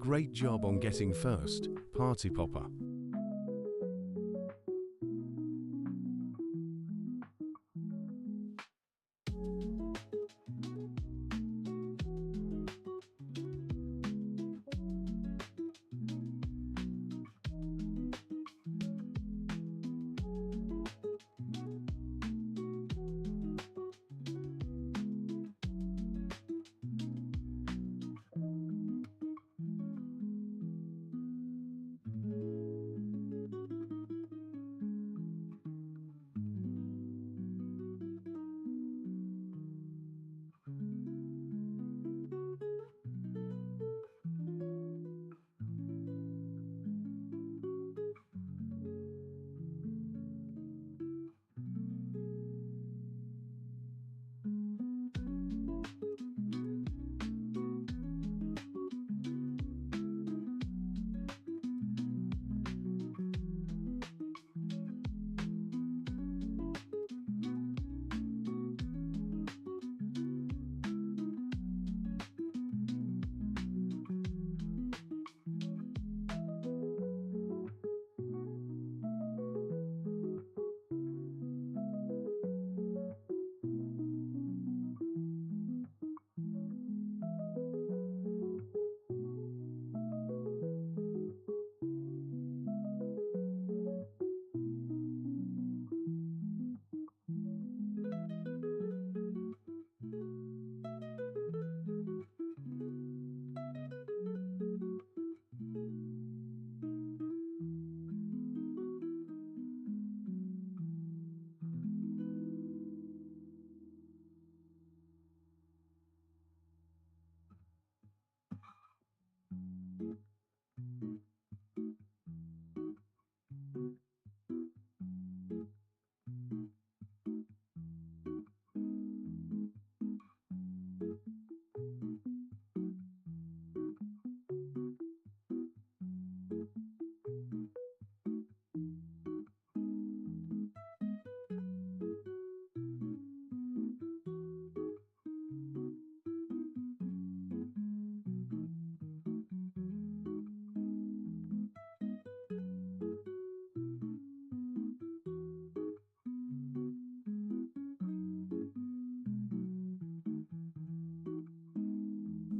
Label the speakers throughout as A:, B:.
A: Great job on getting first, party popper.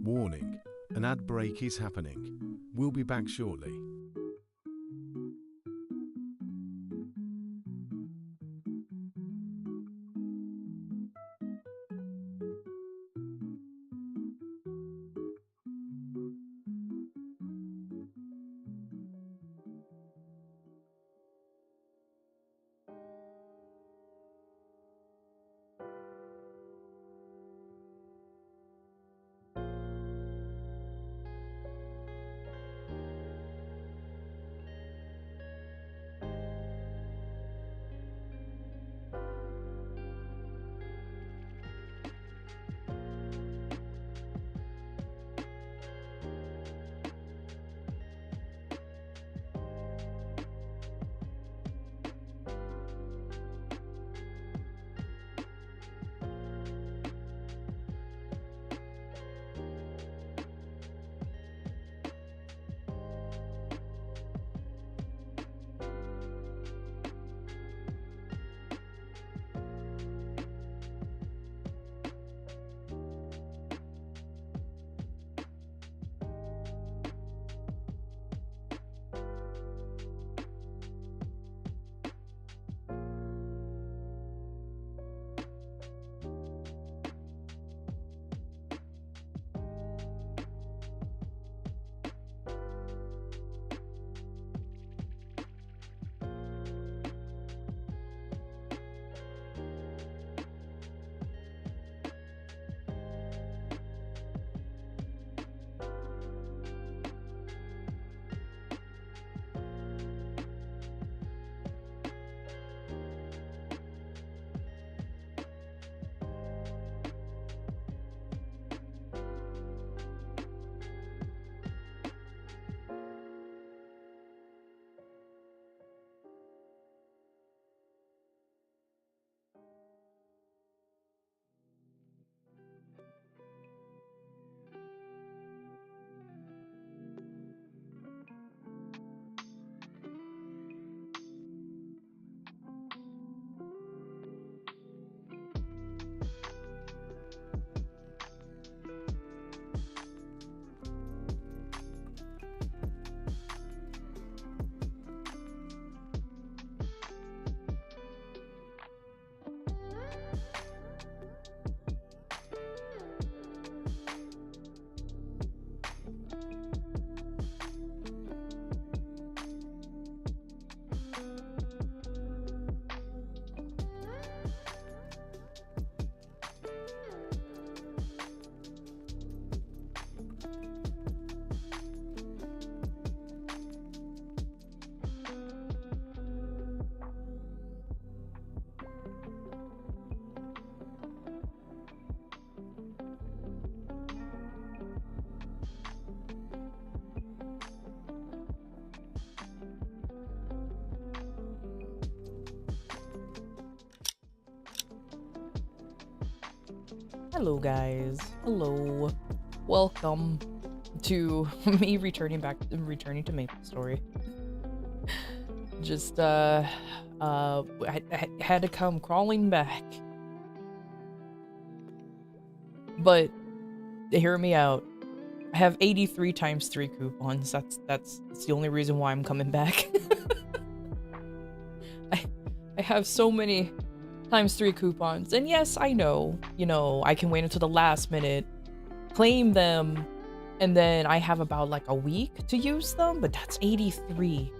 A: Warning, an ad break is happening. We'll be back shortly.
B: Hello guys. Hello. Welcome to me returning to Maple Story. Just I had to come crawling back. But hear me out. I have 83 times 3 coupons. That's the only reason why I'm coming back. I have so many times 3 coupons. And yes, I know, you know, I can wait until the last minute, claim them, and then I have about like a week to use them, but that's 83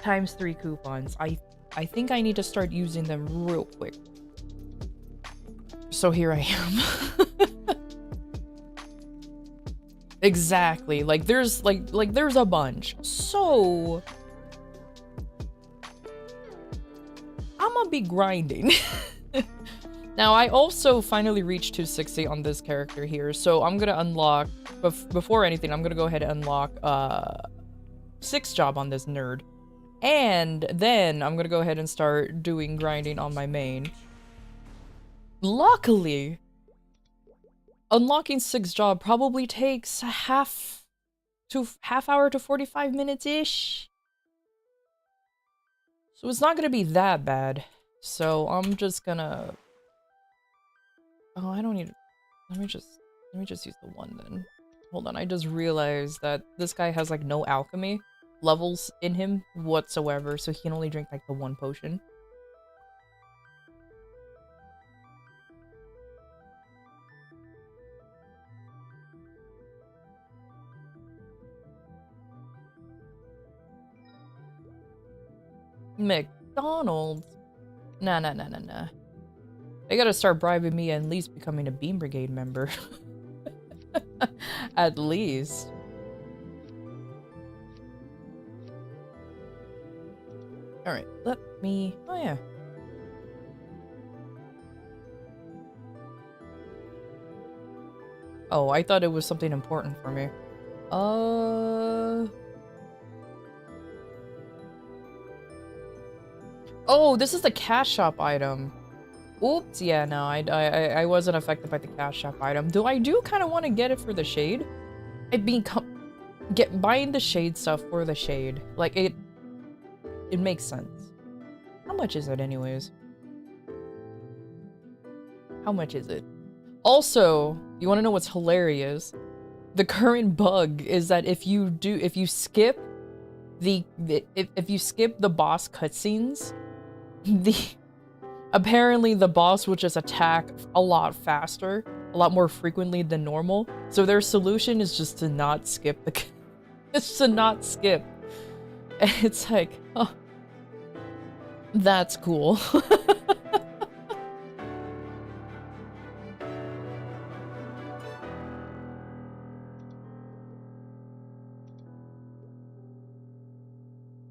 B: times 3 coupons. I think I need to start using them real quick. So here I am. Exactly. Like there's there's a bunch. So I'm gonna be grinding. Now I also finally reached 260 on this character here, so I'm gonna unlock before anything. I'm gonna go ahead and unlock 6th job on this nerd, and then I'm gonna go ahead and start doing grinding on my main. Luckily, unlocking 6th job probably takes a half hour to 45 minutes ish. So it's not gonna be that bad. So I'm just gonna... Oh, I don't need... Let me just use the one then. Hold on, I just realized that this guy has like no alchemy levels in him whatsoever, so he can only drink like the 1 potion. McDonald's? Nah. They gotta start bribing me and at least becoming a Bean Brigade member. At least. Alright, let me... Oh yeah. Oh, I thought it was something important for me. Oh, this is the cash shop item. Oops, yeah, no, I wasn't affected by the cash shop item. Though I do kind of want to get it for the shade. I mean, buying the shade stuff for the shade. Like, it makes sense. How much is it anyways? How much is it? Also, you want to know what's hilarious? The current bug is that if you skip the boss cutscenes, apparently the boss will just attack a lot faster, a lot more frequently than normal. So their solution is just to not skip the it's to not skip. And it's like, oh, that's cool.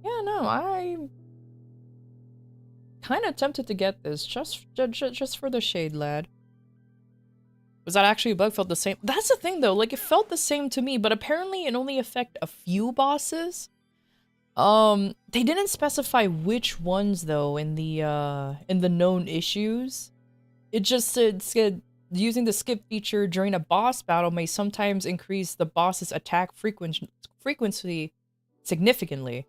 B: Yeah, no, I'm kind of tempted to get this just for the shade, lad. Was that actually a bug? Felt the same? That's the thing though, like it felt the same to me, but apparently it only affected a few bosses. They didn't specify which ones though in the known issues. It just said using the skip feature during a boss battle may sometimes increase the boss's attack frequency significantly.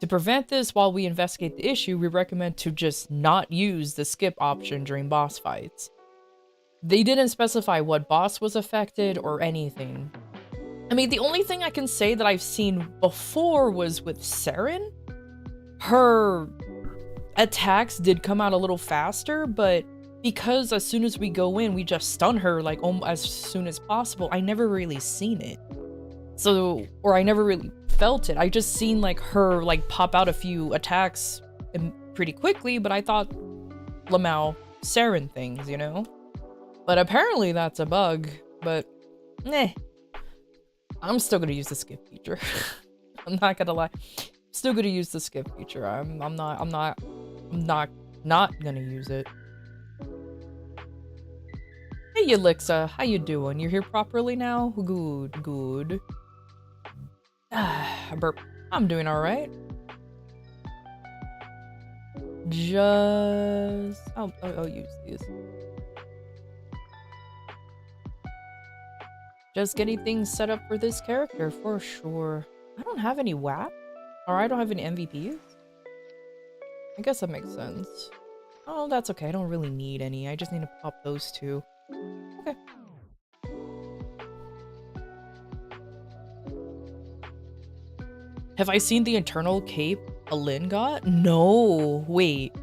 B: To prevent this while we investigate the issue, we recommend to just not use the skip option during boss fights. They didn't specify what boss was affected or anything. I mean, the only thing I can say that I've seen before was with Saren. Her attacks did come out a little faster, but because as soon as we go in, we just stun her like as soon as possible, I never really seen it. So, or I never really felt it. I just seen like her like pop out a few attacks pretty quickly, but I thought Lamau Saren things, you know? But apparently that's a bug, but I'm still gonna use the skip feature. I'm not gonna lie. Still gonna use the skip feature. I'm not gonna use it. Hey Elixa, how you doing? You're here properly now? Good. Burp. I'm doing alright. I'll use these. Just getting things set up for this character for sure. I don't have any WAP, or I don't have any MVPs. I guess that makes sense. Oh, that's okay. I don't really need any. I just need to pop those two. Okay. Have I seen the internal cape Alin got? No. Wait.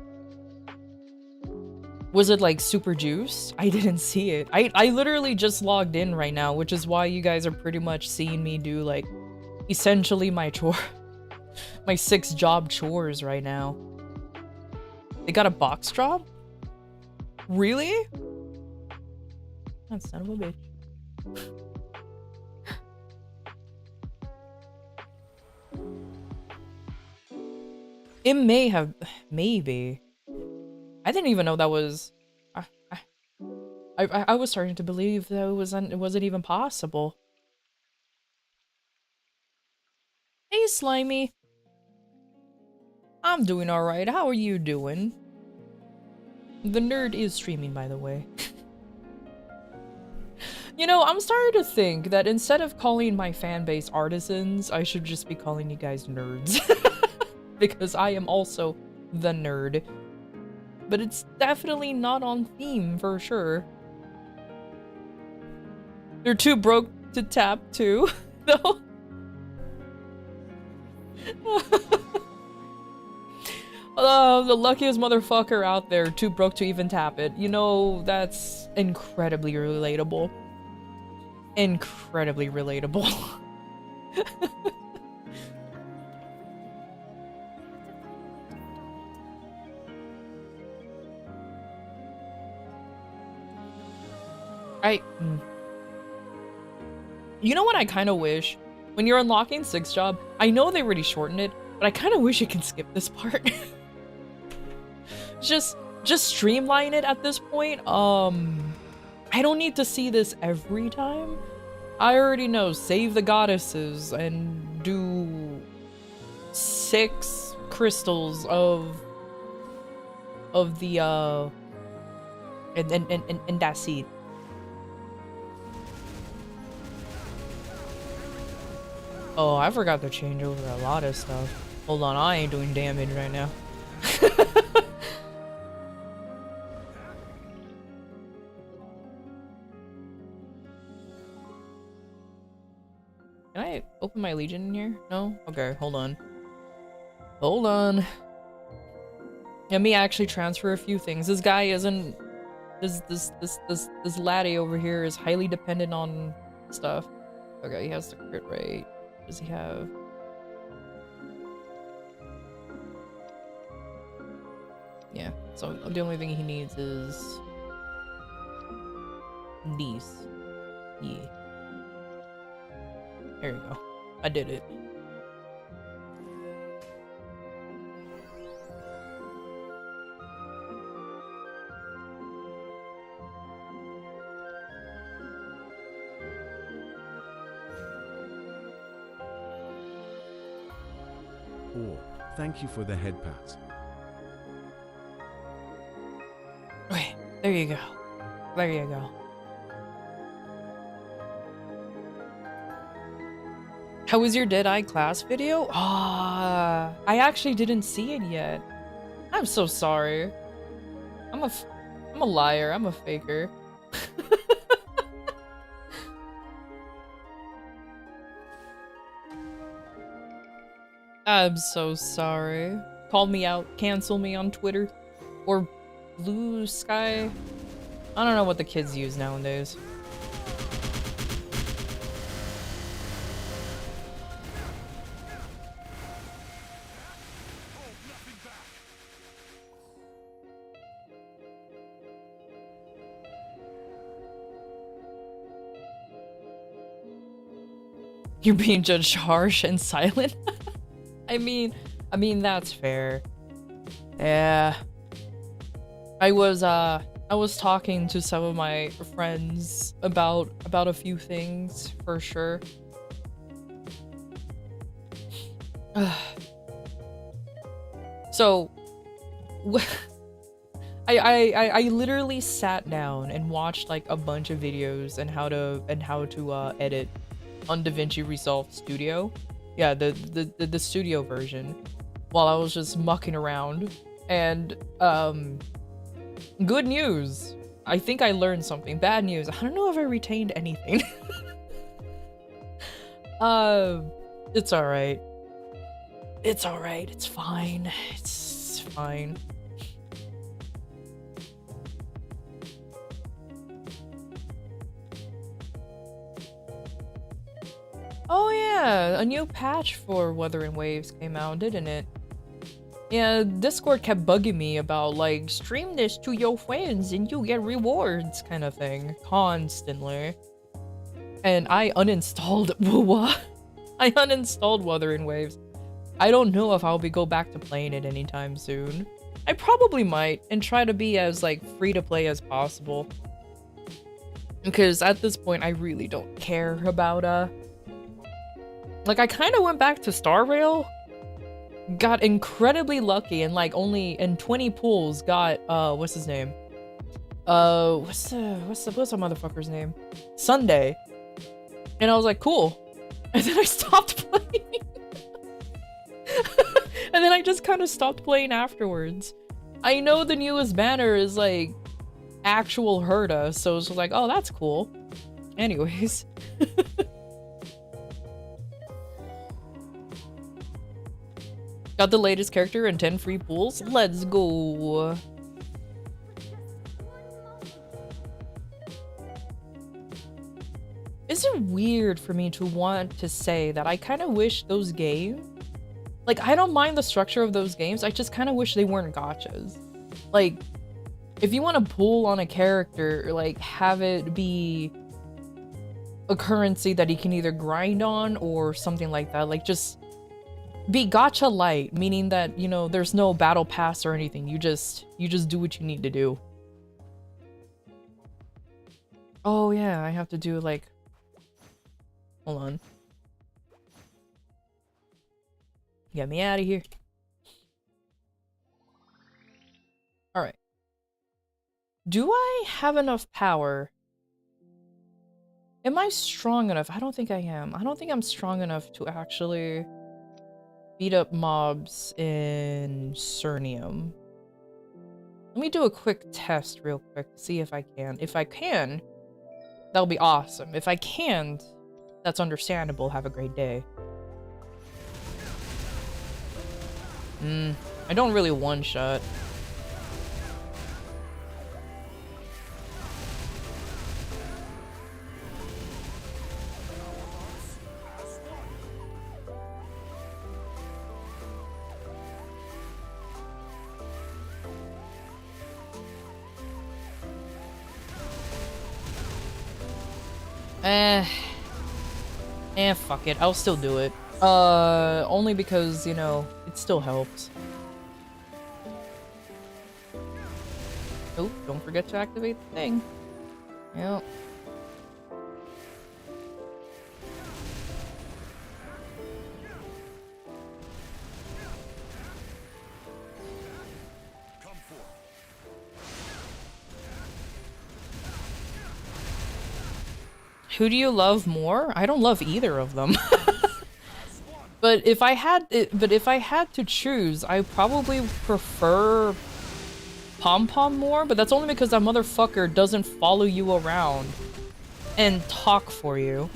B: Was it like super juiced? I didn't see it. I literally just logged in right now, which is why you guys are pretty much seeing me do like essentially my chore, my 6 job chores right now. They got a box drop? Really? That son of a bitch. It may have, maybe. I didn't even know that was. I was starting to believe that it wasn't even possible. Hey, Slimy. I'm doing all right. How are you doing? The nerd is streaming, by the way. You know, I'm starting to think that instead of calling my fan base artisans, I should just be calling you guys nerds. Because I am also the nerd. But it's definitely not on theme for sure. They're too broke to tap too, though. The luckiest motherfucker out there, too broke to even tap it. You know, that's incredibly relatable. Incredibly relatable. You know what I kind of wish? When you're unlocking 6 job, I know they already shortened it, but I kind of wish you can skip this part. just streamline it at this point. I don't need to see this every time. I already know, save the goddesses and do 6 crystals of the and that's it. Oh, I forgot to change over a lot of stuff. Hold on, I ain't doing damage right now. Can I open my Legion in here? No? Okay, hold on. Hold on. Let me actually transfer a few things. This guy isn't... This laddie over here is highly dependent on stuff. Okay, he has the crit rate. What does he have? Yeah, so the only thing he needs is these. Yeah. There you go. I did it.
A: Or, thank you for the head pat.
B: Okay, there you go. There you go. How was your Dead Eye class video? Ah, I actually didn't see it yet. I'm so sorry. I'm a liar. I'm a faker. I'm so sorry. Call me out. Cancel me on Twitter. Or Blue Sky. I don't know what the kids use nowadays. You're being judged harsh and silent. I mean that's fair. Yeah. I was talking to some of my friends about a few things for sure. So I literally sat down and watched like a bunch of videos and how to edit on DaVinci Resolve Studio. Yeah, the studio version, while I was just mucking around. And good news. I think I learned something. Bad news. I don't know if I retained anything. It's alright. It's alright. It's fine. It's fine. Oh yeah, a new patch for Wuthering Waves came out, didn't it? Yeah, Discord kept bugging me about like, stream this to your friends and you get rewards kind of thing, constantly. And I uninstalled I uninstalled Wuthering Waves. I don't know if I'll go back to playing it anytime soon. I probably might, and try to be as like free to play as possible. Because at this point I really don't care about like, I kind of went back to Star Rail, got incredibly lucky, and like only in 20 pools got what's his name? What's the motherfucker's name? Sunday. And I was like, cool. And then I stopped playing. And then I just kind of stopped playing afterwards. I know the newest banner is like actual Herda, so it's just like, oh, that's cool. Anyways. Got the latest character and 10 free pools. Let's go. Is it weird for me to want to say that I kind of wish those games, like, I don't mind the structure of those games, I just kind of wish they weren't gachas. Like, if you want to pull on a character, like, have it be a currency that he can either grind on or something like that. Like, just be gacha light, meaning that, you know, there's no battle pass or anything. You just do what you need to do. Oh yeah, I have to do like, hold on. Get me out of here. All right. Do I have enough power? Am I strong enough? I don't think I am. I don't think I'm strong enough to actually beat up mobs in Cernium. Let me do a quick test real quick to see if I can. If I can, that'll be awesome. If I can't, that's understandable. Have a great day. I don't really one-shot. Fuck it. I'll still do it. Only because, you know, it still helps. Oh, don't forget to activate the thing. Yep. Who do you love more? I don't love either of them. But if I had to choose, I probably prefer Pom Pom more, but that's only because that motherfucker doesn't follow you around and talk for you.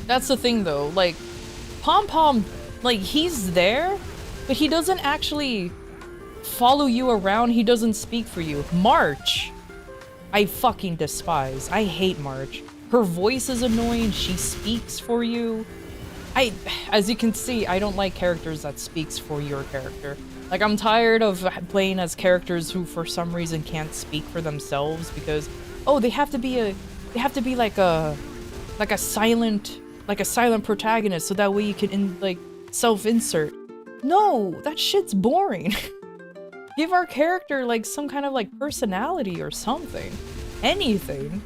B: That's the thing though, like, Pom Pom, like, he's there, but he doesn't actually follow you around, he doesn't speak for you. March, I fucking despise. I hate March. Her voice is annoying, she speaks for you. As you can see, I don't like characters that speaks for your character. Like, I'm tired of playing as characters who for some reason can't speak for themselves because, oh, they have to be like a silent protagonist so that way you can self-insert. No, that shit's boring. Give our character like some kind of like personality or something. Anything.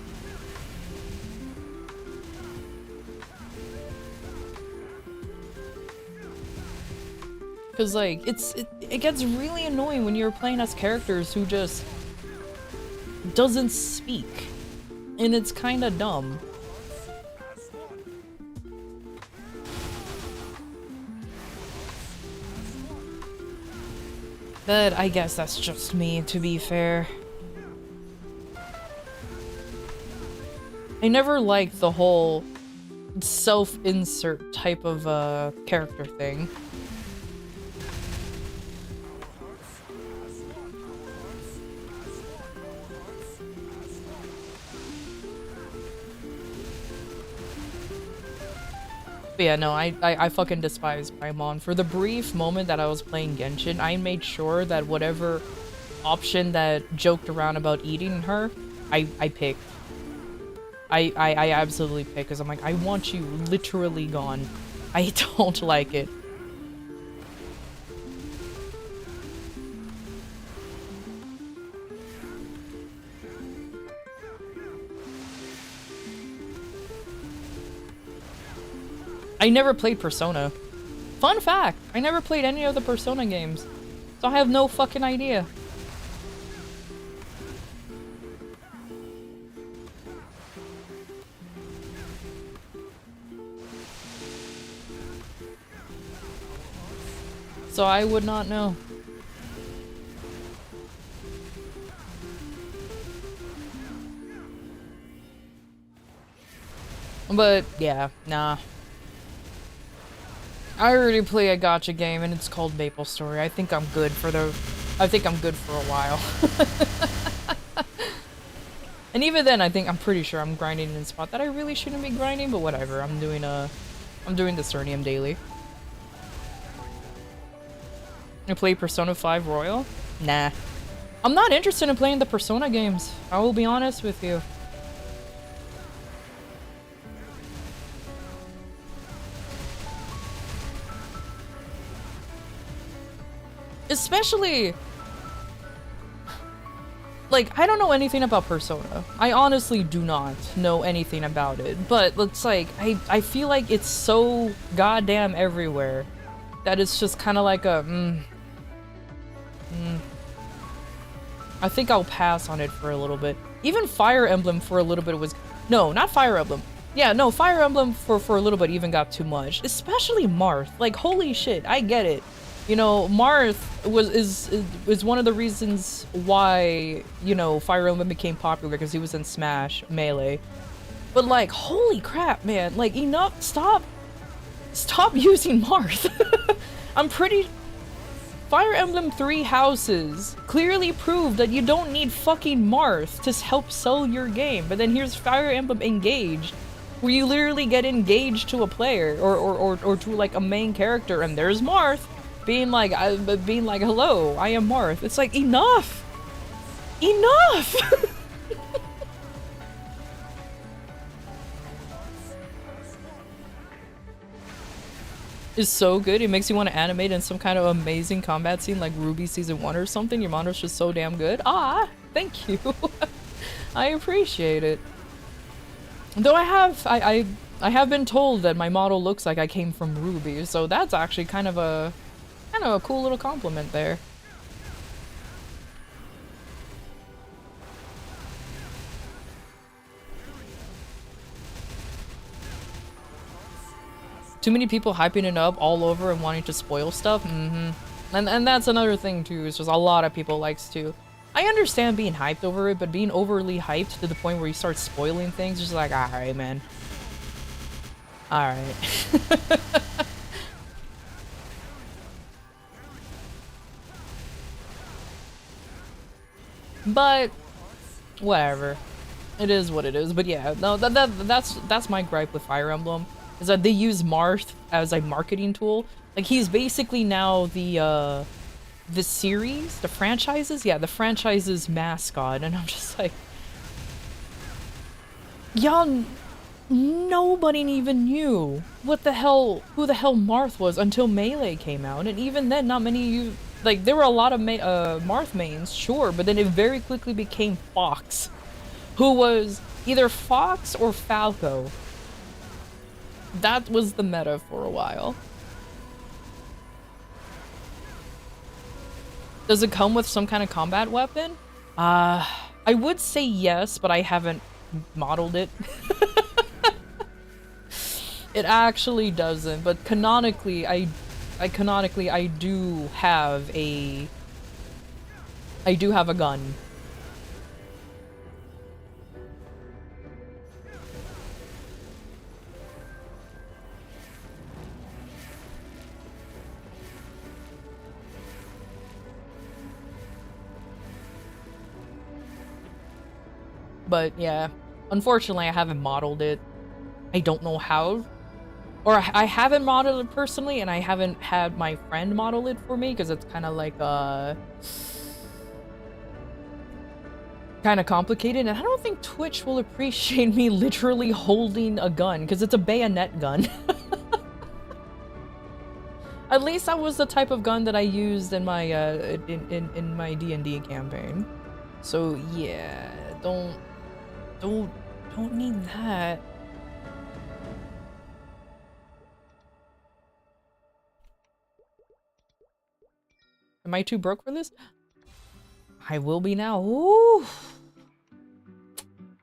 B: Cause like it gets really annoying when you're playing as characters who just doesn't speak, and it's kind of dumb. But I guess that's just me, to be fair. I never liked the whole self-insert type of character thing. But yeah, no, I fucking despise Paimon. For the brief moment that I was playing Genshin, I made sure that whatever option that joked around about eating her, I picked. I absolutely pick, because I'm like, I want you literally gone. I don't like it. I never played Persona. Fun fact, I never played any of the Persona games, so I have no fucking idea. So I would not know. But yeah, nah. I already play a gacha game and it's called Maple Story. I think I'm good for a while. And even then, I'm pretty sure I'm grinding in a spot that I really shouldn't be grinding, but whatever. I'm doing the Cernium daily. You play Persona 5 Royal? Nah. I'm not interested in playing the Persona games. I will be honest with you. Especially, like, I don't know anything about Persona. I honestly do not know anything about it. But it's like, I feel like it's so goddamn everywhere that it's just kind of like a, I think I'll pass on it for a little bit. Even Fire Emblem for a little bit was... No, not Fire Emblem. Yeah, no, Fire Emblem for a little bit even got too much. Especially Marth. Like, holy shit, I get it. You know, Marth is one of the reasons why, you know, Fire Emblem became popular, because he was in Smash Melee. But like, holy crap, man. Like, enough, stop using Marth. I'm pretty... Fire Emblem 3 Houses clearly proved that you don't need fucking Marth to help sell your game. But then here's Fire Emblem Engage, where you literally get engaged to a player or to like a main character, and there's Marth being like, hello, I am Marth. It's like, enough! Enough! Is so good. It makes you want to animate in some kind of amazing combat scene like Ruby Season 1 or something. Your model's just so damn good. Ah, thank you. I appreciate it. Though I have been told that my model looks like I came from Ruby, so that's actually kind of a cool little compliment there. Too many people hyping it up all over and wanting to spoil stuff. And that's another thing too. It's just a lot of people likes to. I understand being hyped over it, but being overly hyped to the point where you start spoiling things, just like, all right, man. All right. But whatever. It is what it is. But yeah, no, that's my gripe with Fire Emblem. Is that they use Marth as a marketing tool. Like, he's basically now the series, the franchises? Yeah, the franchise's mascot, and I'm just like... Y'all... Nobody even knew who the hell Marth was until Melee came out, and even then, not many of you... Like, there were a lot of Marth mains, sure, but then it very quickly became Fox, who was either Fox or Falco. That was the meta for a while. Does it come with some kind of combat weapon? I would say yes, but I haven't modeled it. It actually doesn't, but canonically, I do have a gun. But yeah, unfortunately, I haven't modeled it. I don't know how. Or I haven't modeled it personally, and I haven't had my friend model it for me, because it's kind of like, kind of complicated, and I don't think Twitch will appreciate me literally holding a gun, because it's a bayonet gun. At least that was the type of gun that I used in my, in my D&D campaign. So yeah, don't need that. Am I too broke for this? I will be now. Ooh.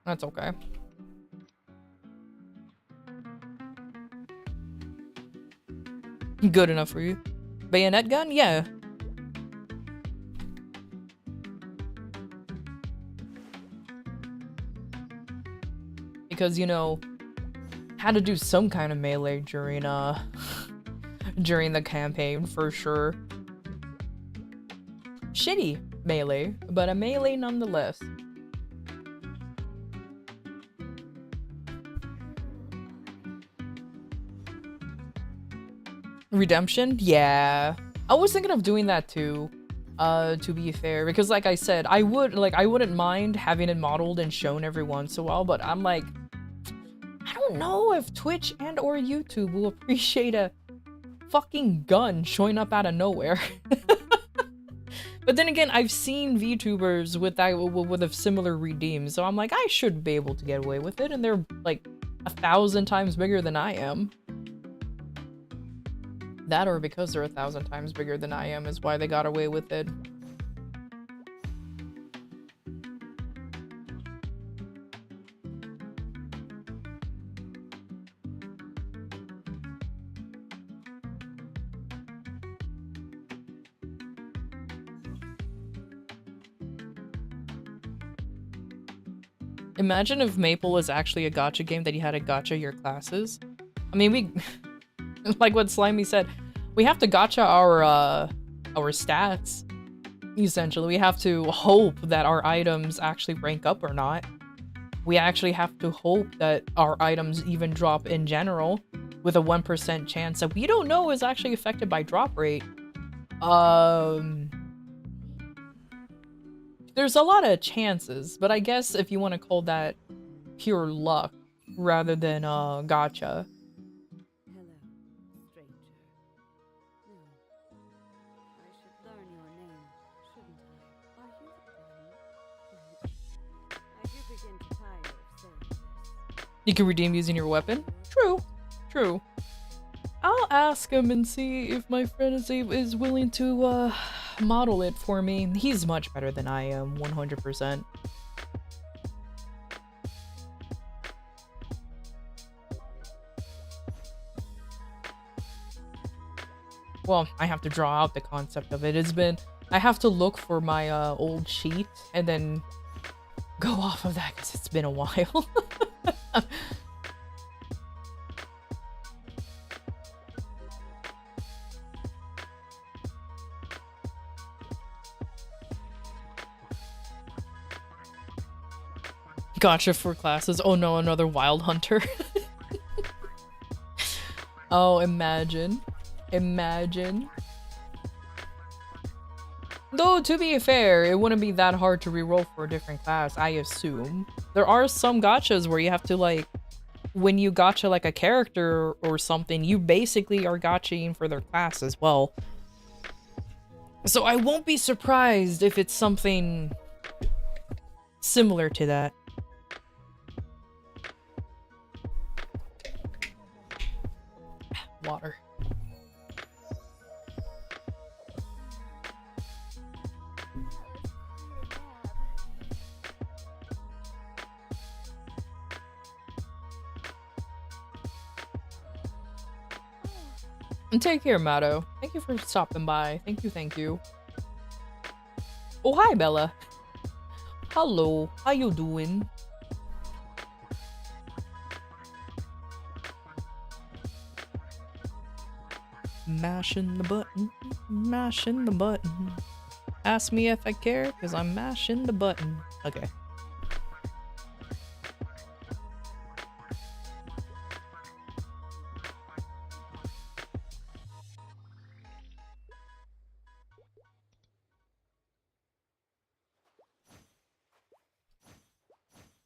B: That's okay. Good enough for you. Bayonet gun? Yeah. Because, you know, had to do some kind of melee during during the campaign for sure. Shitty melee, but a melee nonetheless. Redemption? Yeah. I was thinking of doing that too, to be fair, because like I said, I wouldn't mind having it modeled and shown every once in a while, but I'm like, I don't know if Twitch and or YouTube will appreciate a fucking gun showing up out of nowhere. But then again, I've seen VTubers with that with a similar redeem, so I'm like, I should be able to get away with it, and they're like 1,000 times bigger than I am. That, or because they're 1,000 times bigger than I am, is why they got away with it. Imagine if Maple was actually a gacha game that you had to gacha your classes. I mean, we, like what Slimy said, we have to gacha our stats. Essentially, we have to hope that our items actually rank up or not. We actually have to hope that our items even drop in general, with a 1% chance that we don't know is actually affected by drop rate. There's a lot of chances, but I guess if you want to call that pure luck rather than gacha.
C: Hello, stranger. No, I should learn your name, shouldn't I? Are you the one? I do begin to tire of saying this.
B: You can redeem using your weapon? True. True. I'll ask him and see if my friend is willing to model it for me. He's much better than I am, 100%. Well, I have to draw out the concept of it. I have to look for my old sheet and then go off of that because it's been a while. Gotcha for classes. Oh no, another wild hunter. Oh, imagine. Imagine. Though, to be fair, it wouldn't be that hard to reroll for a different class, I assume. There are some gachas where you have to, like, when you gacha, like, a character or something, you basically are gachaing for their class as well. So I won't be surprised if it's something similar to that. Water. And take care, Mato. Thank you for stopping by. Thank you, thank you. Oh, hi, Bella. Hello. How you doing? Mashing the button. Mashing the button. Ask me if I care, because I'm mashing the button. Okay.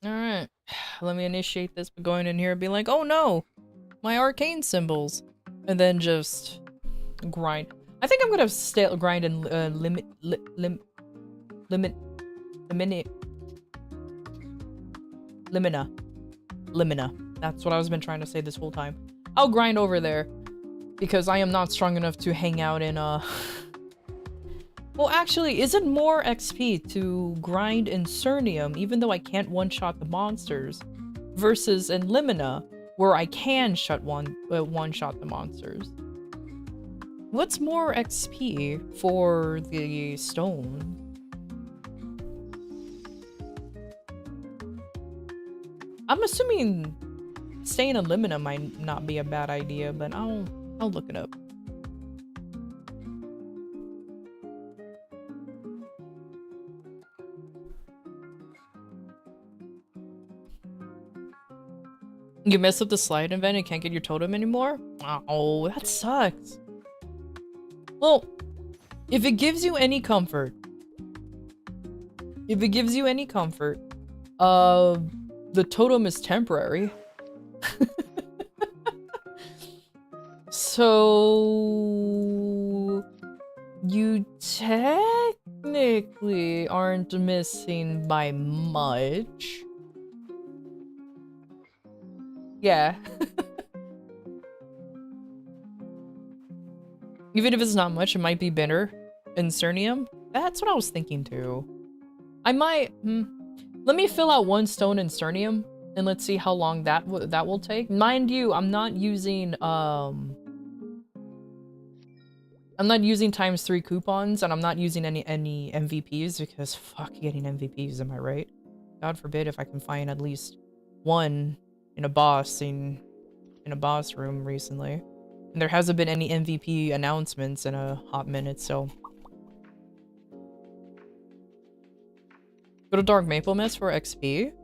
B: Alright. Let me initiate this by going in here and being like, oh no! My arcane symbols. And then just grind. I think I'm gonna grind and Limina. That's what I was been trying to say this whole time. I'll grind over there. Because I am not strong enough to hang out in Well, actually, is it more XP to grind in Cernium, even though I can't one-shot the monsters, versus in Limina, where I can one-shot the monsters? What's more XP for the stone? I'm assuming staying in Limina might not be a bad idea, but I'll look it up. You messed up the slide event and can't get your totem anymore? Oh, that sucks. Well, if it gives you any comfort, the totem is temporary. So you technically aren't missing by much. Yeah. Even if it's not much, it might be better in Cernium. That's what I was thinking too. I might... Let me fill out one stone in Cernium, and let's see how long that will take. Mind you, I'm not using ×3 coupons, and I'm not using any MVPs, because fuck getting MVPs, am I right? God forbid if I can find at least one in a boss room recently. And there hasn't been any MVP announcements in a hot minute, so... Go to Dark Maple Mist for XP.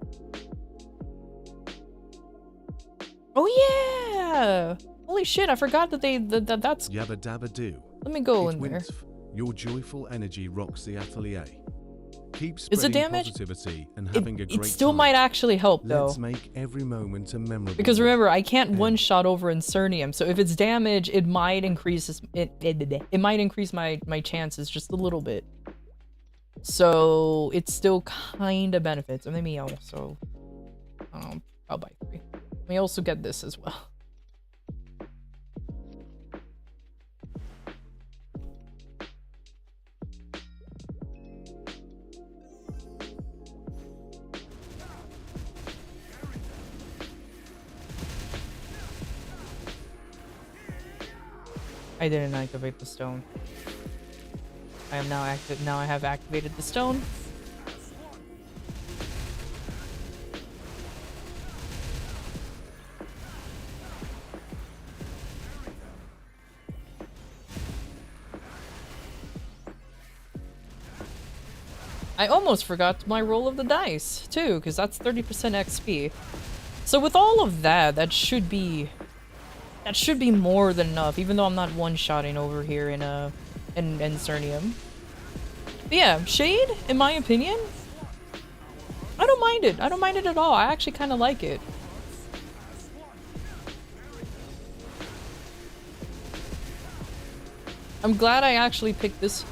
B: Oh yeah! Holy shit, I forgot that that's...
A: Yabba dabba do.
B: Let me go in there.
A: Your joyful energy rocks the atelier. Keep
B: Is it
A: spreading
B: damage?
A: positivity and having a great
B: It still
A: time.
B: might actually help though.
A: Let's make every moment a memorable
B: Because remember, I can't
A: one.
B: one-shot over in Cernium, so if it's damage, it might increase it might increase my chances just a little bit. So it still kind of benefits. And let me also I'll buy 3. Let me also get this as well. I didn't activate the stone. I am now active. Now I have activated the stone. I almost forgot my roll of the dice too, because that's 30% XP. So with all of that, that should be more than enough, even though I'm not one-shotting over here in Cernium. But yeah, Shade, in my opinion, I don't mind it. I don't mind it at all. I actually kind of like it. I'm glad I actually picked this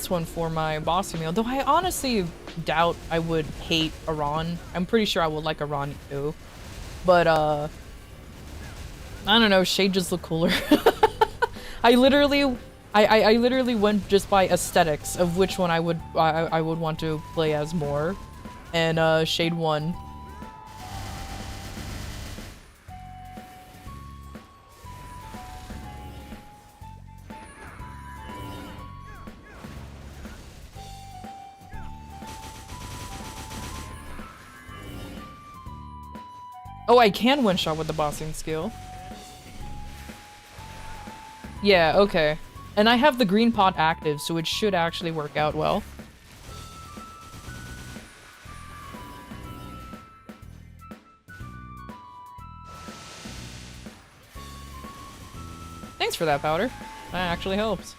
B: one for my bossy meal, though I honestly doubt I would hate Iran. I'm pretty sure I would like Iran too. But I don't know, Shade just look cooler. I literally went just by aesthetics of which one I would want to play as more, and Shade won. Oh, I can one-shot with the bossing skill. Yeah, okay. And I have the green pot active, so it should actually work out well. Thanks for that, Powder. That actually helps.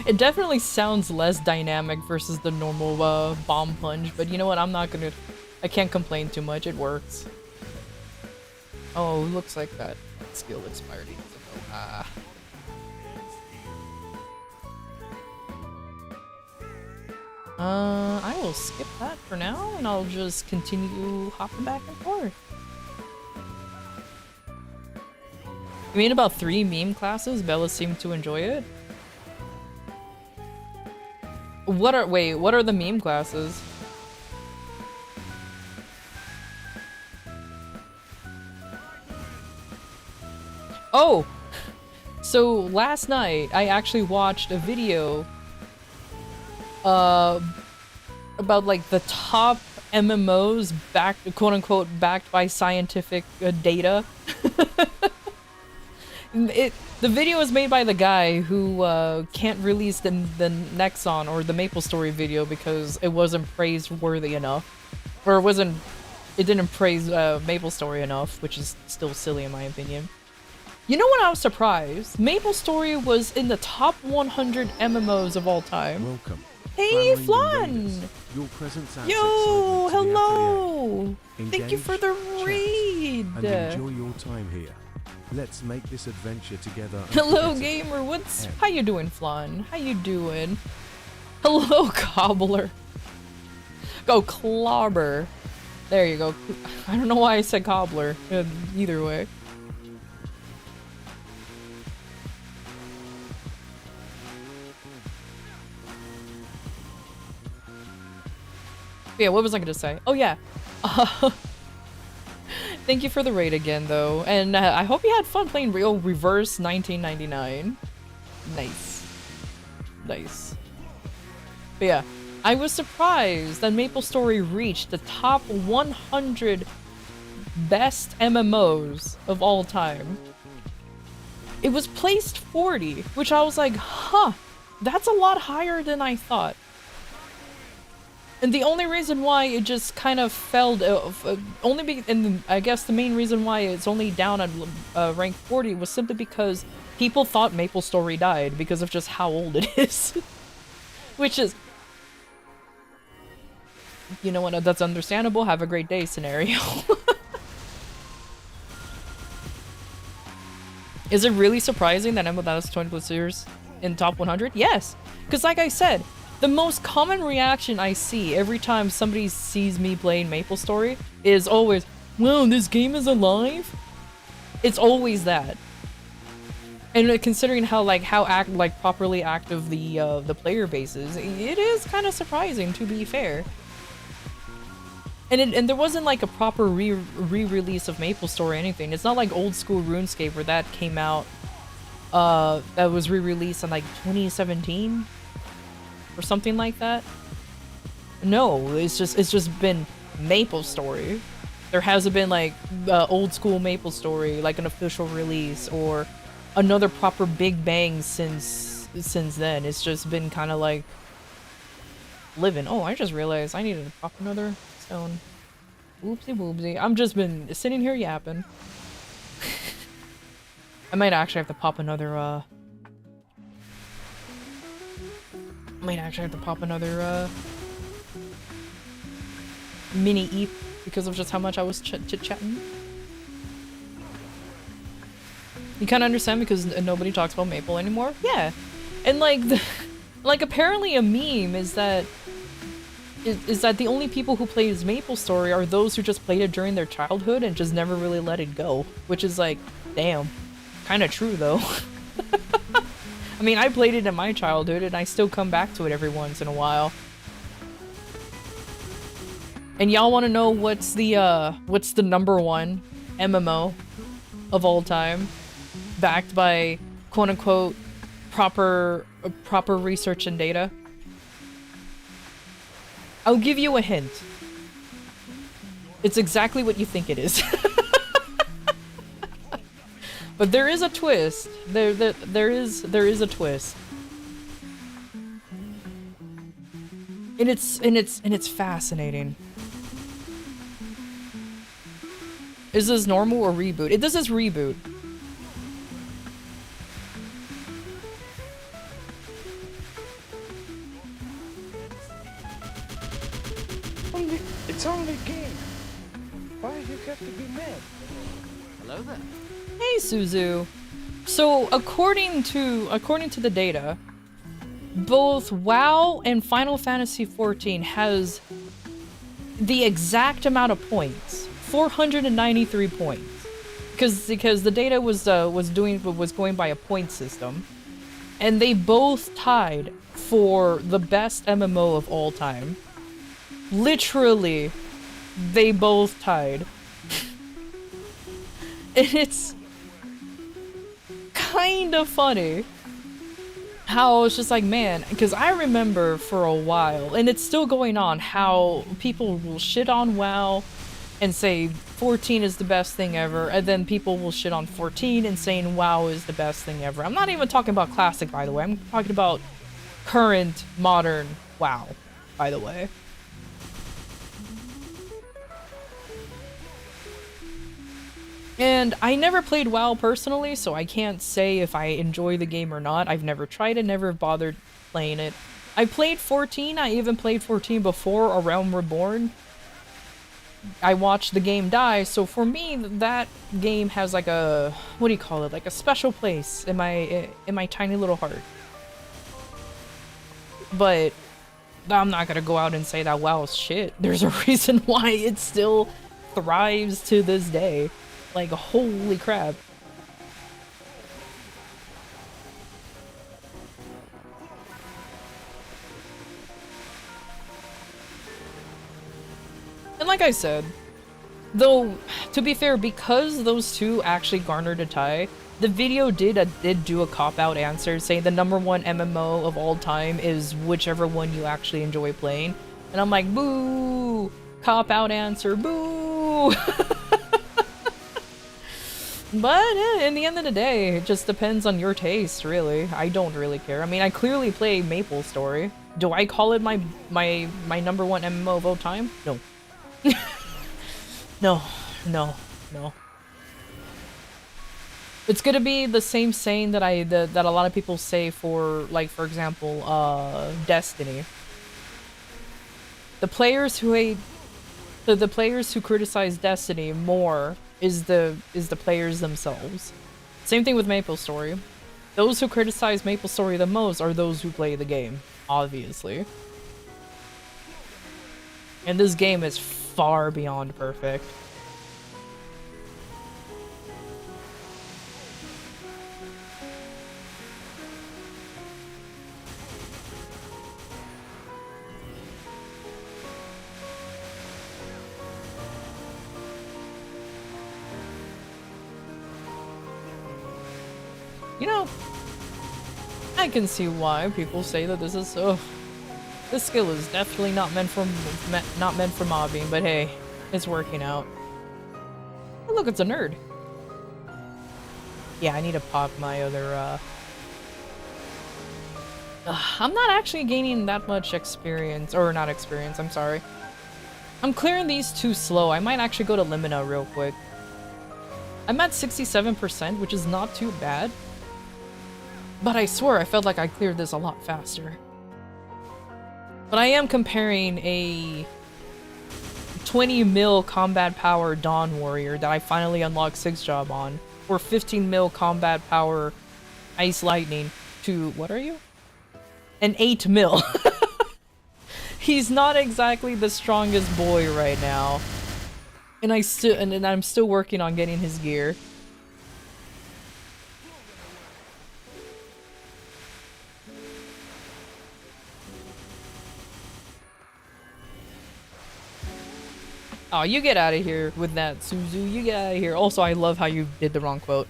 B: It definitely sounds less dynamic versus the normal bomb punch, but you know what? I can't complain too much. It works. Oh, looks like that skill expired ages ago. Ah. I will skip that for now, and I'll just continue hopping back and forth. I mean, about 3 meme classes, Bella seemed to enjoy it. What are the meme classes? Oh! So last night I actually watched a video about like the top MMOs backed, quote unquote, backed by scientific data. The video was made by the guy who can't release the Nexon or the MapleStory video because it wasn't praiseworthy enough, or it didn't praise MapleStory enough, which is still silly in my opinion. You know what? I was surprised. MapleStory was in the top 100 MMOs of all time.
A: Welcome.
B: Hey, Flan!
A: Your presence adds
B: Yo,
A: excitement to the
B: hello!
A: affiliate.
B: Thank you for the
A: Engage,
B: raid!
A: chat, and enjoy your time here. Let's make this adventure together.
B: Hello, gamer. How you doing, Flan? How you doing? Hello, Cobbler. Go Clobber. There you go. I don't know why I said Cobbler. Either way. Yeah, what was I gonna say? Oh yeah. Thank you for the raid again, though, and I hope you had fun playing Real Reverse 1999. Nice. Nice. But yeah, I was surprised that MapleStory reached the top 100 best MMOs of all time. It was placed 40, which I was like, huh, that's a lot higher than I thought. And the only reason why it just kind of fell, I guess the main reason why it's only down at rank 40 was simply because people thought MapleStory died because of just how old it is. Which is, you know what, that's understandable, have a great day scenario. Is it really surprising that Empathize 20 plus years in top 100? Yes, because like I said, the most common reaction I see every time somebody sees me playing MapleStory is always, "Wow, this game is alive?" It's always that. And considering how properly active the player base is, it is kind of surprising, to be fair. And there wasn't like a proper re-release of MapleStory or anything. It's not like old school RuneScape where that came out, that was re-released in like 2017 or something like that. No, it's just been MapleStory. There hasn't been like old school MapleStory, like an official release or another proper Big Bang since then. It's just been kind of like living. Oh, I just realized I needed to pop another stone. Whoopsie whoopsie. I'm just been sitting here yapping. I might actually have to pop another mini eep because of just how much I was chit-chatting. You kind of understand because nobody talks about Maple anymore? Yeah. And like apparently a meme is that the only people who play as MapleStory are those who just played it during their childhood and just never really let it go, which is like, damn, kind of true though. I mean, I played it in my childhood, and I still come back to it every once in a while. And y'all want to know what's the #1 MMO of all time, backed by quote-unquote proper research and data? I'll give you a hint. It's exactly what you think it is. But there is a twist. There is a twist. And it's fascinating. Is this normal or reboot? This is reboot.
D: It's only a game. Why you have to be mad? Hello there.
B: Hey, Suzu. So, according to the data, both WoW and Final Fantasy XIV has the exact amount of points, 493 points, because the data was going by a point system, and they both tied for the best MMO of all time. Literally, they both tied. And it's kind of funny how it's just like, man, because I remember for a while, and it's still going on, how people will shit on WoW and say 14 is the best thing ever, and then people will shit on 14 and saying WoW is the best thing ever. I'm not even talking about classic, by the way. I'm talking about current, modern WoW, by the way. And I never played WoW personally, so I can't say if I enjoy the game or not. I've never tried it, never bothered playing it. I played 14, I even played 14 before A Realm Reborn. I watched the game die, so for me, that game has like a, what do you call it, like a special place in my tiny little heart. But I'm not gonna go out and say that WoW is shit. There's a reason why it still thrives to this day. Like, holy crap. And like I said, though, to be fair, because those two actually garnered a tie, the video did do a cop-out answer, saying the #1 MMO of all time is whichever one you actually enjoy playing. And I'm like, boo! Cop-out answer, boo! But in the end of the day, it just depends on your taste, really. I don't really care. I mean, I clearly play MapleStory. Do I call it my #1 MMO of all time? No. No. It's gonna be the same saying that that a lot of people say for, like, for example, Destiny. The players who hate, the players who criticize Destiny more is the players themselves. Same thing with MapleStory. Those who criticize MapleStory the most are those who play the game, obviously. And this game is far beyond perfect. You know, I can see why people say that this is this skill is definitely not meant for mobbing, but hey, it's working out. Oh, look, it's a nerd. Yeah, I need to pop my other I'm not actually gaining that much experience, or not experience, I'm sorry. I'm clearing these too slow. I might actually go to Limina real quick. I'm at 67%, which is not too bad. But I swear I felt like I cleared this a lot faster. But I am comparing a 20 mil combat power Dawn Warrior that I finally unlocked 6 job on, or 15 mil combat power Ice Lightning to, what are you? An 8 mil. He's not exactly the strongest boy right now. And I'm still working on getting his gear. Oh, you get out of here with that, Suzu. You get out of here. Also, I love how you did the wrong quote.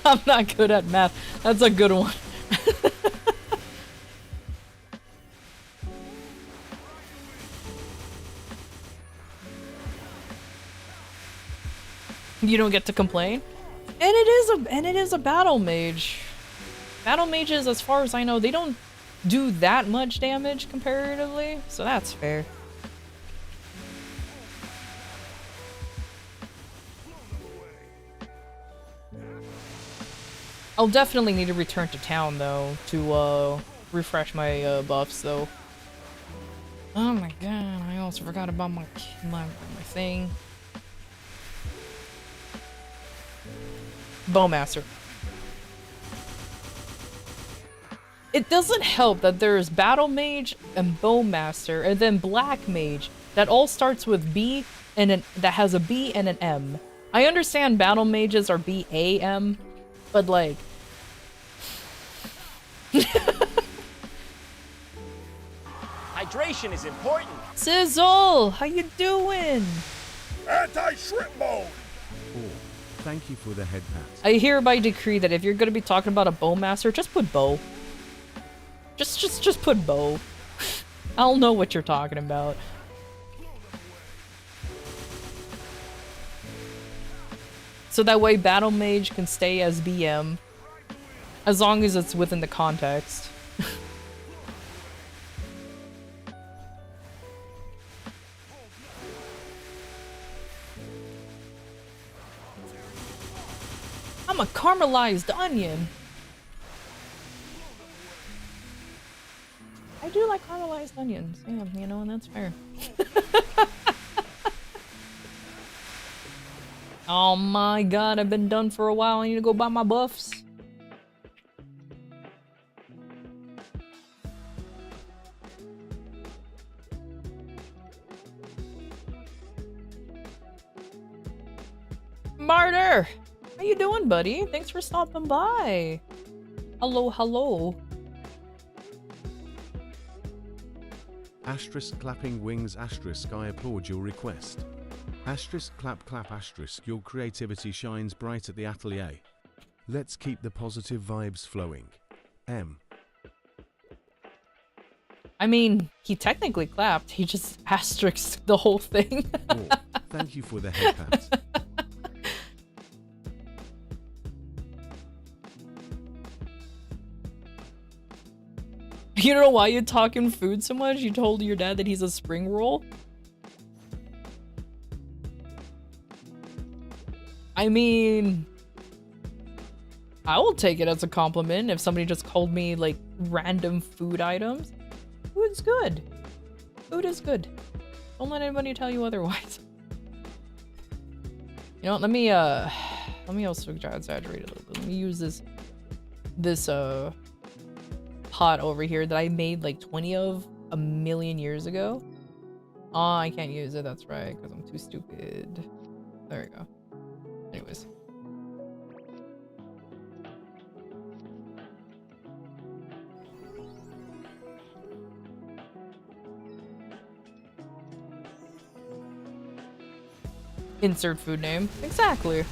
B: I'm not good at math. That's a good one. You don't get to complain? And it is a battle mage. Battle mages, as far as I know, they don't do that much damage comparatively, so that's fair. I'll definitely need to return to town though to refresh my buffs though. Oh my god, I also forgot about my thing. Bowmaster. It doesn't help that there's Battle Mage and Bowmaster and then Black Mage that all starts with B and that has a B and an M. I understand Battle Mages are B-A-M, but like...
E: Hydration is important.
B: Sizzle! How you doing?
D: Anti-shrimp mode!
A: Or, thank you for the head pat.
B: I hereby decree that if you're gonna be talking about a Bowmaster, just put Bow. Just put Bow. I'll know what you're talking about. So that way Battle Mage can stay as BM. As long as it's within the context. I'm a caramelized onion. I do like caramelized onions, yeah, you know, and that's fair. Oh my god, I've been done for a while. I need to go buy my buffs. Martyr! How you doing, buddy? Thanks for stopping by. Hello, hello.
A: Asterisk clapping wings asterisk I applaud your request. Asterisk clap clap asterisk your creativity shines bright at the atelier. Let's keep the positive vibes flowing. M.
B: I mean, he technically clapped. He just asterisked the whole thing.
A: Or, thank you for the head pat.
B: You know why you talking food so much? You told your dad that he's a spring roll? I mean... I will take it as a compliment if somebody just called me, like, random food items. Food's good. Food is good. Don't let anybody tell you otherwise. You know what, let me also exaggerate a little bit. Let me use this pot over here that I made like 20 of a million years ago. Oh, I can't use it, that's right, because I'm too stupid. There we go. Anyways. Insert food name. Exactly.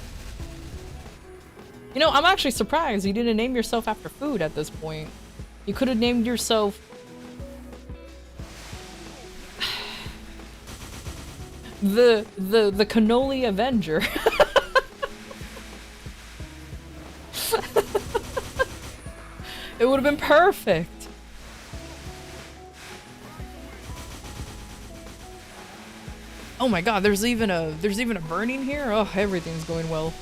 B: You know, I'm actually surprised you didn't name yourself after food at this point. You could have named yourself... the Cannoli Avenger. It would have been perfect. Oh my god, there's even a burning here? Oh, everything's going well.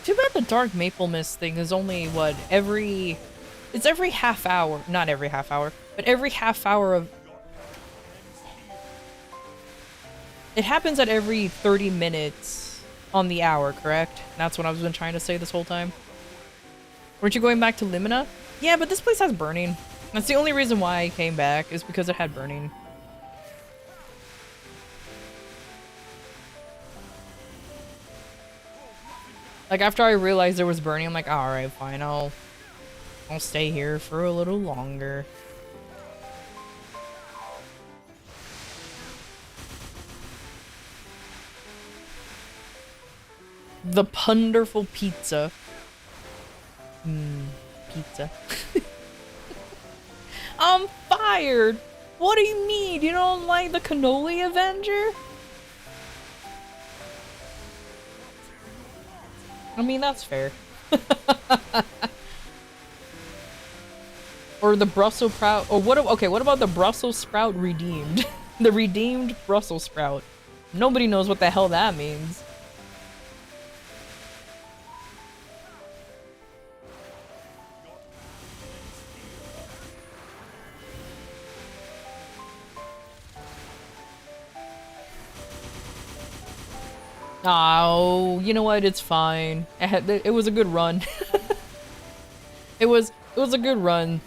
B: Too bad the dark maple mist thing is only, what, it's every half hour. Not every half hour, but every half hour of... It happens at every 30 minutes on the hour, correct? That's what I've been trying to say this whole time. Weren't you going back to Limina? Yeah, but this place has burning. That's the only reason why I came back, is because it had burning. Like, after I realized there was burning, I'm like, alright, fine, I'll stay here for a little longer. The Punderful Pizza. Pizza. I'm fired! What do you mean? You don't like the Cannoli Avenger? I mean, that's fair. Or the Brussels sprout, or what? Okay, what about the Brussels sprout redeemed? The redeemed Brussels sprout. Nobody knows what the hell that means. Oh, you know what? It's fine. It was a good run. It was a good run.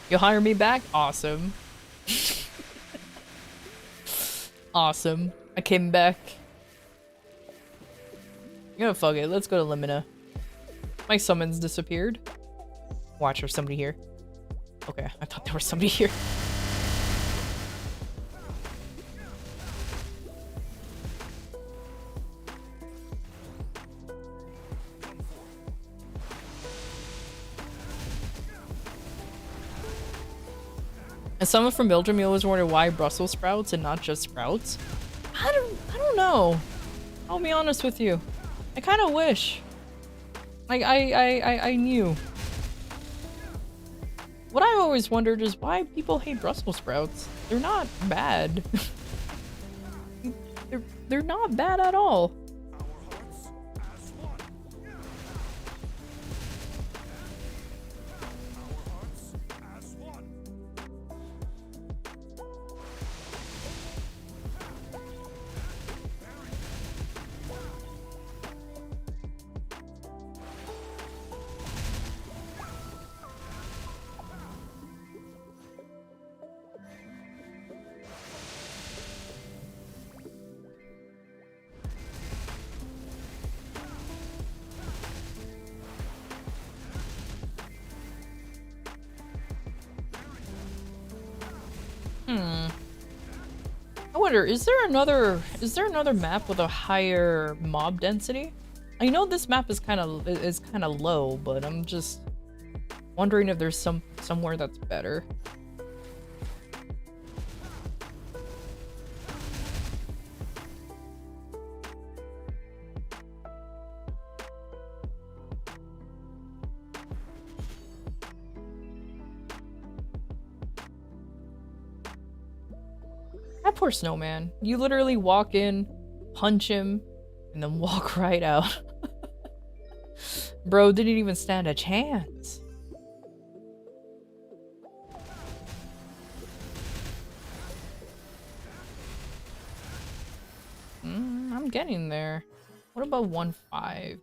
B: You'll hire me back? Awesome. Awesome. I came back. Yeah, fuck it. Let's go to Limina. My summons disappeared. Watch, there's somebody here. Okay, I thought there was somebody here. As someone from Belgium, you always wonder why Brussels sprouts and not just sprouts. I don't know. I'll be honest with you. I kind of wish. Like I knew. What I always wondered is why people hate Brussels sprouts. They're not bad. they're not bad at all. I wonder, is there another map with a higher mob density? I know this map is kind of low, but I'm just wondering if there's somewhere that's better. That poor snowman. You literally walk in, punch him, and then walk right out. Bro didn't even stand a chance. I'm getting there. What about 1-5?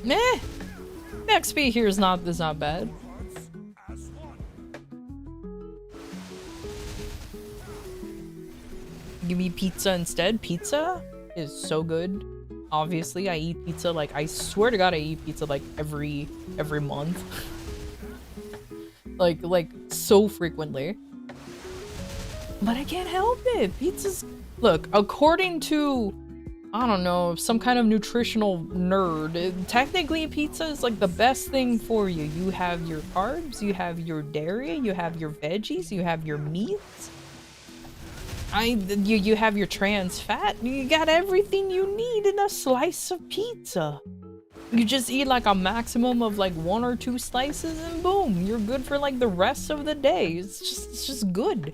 B: Meh. The XP here is not bad. Give me pizza instead. Pizza is so good. Obviously, I eat pizza like, I swear to God, I eat pizza like every month. like so frequently. But I can't help it. Pizza's, look, according to, I don't know, some kind of nutritional nerd, technically pizza is like the best thing for you. You have your carbs, you have your dairy, you have your veggies, you have your meats. You have your trans fat, you got everything you need in a slice of pizza. You just eat like a maximum of like 1 or 2 slices and boom, you're good for like the rest of the day. It's just good.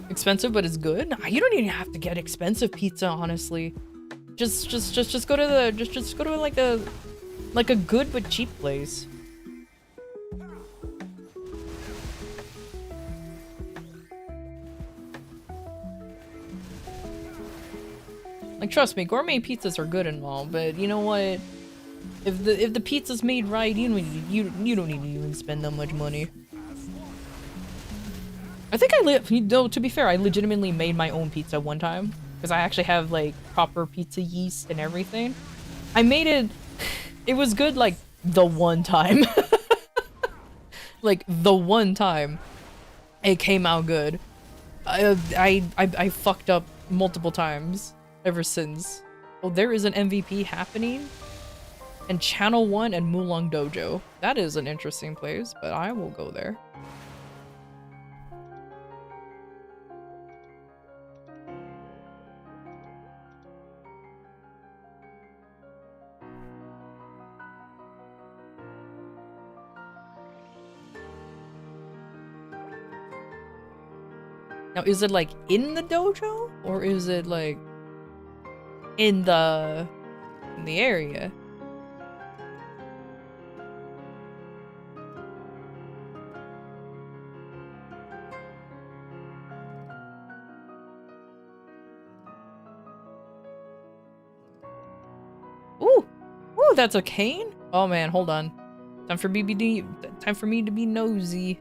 B: Expensive, but it's good. You don't even have to get expensive pizza, honestly. Just go to the just go to like a good but cheap place. Like, trust me, gourmet pizzas are good and all, but you know what? If the pizza's made right, you don't need to even spend that much money. I think to be fair, I legitimately made my own pizza one time because I actually have like proper pizza yeast and everything. I made it. It was good like the one time. Like the one time, it came out good. I fucked up multiple times ever since. Oh, there is an MVP happening. And Channel 1 and Mulong Dojo. That is an interesting place, but I will go there. Now, is it like in the dojo? Or is it like in the area? Ooh! Ooh, that's a cane? Oh man, hold on. Time for me to be nosy.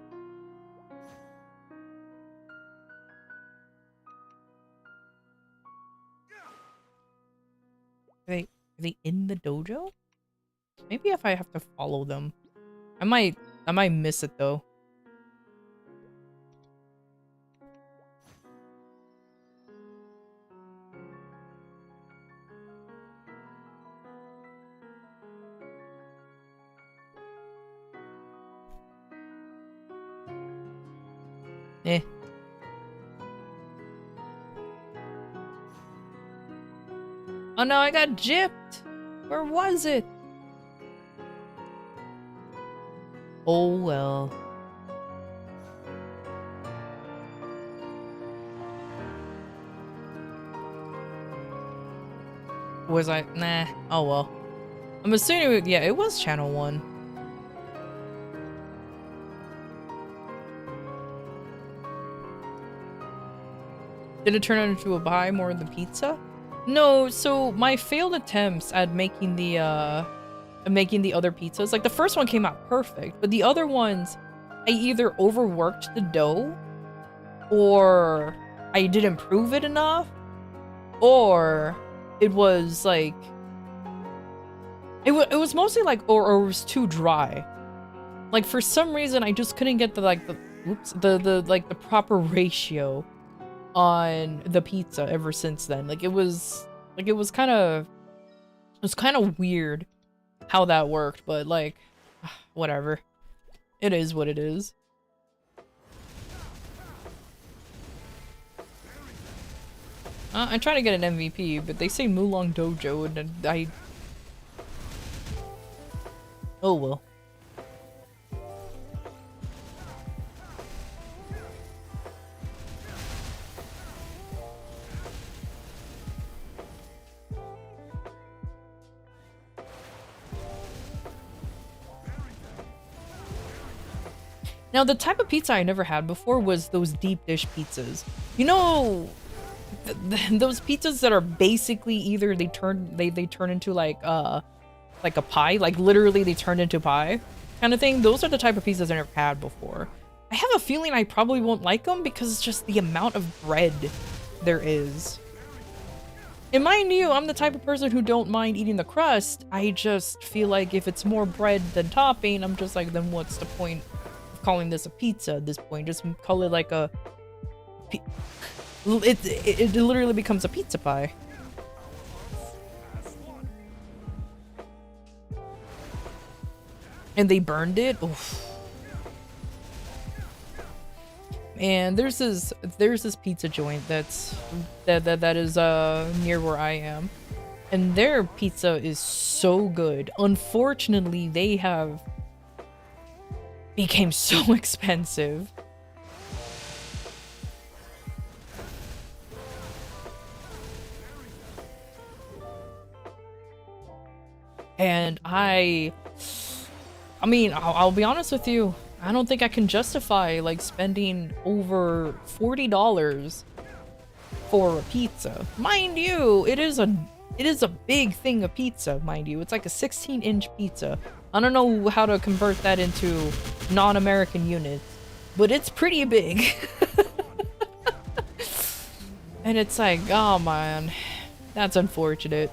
B: Are they in the dojo? Maybe if I have to follow them. I might miss it though. Eh. Oh no, I got gypped! Where was it? Oh well. Was I? Nah. Oh well. I'm assuming, yeah, it was Channel 1. Did it turn into a buy more of the pizza? No, so my failed attempts at making the other pizzas, like the first one came out perfect, but the other ones, I either overworked the dough, or I didn't improve it enough, or it was like, it was mostly like, or it was too dry. Like for some reason, I just couldn't get the proper ratio on the pizza ever since then. Like it was kind of weird how that worked, but like whatever, it is what it is. I'm trying to get an MVP, but they say Mulong Dojo and I oh well. Now, the type of pizza I never had before was those deep dish pizzas. You know, those pizzas that are basically either they turn into like a pie, like literally they turn into pie kind of thing. Those are the type of pizzas I never had before. I have a feeling I probably won't like them because it's just the amount of bread there is. And mind you, I'm the type of person who don't mind eating the crust. I just feel like if it's more bread than topping, I'm just like, then what's the point of calling this a pizza at this point? Just call it like a... It literally becomes a pizza pie. And they burned it? Oof. And there's this pizza joint that is near where I am, and their pizza is so good. Unfortunately, they have became so expensive. And I mean, I'll be honest with you. I don't think I can justify like spending over $40 for a pizza. Mind you, it is a big thing of pizza, mind you. It's like a 16-inch pizza. I don't know how to convert that into non-American units, but it's pretty big. And it's like, oh man, that's unfortunate.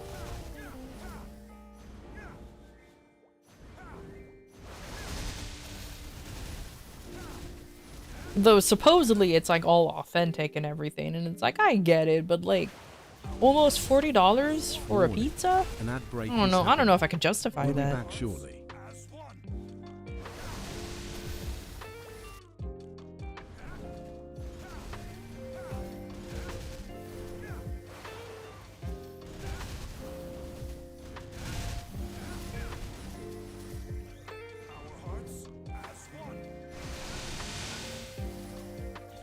B: Though supposedly it's like all authentic and everything, and it's like, I get it, but like almost $40 for a pizza?
A: An ad break
B: I don't know. I don't know if I can justify
A: we'll
B: that.
A: Be back shortly.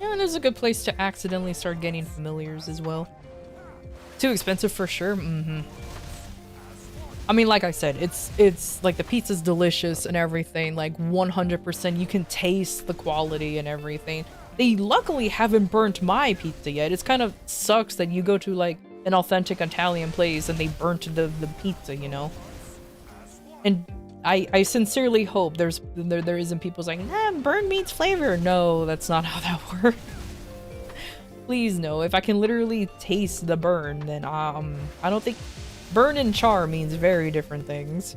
A: Yeah, there's a good place to accidentally start getting familiars as well. Too expensive for sure. I mean, like I said, it's like the pizza's delicious and everything. Like 100%, you can taste the quality and everything. They luckily haven't burnt my pizza yet. It's kind of sucks that you go to like an authentic Italian place and they burnt the pizza, you know. And I sincerely hope there isn't people saying, burn meat's flavor. No, that's not how that works. Please no. If I can literally taste the burn, then I don't think burn and char means very different things.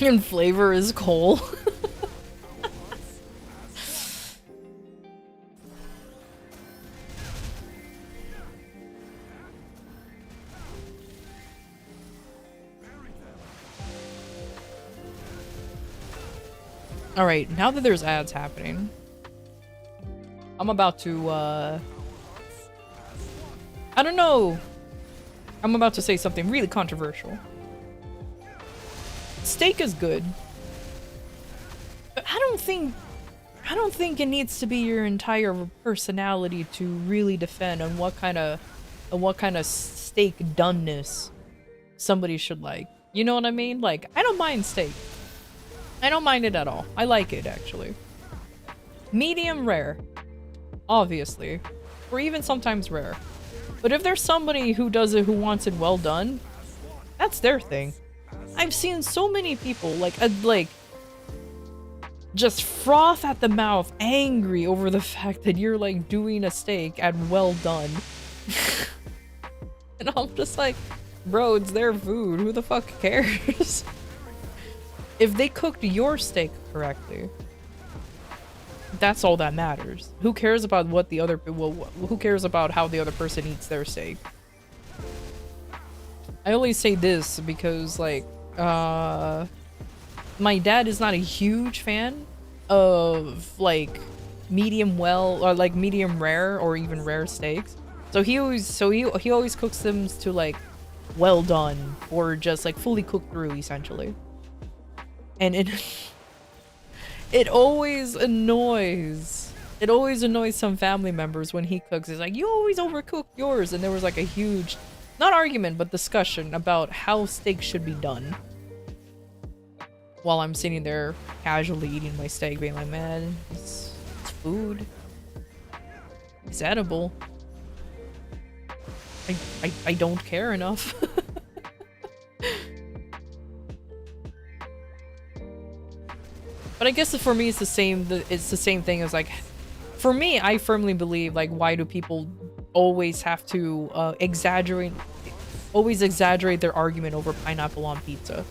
A: And flavor is coal. Alright, now that there's ads happening, I'm about to, I don't know. I'm about to say something really controversial. Steak is good, but I don't think it needs to be your entire personality to really defend on what kind of steak doneness somebody should like. You know what I mean? Like, I don't mind steak. I don't mind it at all. I like it, actually. Medium rare, obviously, or even sometimes rare. But if there's somebody who does it who wants it well done, that's their thing. I've seen so many people like just froth at the mouth, angry over the fact that you're like doing a steak at well done. And I'm just like, bro, it's their food. Who the fuck cares? If they cooked your steak correctly, that's all that matters. Who cares about what the other, well, who cares about how the other person eats their steak? I only say this because, like, my dad is not a huge fan of, like, medium well, or, like, medium rare, or even rare steaks. So he always cooks them to, like, well done, or just, like, fully cooked through, essentially. And it always annoys some family members when he cooks. It's like, you always overcook yours. And there was like a huge, not argument, but discussion about how steak should be done. While I'm sitting there casually eating my steak, being like, man, it's food. It's edible. I don't care enough. But I guess for me, it's the same thing as, like, for me, I firmly believe, like, why do people always have to exaggerate their argument over pineapple on pizza?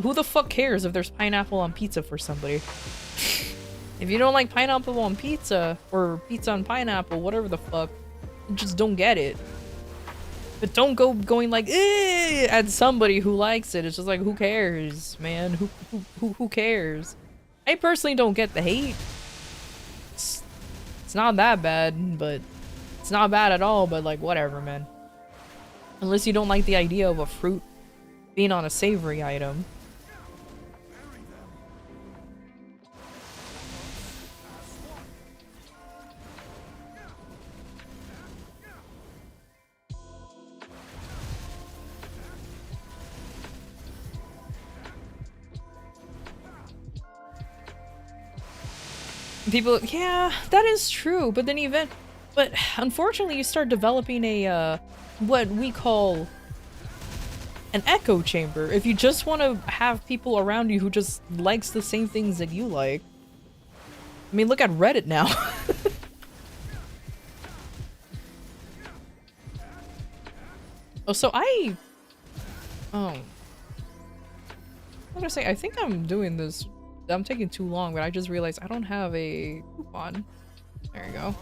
B: Who the fuck cares if there's pineapple on pizza for somebody? If you don't like pineapple on pizza, or pizza on pineapple, whatever the fuck, you just don't get it. But don't go going like at somebody who likes it. It's just like, who cares, man? Who cares? I personally don't get the hate. It's not that bad, but it's not bad at all. But like, whatever, man. Unless you don't like the idea of a fruit being on a savory item. People, yeah, that is true, but then but unfortunately you start developing a, what we call an echo chamber. If you just want to have people around you who just likes the same things that you like. I mean, look at Reddit now. Oh, so I was gonna say, I think I'm doing this. I'm taking too long, but I just realized I don't have a coupon. There you go.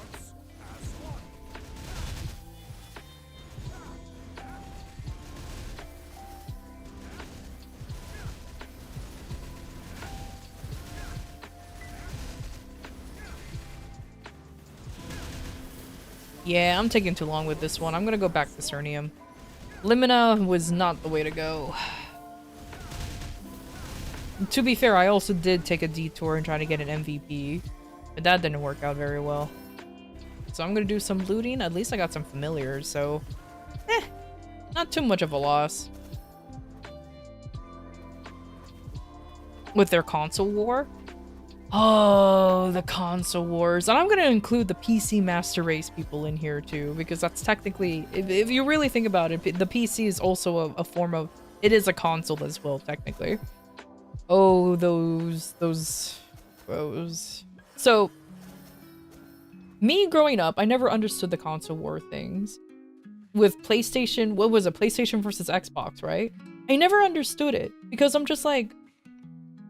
B: Yeah, I'm taking too long with this one. I'm gonna go back to Cernium. Limina was not the way to go. To be fair, I also did take a detour and try to get an MVP, but that didn't work out very well. So I'm gonna do some looting. At least I got some familiars, so not too much of a loss. With their console war? Oh, the console wars. And I'm gonna include the PC Master Race people in here too, because that's technically, if you really think about it, the PC is also a form of, it is a console as well, technically. Oh, those. So, me growing up, I never understood the console war things. With PlayStation, what was it? PlayStation versus Xbox, right? I never understood it, because I'm just like,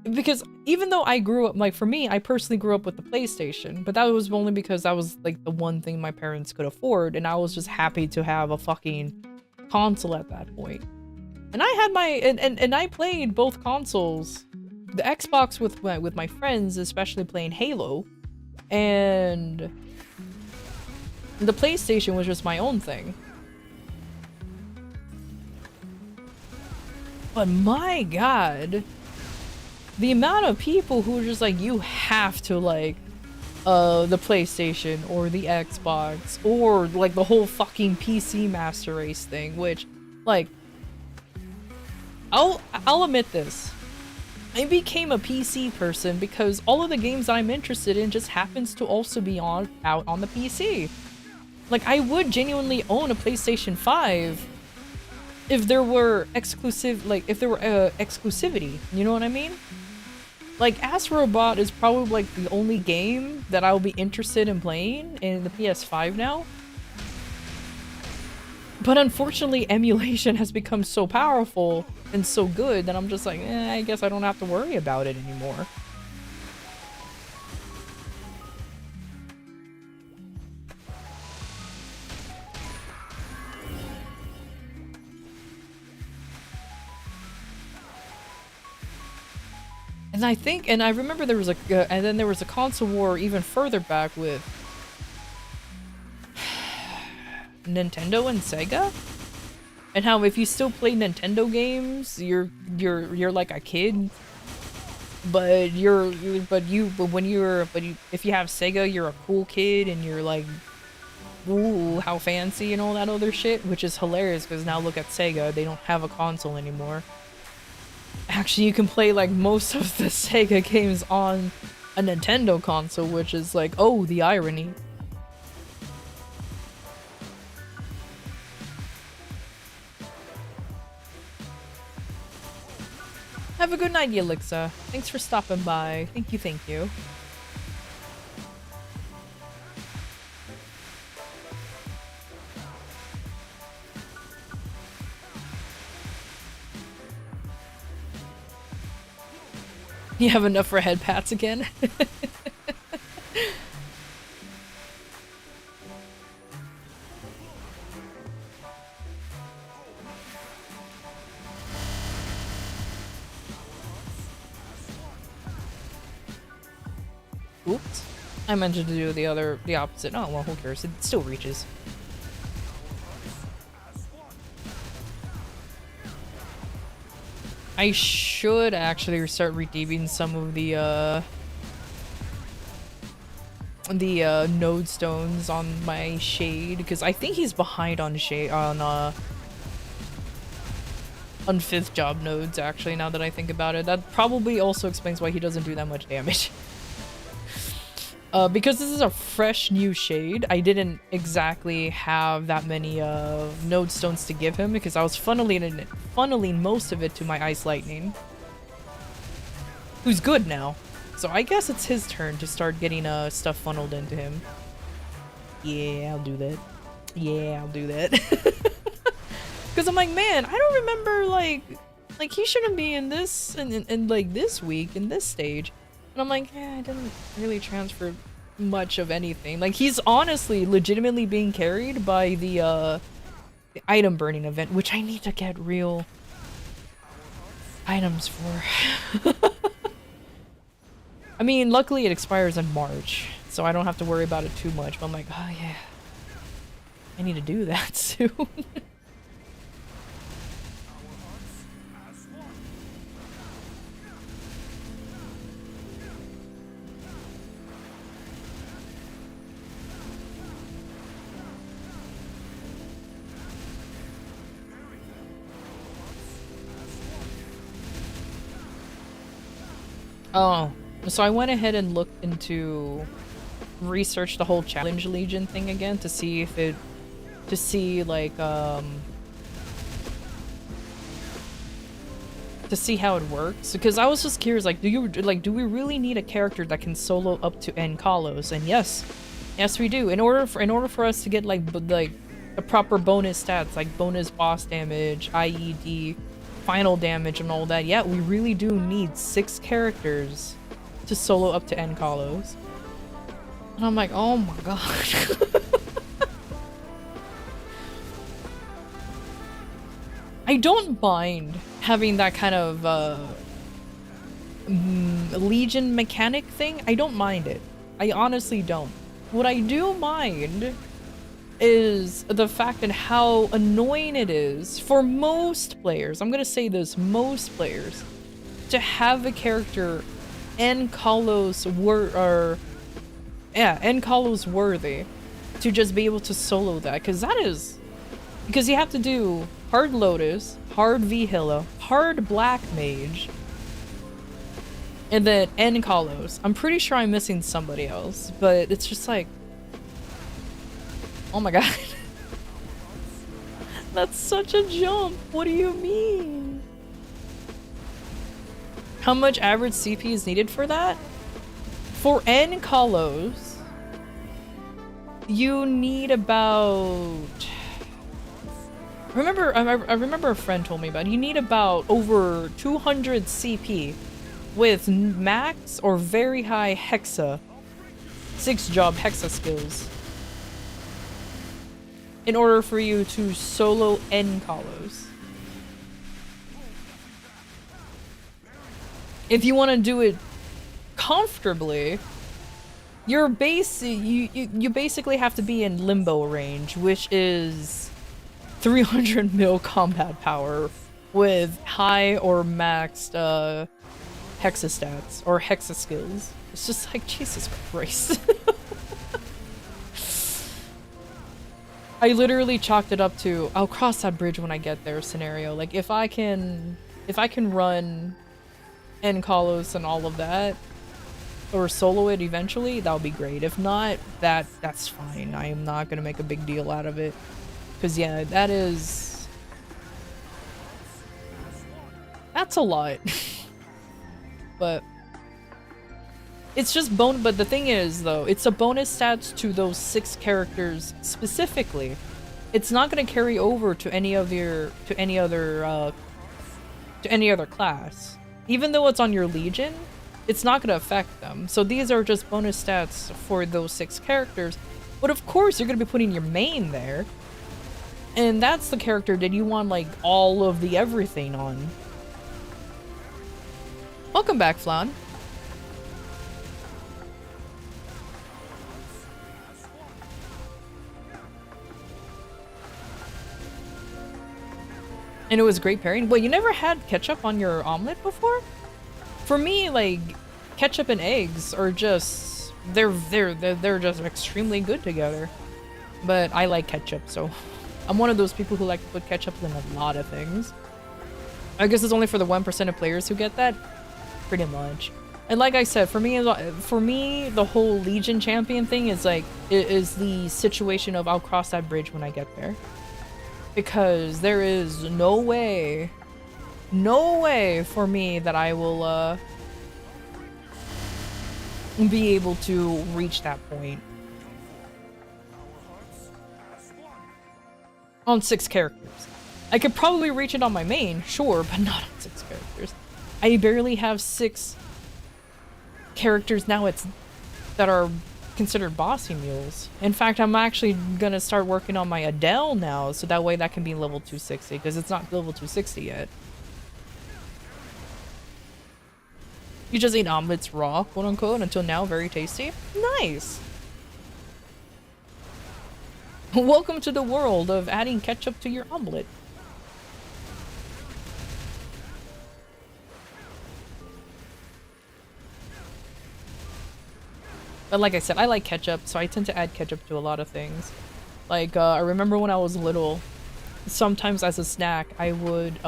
B: because even though I grew up, like for me, I personally grew up with the PlayStation, but that was only because that was like the one thing my parents could afford, and I was just happy to have a fucking console at that point. And I had my, and I played both consoles. The Xbox with my friends, especially playing Halo, and the PlayStation was just my own thing. But my god, the amount of people who are just like, you have to like the PlayStation or the Xbox or like the whole fucking PC Master Race thing, which like, I'll admit this. I became a PC person because all of the games that I'm interested in just happens to also be out on the PC. Like, I would genuinely own a PlayStation 5 if there were exclusivity, you know what I mean? Like, Astrobot is probably like the only game that I'll be interested in playing in the PS5 now. But unfortunately, emulation has become so powerful and so good that I'm just like, I guess I don't have to worry about it anymore. And I think, and I remember there was a, and then there was a console war even further back with Nintendo and Sega, and how if you still play Nintendo games, you're like a kid, but if you have Sega, you're a cool kid, and you're like, ooh, how fancy and all that other shit, which is hilarious because now look at Sega, they don't have a console anymore. Actually, you can play like most of the Sega games on a Nintendo console, which is like, oh, the irony. Have a good night, Yelixa. Thanks for stopping by. Thank you, thank you. You have enough for head pats again? Oops. I meant to do the opposite. Oh, well, who cares? It still reaches. I should actually start redeeming some of the node stones on my shade, because I think he's behind on shade on 5th job nodes, actually, now that I think about it. That probably also explains why he doesn't do that much damage. Because this is a fresh new shade, I didn't exactly have that many node stones to give him, because I was funneling most of it to my Ice Lightning, who's good now. So I guess it's his turn to start getting stuff funneled into him. Yeah, I'll do that. Yeah, I'll do that. Because I'm like, man, I don't remember, like he shouldn't be in this, and like this week, in this stage. And I'm like, yeah, I didn't really transfer much of anything. Like, he's honestly legitimately being carried by the item burning event, which I need to get real items for. I mean, luckily it expires in March, so I don't have to worry about it too much. But I'm like, oh yeah, I need to do that soon. Oh, so I went ahead and looked into, researched the whole Challenge Legion thing again to see if it, to see like, to see how it works. Because I was just curious, like, do we really need a character that can solo up to N Kalos? And yes, we do. In order for us to get like the proper bonus stats, like bonus boss damage, IED, final damage, and all that, yeah, we really do need 6 characters to solo up to N Kalos. And I'm like, oh my god. I don't mind having that kind of Legion mechanic thing. I don't mind it. I honestly don't. What I do mind is the fact and how annoying it is for most players, I'm gonna say this, most players, to have a character N Kalos worthy to just be able to solo that, because you have to do hard Lotus, hard Vihilla, hard Black Mage, and then N Kalos. I'm pretty sure I'm missing somebody else, but it's just like, oh my god. That's such a jump. What do you mean? How much average CP is needed for that? For N Kalos, you need about... I remember a friend told me about it. You need about over 200 CP with max or very high Hexa, 6-job Hexa skills, in order for you to solo N Kalos. If you want to do it comfortably, you basically have to be in limbo range, which is 300 mil combat power with high or maxed Hexa stats or Hexa skills. It's just like, Jesus Christ. I literally chalked it up to, I'll cross that bridge when I get there scenario. Like, if I can run N Kalos and all of that, or solo it eventually, that would be great. If not, that's fine. I am not gonna make a big deal out of it. Cause yeah, that's a lot. But it's just but the thing is though, it's a bonus stats to those 6 characters specifically. It's not gonna carry over to any other class. Even though it's on your Legion, it's not gonna affect them. So these are just bonus stats for those 6 characters. But of course, you're gonna be putting your main there. And that's the character that you want, like, all of the everything on. Welcome back, Flan. And it was great pairing. Well, you never had ketchup on your omelet before? For me, like, ketchup and eggs are just they're just extremely good together. But I like ketchup, so I'm one of those people who like to put ketchup in a lot of things. I guess it's only for the 1% of players who get that, pretty much. And like I said, for me, the whole Legion champion thing is like is the situation of I'll cross that bridge when I get there. Because there is no way for me that I will be able to reach that point. On 6 characters. I could probably reach it on my main, sure, but not on 6 characters. I barely have 6 characters now that are considered bossy mules. In fact, I'm actually gonna start working on my Adele now, so that way that can be level 260, because it's not level 260 yet. You just eat omelets raw, quote unquote, until now, very tasty. Nice! Welcome to the world of adding ketchup to your omelet. But like I said, I like ketchup, so I tend to add ketchup to a lot of things. Like, I remember when I was little, sometimes as a snack, I would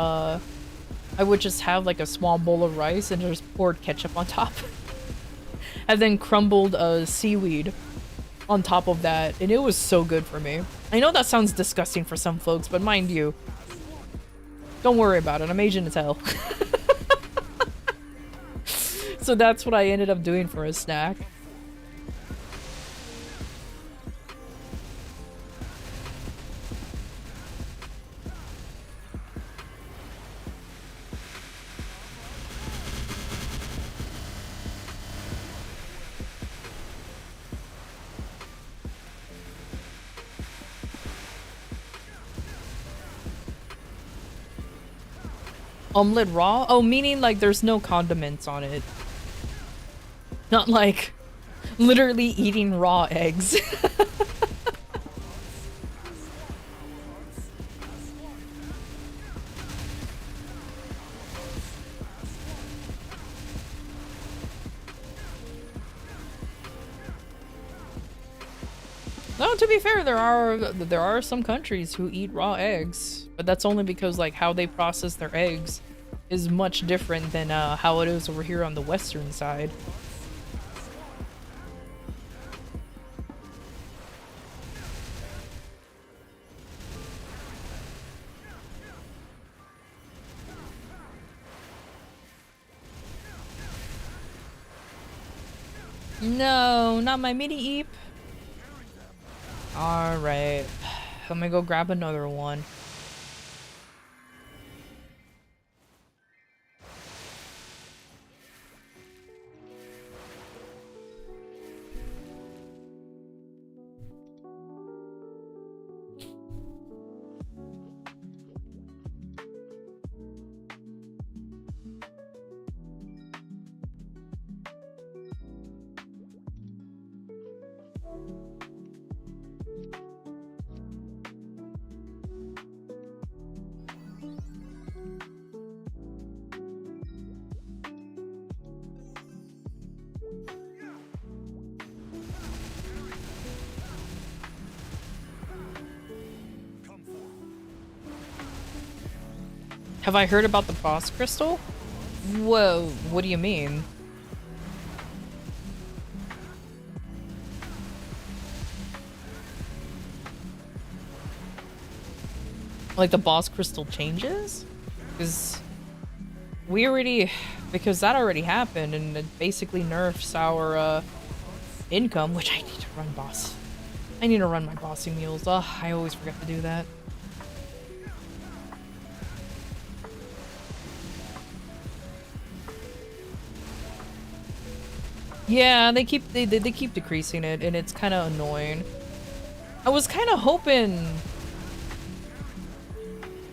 B: just have like a small bowl of rice and just poured ketchup on top. And then crumbled seaweed on top of that, and it was so good for me. I know that sounds disgusting for some folks, but mind you, don't worry about it, I'm Asian as hell. So that's what I ended up doing for a snack. Omelet raw? Oh, meaning like there's no condiments on it. Not like literally eating raw eggs. No, to be fair, there are some countries who eat raw eggs, but that's only because like how they process their eggs is much different than how it is over here on the western side. No, not my mini eep. Alright, let me go grab another one. Have I heard about the boss crystal? Whoa, what do you mean? Like the boss crystal changes? Because that already happened and it basically nerfs our income, which I need to run boss. I need to run my bossing mules. Ugh, I always forget to do that. Yeah, they keep decreasing it, and it's kind of annoying. I was kind of hoping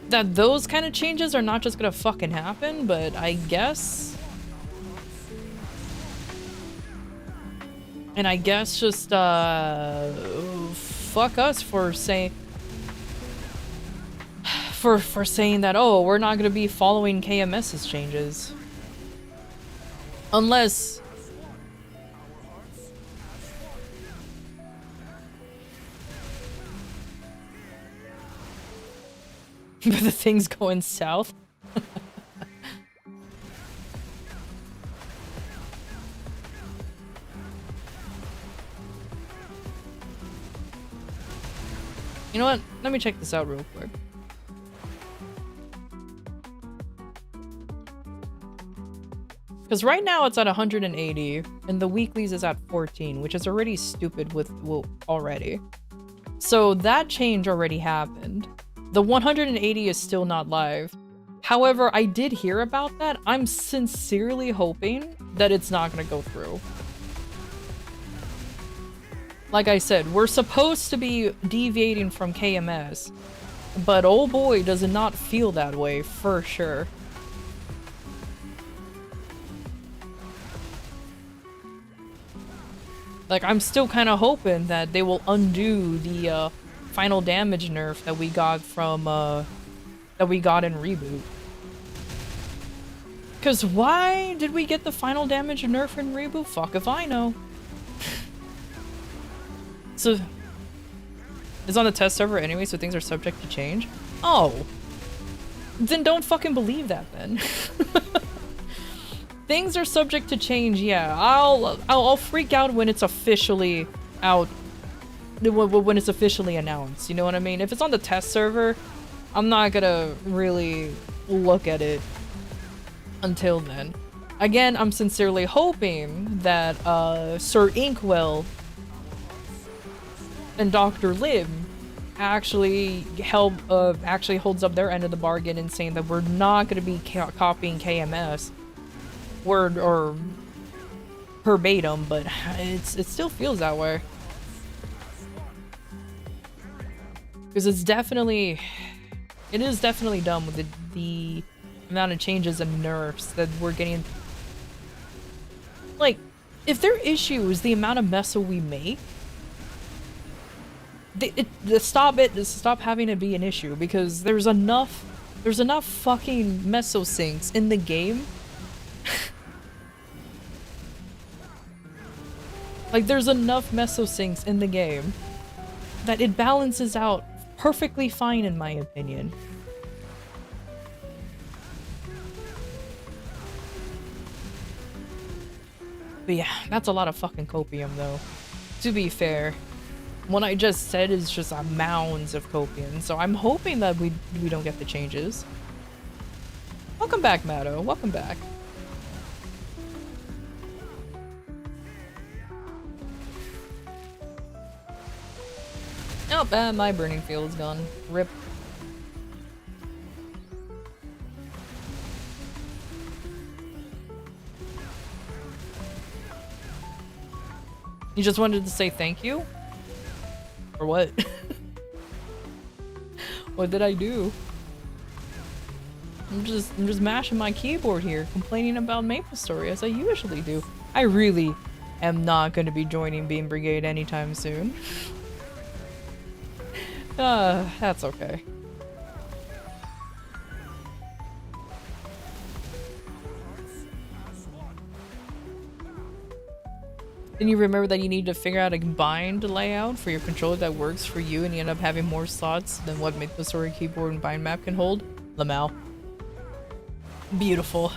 B: that those kind of changes are not just gonna fucking happen, but I guess. And I guess just fuck us for saying saying that, oh, we're not gonna be following KMS's changes. Unless the thing's going south. You know what? Let me check this out real quick. Because right now it's at 180, and the weeklies is at 14, which is already stupid with already. So that change already happened. The 180 is still not live. However, I did hear about that. I'm sincerely hoping that it's not going to go through. Like I said, we're supposed to be deviating from KMS, but oh boy, does it not feel that way for sure. Like, I'm still kind of hoping that they will undo the final damage nerf that we got from that we got in Reboot. Cause why did we get the final damage nerf in Reboot? Fuck if I know. So it's on the test server anyway, so things are subject to change. Oh, then don't fucking believe that then. Things are subject to change. Yeah, I'll freak out when it's officially out. When it's officially announced, you know what I mean? If it's on the test server, I'm not gonna really look at it until then. Again, I'm sincerely hoping that Sir Inkwell and Dr. Lim actually actually holds up their end of the bargain in saying that we're not gonna be copying KMS word or verbatim, but it still feels that way. Because it is definitely dumb with the amount of changes and nerfs that we're getting. Like, if their issue is the amount of meso we make, stop having it be an issue, because there's enough fucking meso sinks in the game. Like, there's enough meso sinks in the game that it balances out perfectly fine, in my opinion. But yeah, that's a lot of fucking copium, though. To be fair, what I just said is just mounds of copium, so I'm hoping that we don't get the changes. Welcome back, Matto. Welcome back. Oh, my burning field is gone. Rip. You just wanted to say thank you? Or what? What did I do? I'm just mashing my keyboard here, complaining about MapleStory as I usually do. I really am not going to be joining Beam Brigade anytime soon. That's okay. Then you remember that you need to figure out a bind layout for your controller that works for you, and you end up having more slots than what MapleStory keyboard and bind map can hold? Lamau. Beautiful.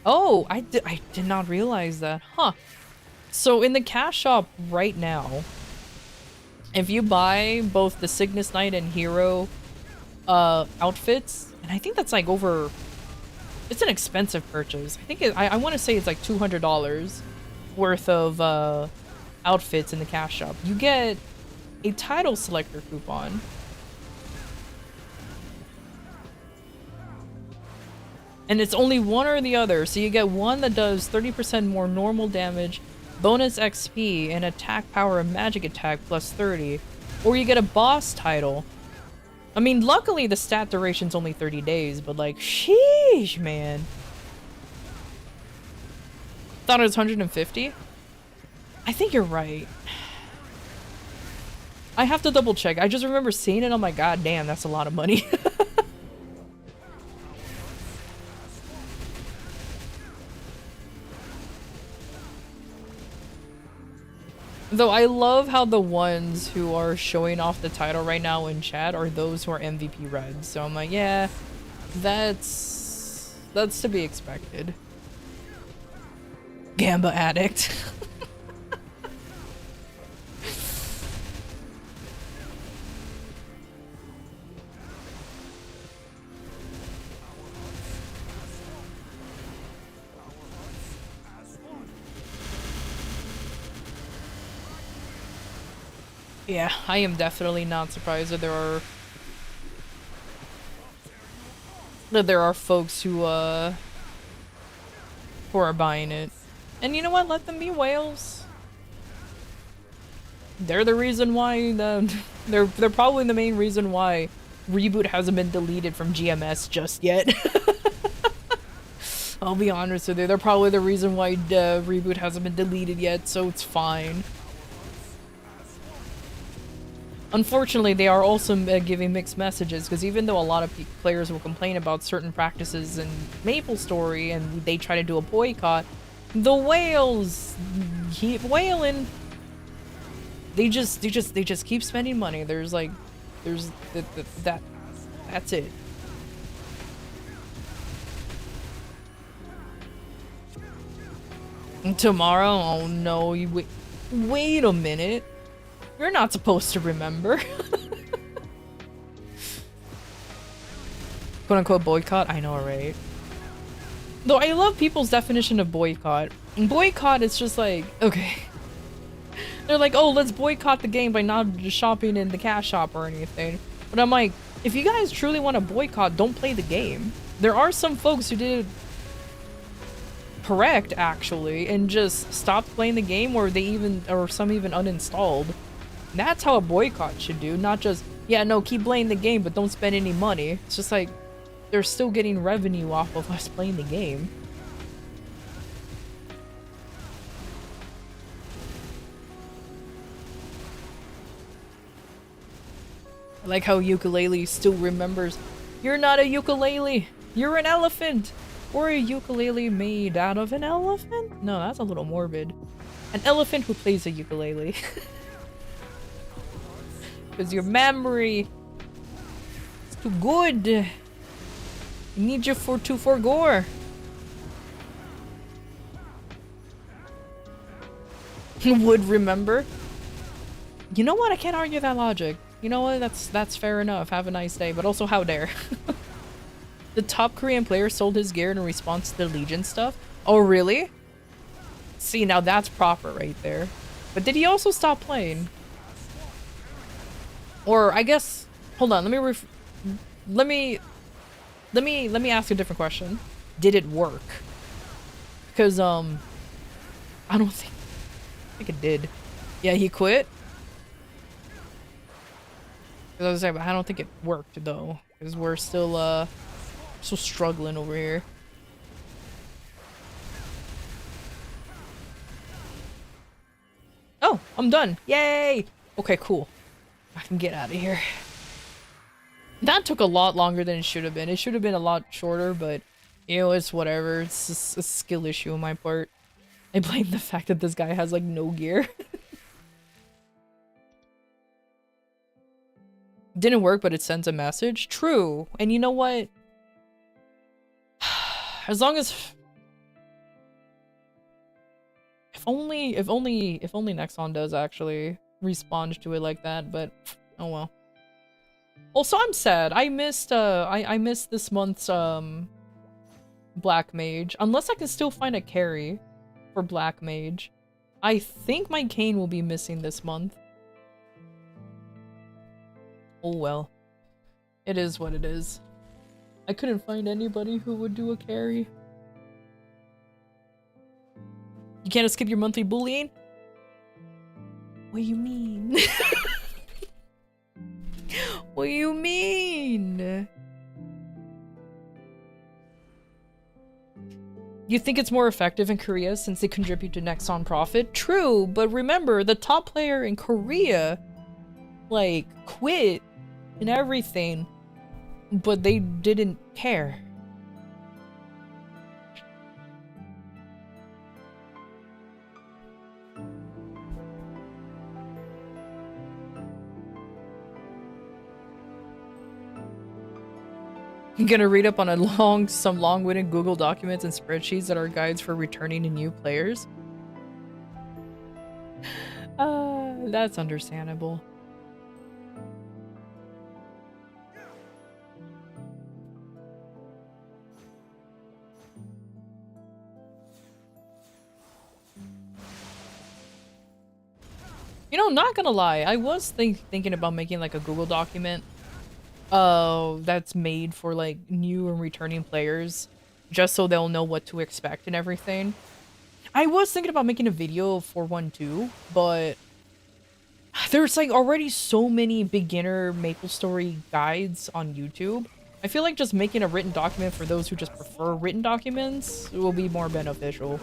B: Oh, I did not realize that. Huh. So in the cash shop right now, if you buy both the Cygnus Knight and Hero outfits, and I think that's like over, it's an expensive purchase. I think I want to say it's like $200 worth of outfits in the cash shop. You get a title selector coupon. And it's only one or the other, so you get one that does 30% more normal damage, bonus XP, and attack power and magic attack plus 30, or you get a boss title. I mean, luckily the stat duration's only 30 days, but like, sheesh, man. Thought it was 150? I think you're right. I have to double check. I just remember seeing it, I'm like, god damn, that's a lot of money. Though I love how the ones who are showing off the title right now in chat are those who are MVP Reds. So I'm like, yeah, that's to be expected. Gamba addict. Yeah, I am definitely not surprised that there are folks who are buying it. And you know what? Let them be whales. They're the reason why they're probably the main reason why Reboot hasn't been deleted from GMS just yet. I'll be honest with you, they're probably the reason why Reboot hasn't been deleted yet, so it's fine. Unfortunately, they are also giving mixed messages, because even though a lot of players will complain about certain practices in MapleStory and they try to do a boycott, the whales keep whaling. They just keep spending money. That's it. Tomorrow? Oh no, you wait a minute. You're not supposed to remember. Quote unquote boycott? I know, right? Though I love people's definition of boycott. Boycott is just like, okay. They're like, oh, let's boycott the game by not shopping in the cash shop or anything. But I'm like, if you guys truly want to boycott, don't play the game. There are some folks who did correct, actually, and just stopped playing the game, or some even uninstalled. That's how a boycott should do, not just, yeah, no, keep playing the game, but don't spend any money. It's just like, they're still getting revenue off of us playing the game. I like how Ukulele still remembers, you're not a ukulele, you're an elephant! Or a ukulele made out of an elephant? No, that's a little morbid. An elephant who plays a ukulele. Because your memory is too good. I need you to forgore. Would remember. You know what? I can't argue that logic. You know what? That's fair enough. Have a nice day. But also, how dare. The top Korean player sold his gear in response to the Legion stuff. Oh, really? See, now that's proper right there. But did he also stop playing? Or I guess, hold on, let me ask a different question. Did it work? Because I think it did. Yeah, he quit. Because I was saying, I don't think it worked though, because we're still struggling over here. Oh, I'm done. Yay! Okay, cool. I can get out of here. That took a lot longer than it should have been. It should have been a lot shorter, but you know, it's whatever. It's just a skill issue on my part. I blame the fact that this guy has like no gear. Didn't work, but it sends a message. True. And you know what? As long as if only Nexon does actually. respond to it like that, but oh well. Also, I'm sad. I missed I missed this month's Black Mage. Unless I can still find a carry for Black Mage. I think my Kayn will be missing this month. Oh well. It is what it is. I couldn't find anybody who would do a carry. You can't skip your monthly bullying? What do you mean? What do you mean? You think it's more effective in Korea since they contribute to Nexon profit? True, but remember, the top player in Korea, like, quit and everything, but they didn't care. I'm gonna read up on some long-winded Google documents and spreadsheets that are guides for returning to new players. That's understandable. You know, not gonna lie, I was thinking about making like a Google document that's made for like new and returning players, just so they'll know what to expect and everything. I was thinking about making a video of 412, but there's like already so many beginner MapleStory guides on YouTube. I feel like just making a written document for those who just prefer written documents will be more beneficial.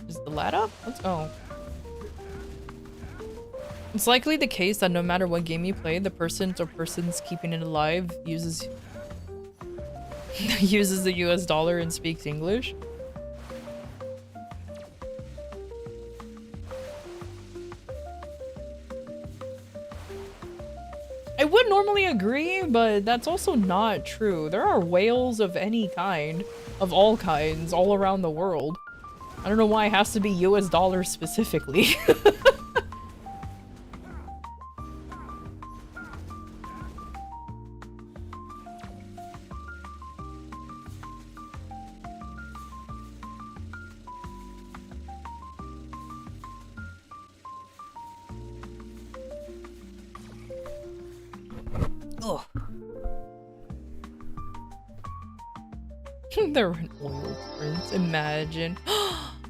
B: Is the lad up? Let's go. It's likely the case that no matter what game you play, the persons keeping it alive uses the US dollar and speaks English. I would normally agree, but that's also not true. There are whales of any kind, of all kinds, all around the world. I don't know why it has to be US dollars specifically. Ugh. They're an oil prince, imagine.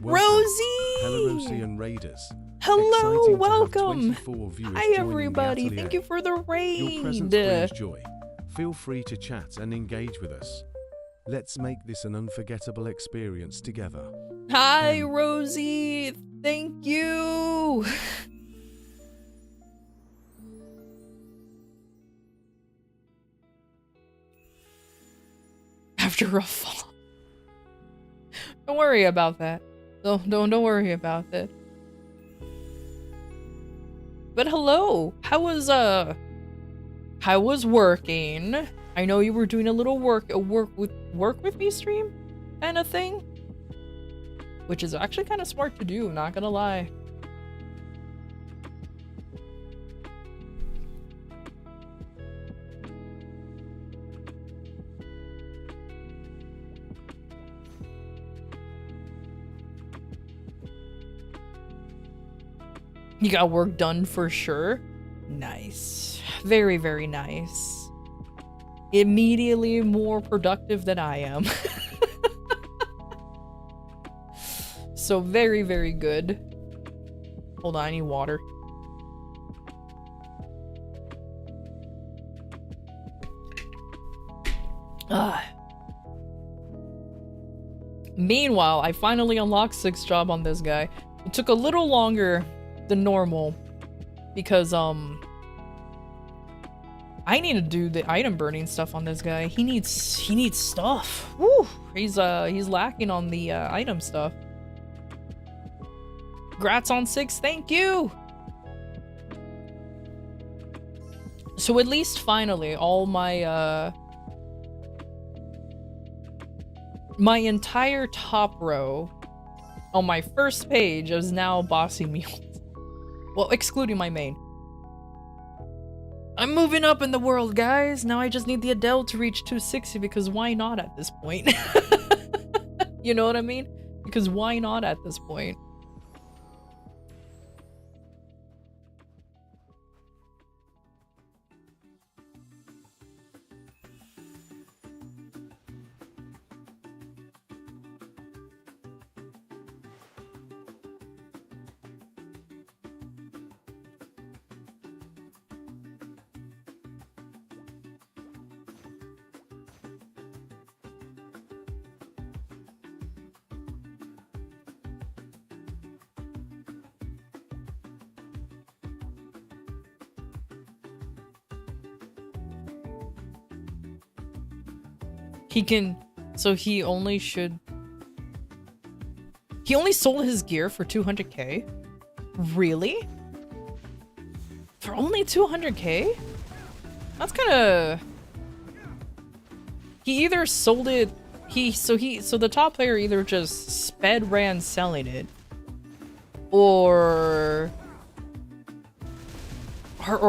B: Rosie!
A: Hello, Rosie and Raiders.
B: Hello,
A: Exciting to have
B: welcome!
A: 24 viewers
B: Hi
A: joining the
B: everybody,
A: atelier.
B: thank you for the
A: Your presence
B: raid!
A: brings joy. Feel free to chat and engage with us. Let's make this an unforgettable experience together.
B: Hi Rosie, thank you! After a fall. Don't worry about that. Don't worry about that. But hello, how was working? I know you were doing a little work with me stream kind of thing, which is actually kind of smart to do, not gonna lie. You got work done for sure. Nice. Very, very nice. Immediately more productive than I am. So very, very good. Hold on, I need water. Meanwhile, I finally unlocked 6th job on this guy. It took a little longer than normal because I need to do the item burning stuff on this guy. He needs stuff. Woo! He's lacking on the item stuff. Grats on 6, thank you. So at least finally all my my entire top row on my first page is now bossy meals. Well, excluding my main. I'm moving up in the world, guys. Now I just need the Adele to reach 260 because why not at this point? You know what I mean? Because why not at this point? He can, so he only should, he only sold his gear for 200k? Really? For only 200k? That's kind of, he either sold it, so the top player either just sped ran selling it, or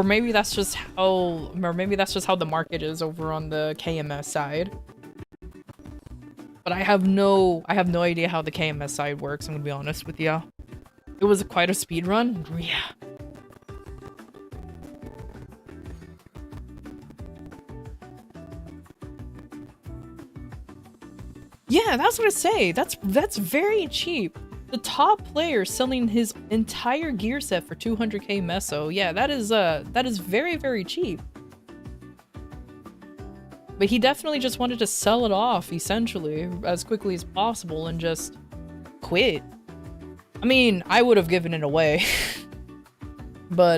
B: maybe that's just how, the market is over on the KMS side. But I have no idea how the KMS side works, I'm gonna be honest with you. It was quite a speed run. Yeah. Yeah, that's what I say. That's very cheap. The top player selling his entire gear set for 200k meso. Yeah, that is very, very cheap. But he definitely just wanted to sell it off, essentially, as quickly as possible and just quit. I mean, I would have given it away. But,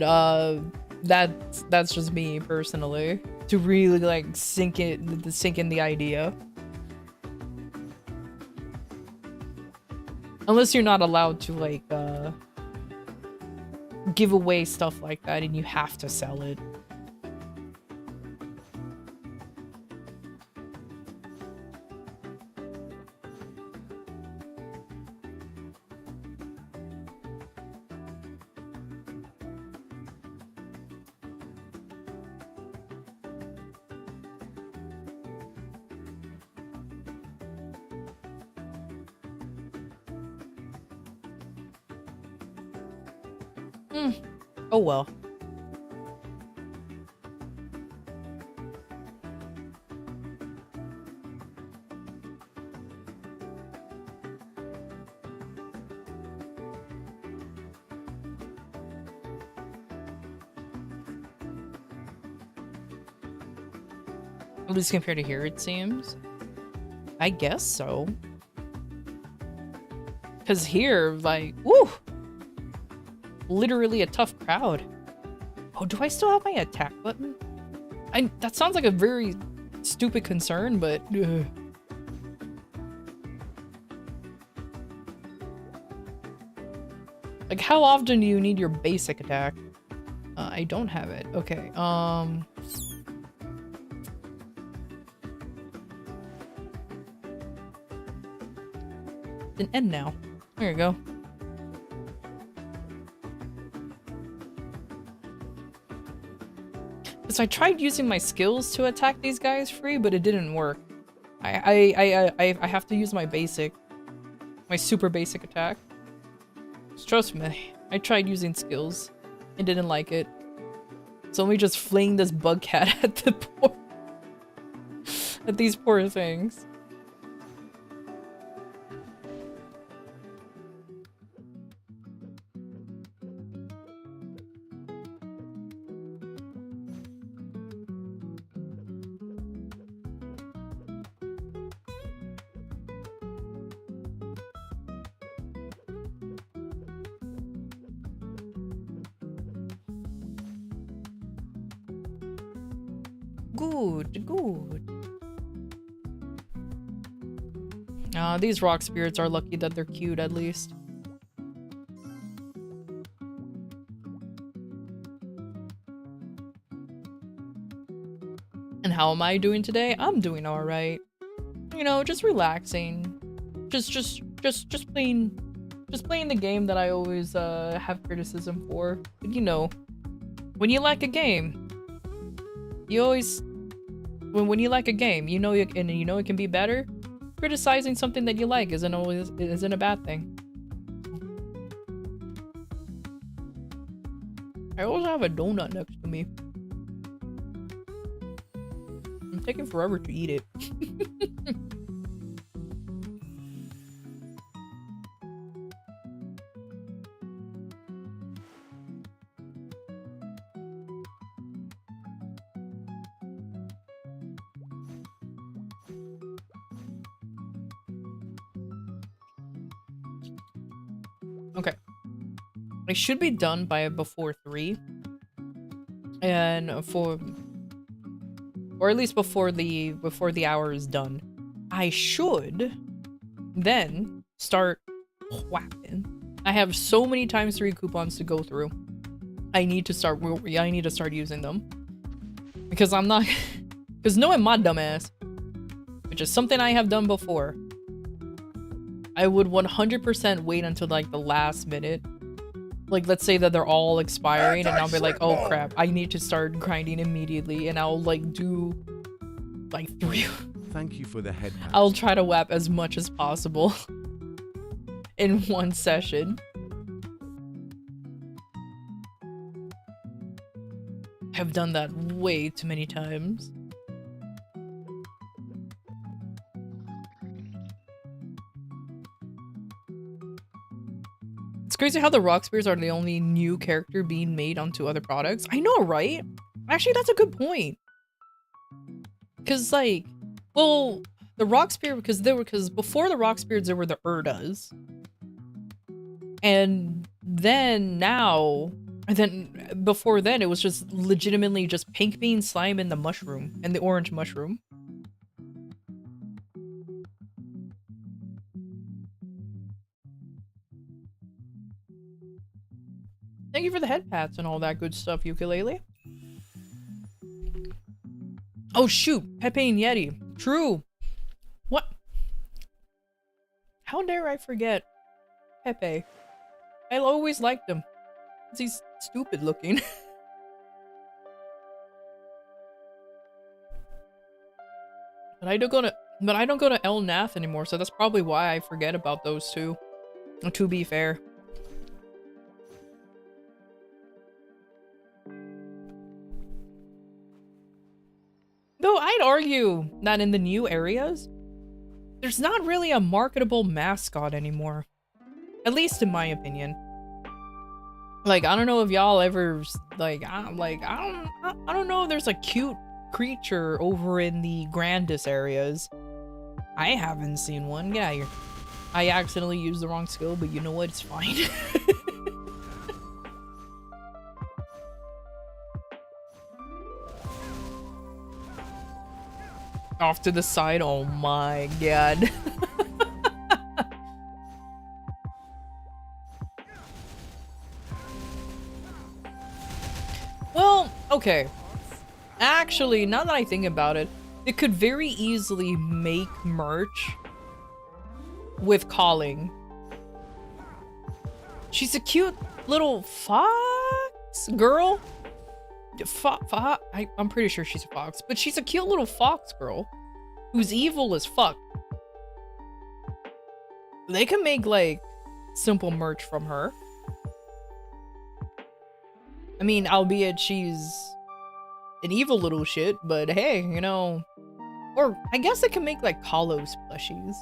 B: that's just me, personally. To really, like, sink in the idea. Unless you're not allowed to, like, give away stuff like that and you have to sell it. Oh well. At least compared to here, it seems. I guess so. Because here, like, woo! Literally a tough crowd. Oh, do I still have my attack button? That sounds like a very stupid concern, but like, how often do you need your basic attack? I don't have it. Okay, an end now. There you go. So I tried using my skills to attack these guys free, but it didn't work. I have to use my super basic attack. Just trust me, I tried using skills and didn't like it. So let me just fling this bug cat at these poor things. Good. These rock spirits are lucky that they're cute, at least. And how am I doing today? I'm doing alright. you know, just relaxing. Just playing the game that I always have criticism for. You know, when you like a game, you always when you like a game, you know it can be better. Criticizing something that you like isn't a bad thing. I also have a donut next to me. I'm taking forever to eat it. Okay. I should be done by before 3. And or at least before the hour is done. I should then start whacking. I have so many times 3 coupons to go through. I need to start using them. Because I'm not because knowing my dumbass, which is something I have done before, I would 100% wait until like the last minute. Like, let's say that they're all expiring and I'll be like, oh crap, I need to start grinding immediately, and I'll like do like 3.
A: Thank you for the head pat.
B: I'll try to whap as much as possible in one session. I've done that way too many times. It's crazy how the Rock Spears are the only new character being made onto other products. I know, right? Actually, that's a good point. Because, like, well, the Rock Spear, because before the Rock Spears, there were the Urdas. And then before then, it was just legitimately just pink bean, slime, and the mushroom, and the orange mushroom. Thank you for the head pats and all that good stuff, Ukulele. Oh shoot, Pepe and Yeti. True. What? How dare I forget Pepe? I always liked him. He's stupid looking. But I don't go to El Nath anymore, so that's probably why I forget about those two. To be fair. Though I'd argue that in the new areas, there's not really a marketable mascot anymore. At least in my opinion. Like, I don't know if y'all ever, like, I don't know if there's a cute creature over in the Grandis areas. I haven't seen one. Get out of here. I accidentally used the wrong skill, but you know what? It's fine. Off to the side. Oh my god. Well, okay. Actually, now that I think about it, it could very easily make merch with calling. She's a cute little fox girl. I'm pretty sure she's a fox, but she's a cute little fox girl who's evil as fuck. They can make like simple merch from her. I mean, albeit she's an evil little shit, but hey, you know, or I guess they can make like Kalos plushies.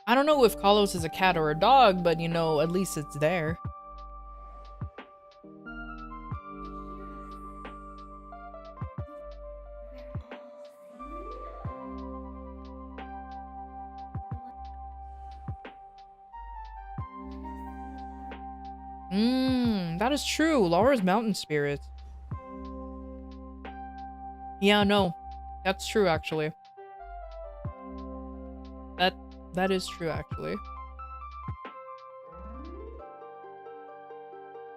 B: I don't know if Kalos is a cat or a dog, but you know, at least it's there. That is true. Laura's mountain spirit. Yeah, no. That's true, actually. That is true, actually.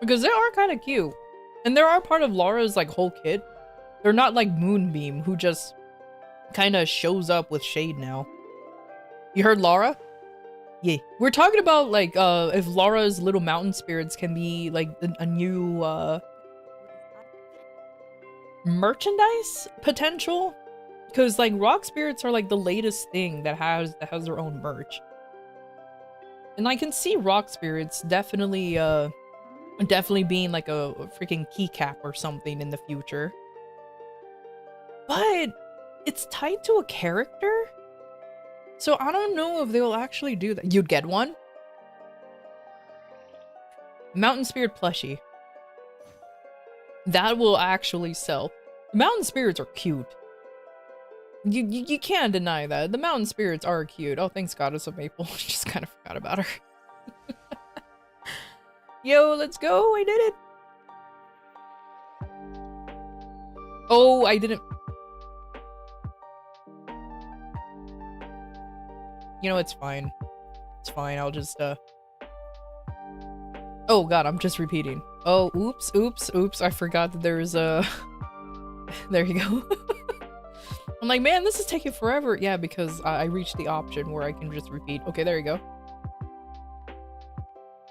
B: Because they are kind of cute. And they are part of Laura's, like, whole kit. They're not like Moonbeam, who just kind of shows up with shade now. You heard Laura? Yeah. We're talking about, like, if Laura's little mountain spirits can be, like, a new, merchandise potential? Because, like, rock spirits are, like, the latest thing that has their own merch. And I can see rock spirits definitely being like a freaking keycap or something in the future. But it's tied to a character? So I don't know if they'll actually do that. You'd get one? Mountain Spirit plushie. That will actually sell. Mountain spirits are cute. You can't deny that. The mountain spirits are cute. Oh, thanks Goddess of Maple. Just kind of forgot about her. Yo, let's go. I did it. Oh, I didn't. You know, it's fine. It's fine. I'll just, Oh god, I'm just repeating. Oh, oops. I forgot that there is a... There you go. I'm like, man, this is taking forever. Yeah, because I reached the option where I can just repeat. Okay, there you go.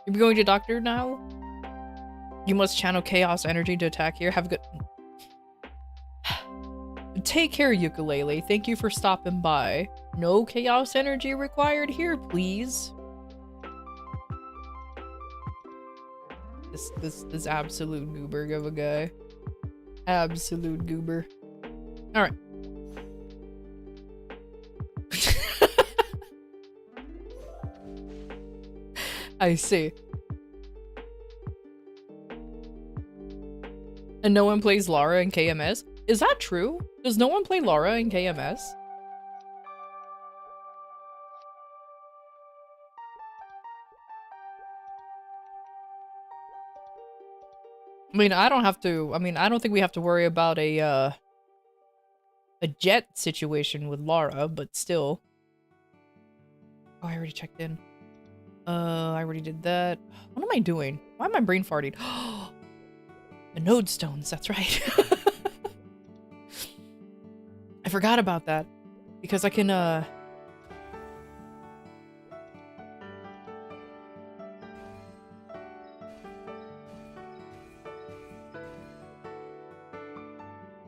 B: You're going to doctor now? You must channel chaos energy to attack here. Have a good... Take care, ukulele. Thank you for stopping by. No chaos energy required here, please. This absolute goober of a guy. Absolute goober. Alright. I see. And no one plays Lara in KMS? Is that true? Does no one play Lara in KMS? I mean, I don't think we have to worry about a jet situation with Lara, but still. Oh, I already checked in. I already did that. What am I doing? Why am I brain farting? The node stones, that's right. I forgot about that. Because I can,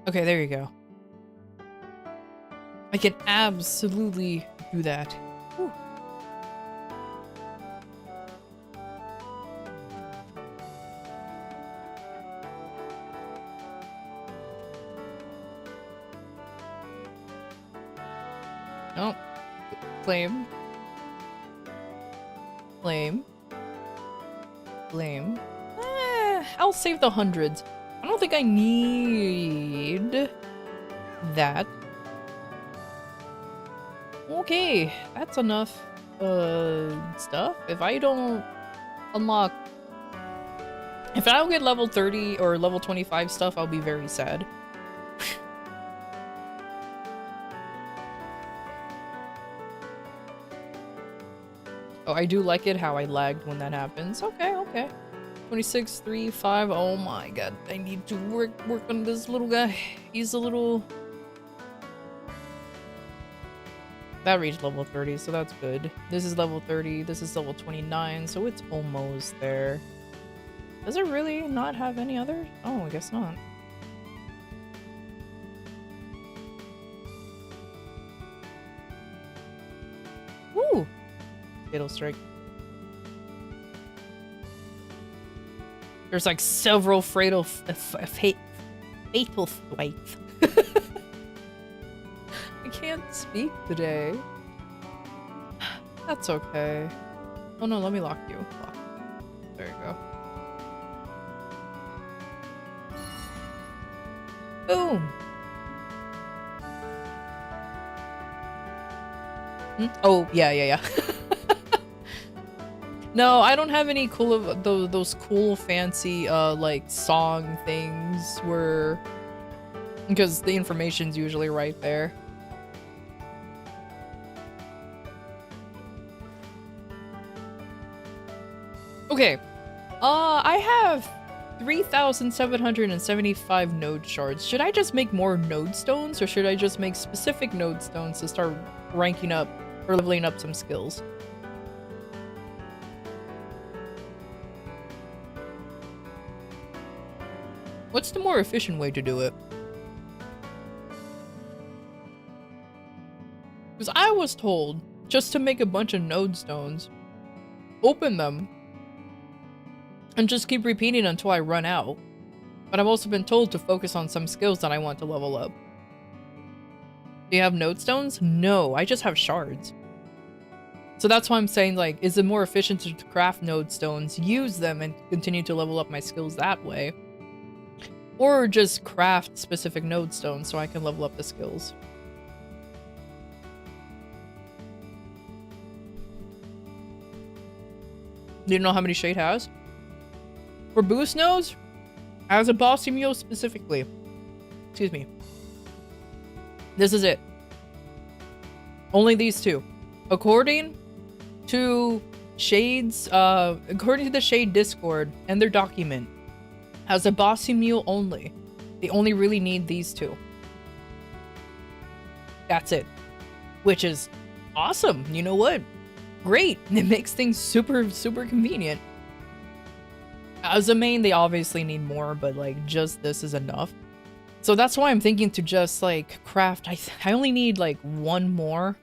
B: Okay, there you go. I can absolutely do that. Whew. Oh. Flame. Flame. Flame. I'll save the hundreds. I don't think I need that. Okay, that's enough stuff. If I don't unlock... If I don't get level 30 or level 25 stuff, I'll be very sad. Oh, I do like it how I lagged when that happens. Okay, okay. 26, 3, 5. Oh my god. I need to work on this little guy. He's a little... That reached level 30, so that's good. This is level 30. This is level 29, so it's almost there. Does it really not have any other? Oh, I guess not. Woo! Fatal Strike. There's like several fatal strikes. I can't speak today. That's okay. Oh no, let me lock you. Lock. There you go. Boom! Oh, yeah. No, I don't have any cool of those cool fancy like song things where, because the information's usually right there. Okay. I have 3,775 node shards. Should I just make more node stones, or should I just make specific node stones to start ranking up or leveling up some skills? What's the more efficient way to do it? Because I was told just to make a bunch of node stones, open them, and just keep repeating until I run out. But I've also been told to focus on some skills that I want to level up. Do you have node stones? No, I just have shards. So that's why I'm saying, like, is it more efficient to craft node stones, use them, and continue to level up my skills that way? Or just craft specific node stones so I can level up the skills? Do you know how many Shade has? For boost nodes? As a bossy mule specifically. Excuse me. This is it. Only these two. According to Shade's, according to the Shade Discord and their document, as a bossy mule only, they only really need these two. That's it. Which is awesome. You know what? Great. It makes things super, super convenient. As a main, they obviously need more, but like just this is enough. So that's why I'm thinking to just like craft. I only need like one more,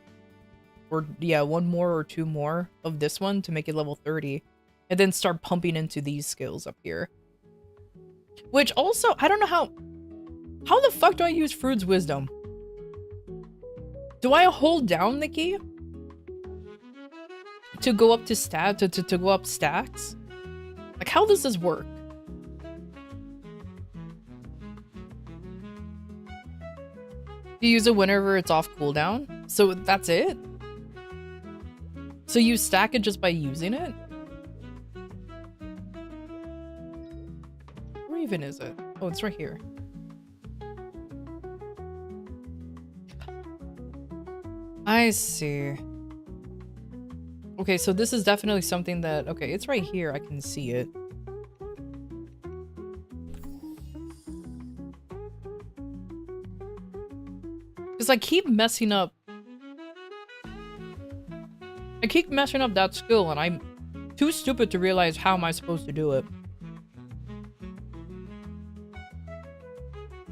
B: or yeah, one more or two more of this one to make it level 30, and then start pumping into these skills up here. Which also, I don't know how the fuck do I use Fruit's Wisdom? Do I hold down the key to go up to to go up stacks? Like, how does this work? You use it whenever it's off cooldown? So that's it? So you stack it just by using it? Where even is it? Oh, it's right here. I see. Okay, so this is definitely something that... Okay, it's right here. I can see it. Because I keep messing up... I keep messing up that skill, and I'm too stupid to realize how am I supposed to do it.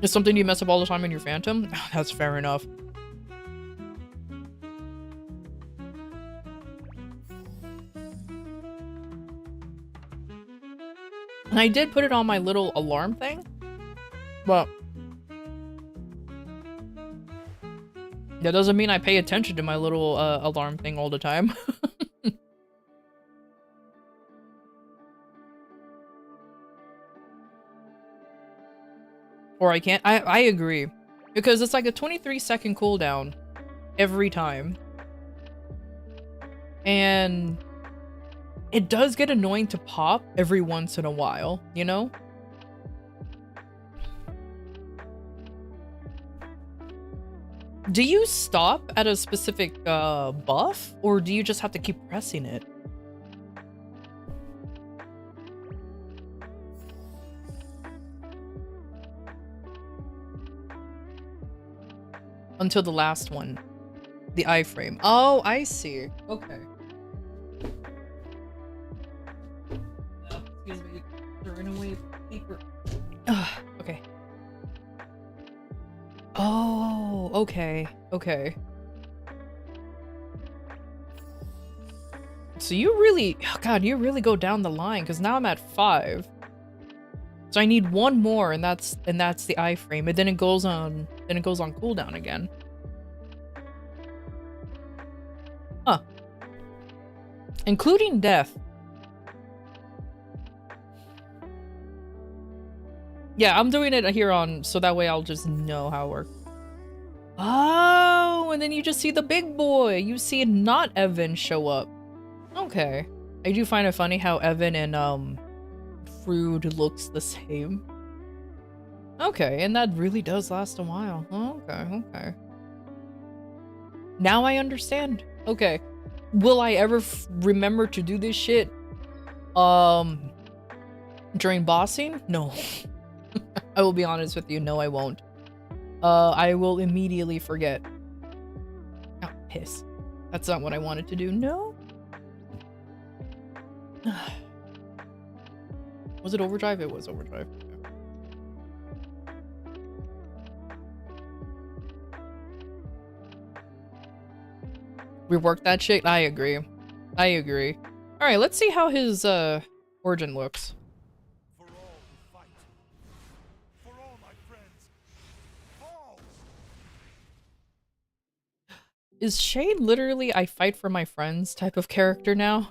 B: It's something you mess up all the time in your Phantom? That's fair enough. And I did put it on my little alarm thing, but that doesn't mean I pay attention to my little alarm thing all the time. Or I can't. I agree. Because it's like a 23-second cooldown every time. And it does get annoying to pop every once in a while, you know? Do you stop at a specific buff, or do you just have to keep pressing it? Until the last one. The iframe. Oh, I see. Okay. Excuse me. Throwing away paper. Okay. Oh, okay. Okay. So you really... Oh God, you really go down the line, because now I'm at 5. So I need one more, and that's the iframe, and then it goes on cooldown again. Huh. Including death. Yeah, I'm doing it here on, so that way I'll just know how it works. Oh, and then you just see the big boy. You see not Evan show up. Okay. I do find it funny how Evan and Frood looks the same. Okay, and that really does last a while. Okay, okay. Now I understand. Okay. Will I ever remember to do this shit? During bossing? No. I will be honest with you. No, I won't. I will immediately forget. Oh, piss. That's not what I wanted to do. No. Was it overdrive? It was overdrive. Rework that shit? I agree. I agree. Alright, let's see how his origin looks.
E: For all who fight. For all my friends. Fall!
B: Is Shade literally I fight for my friends type of character now?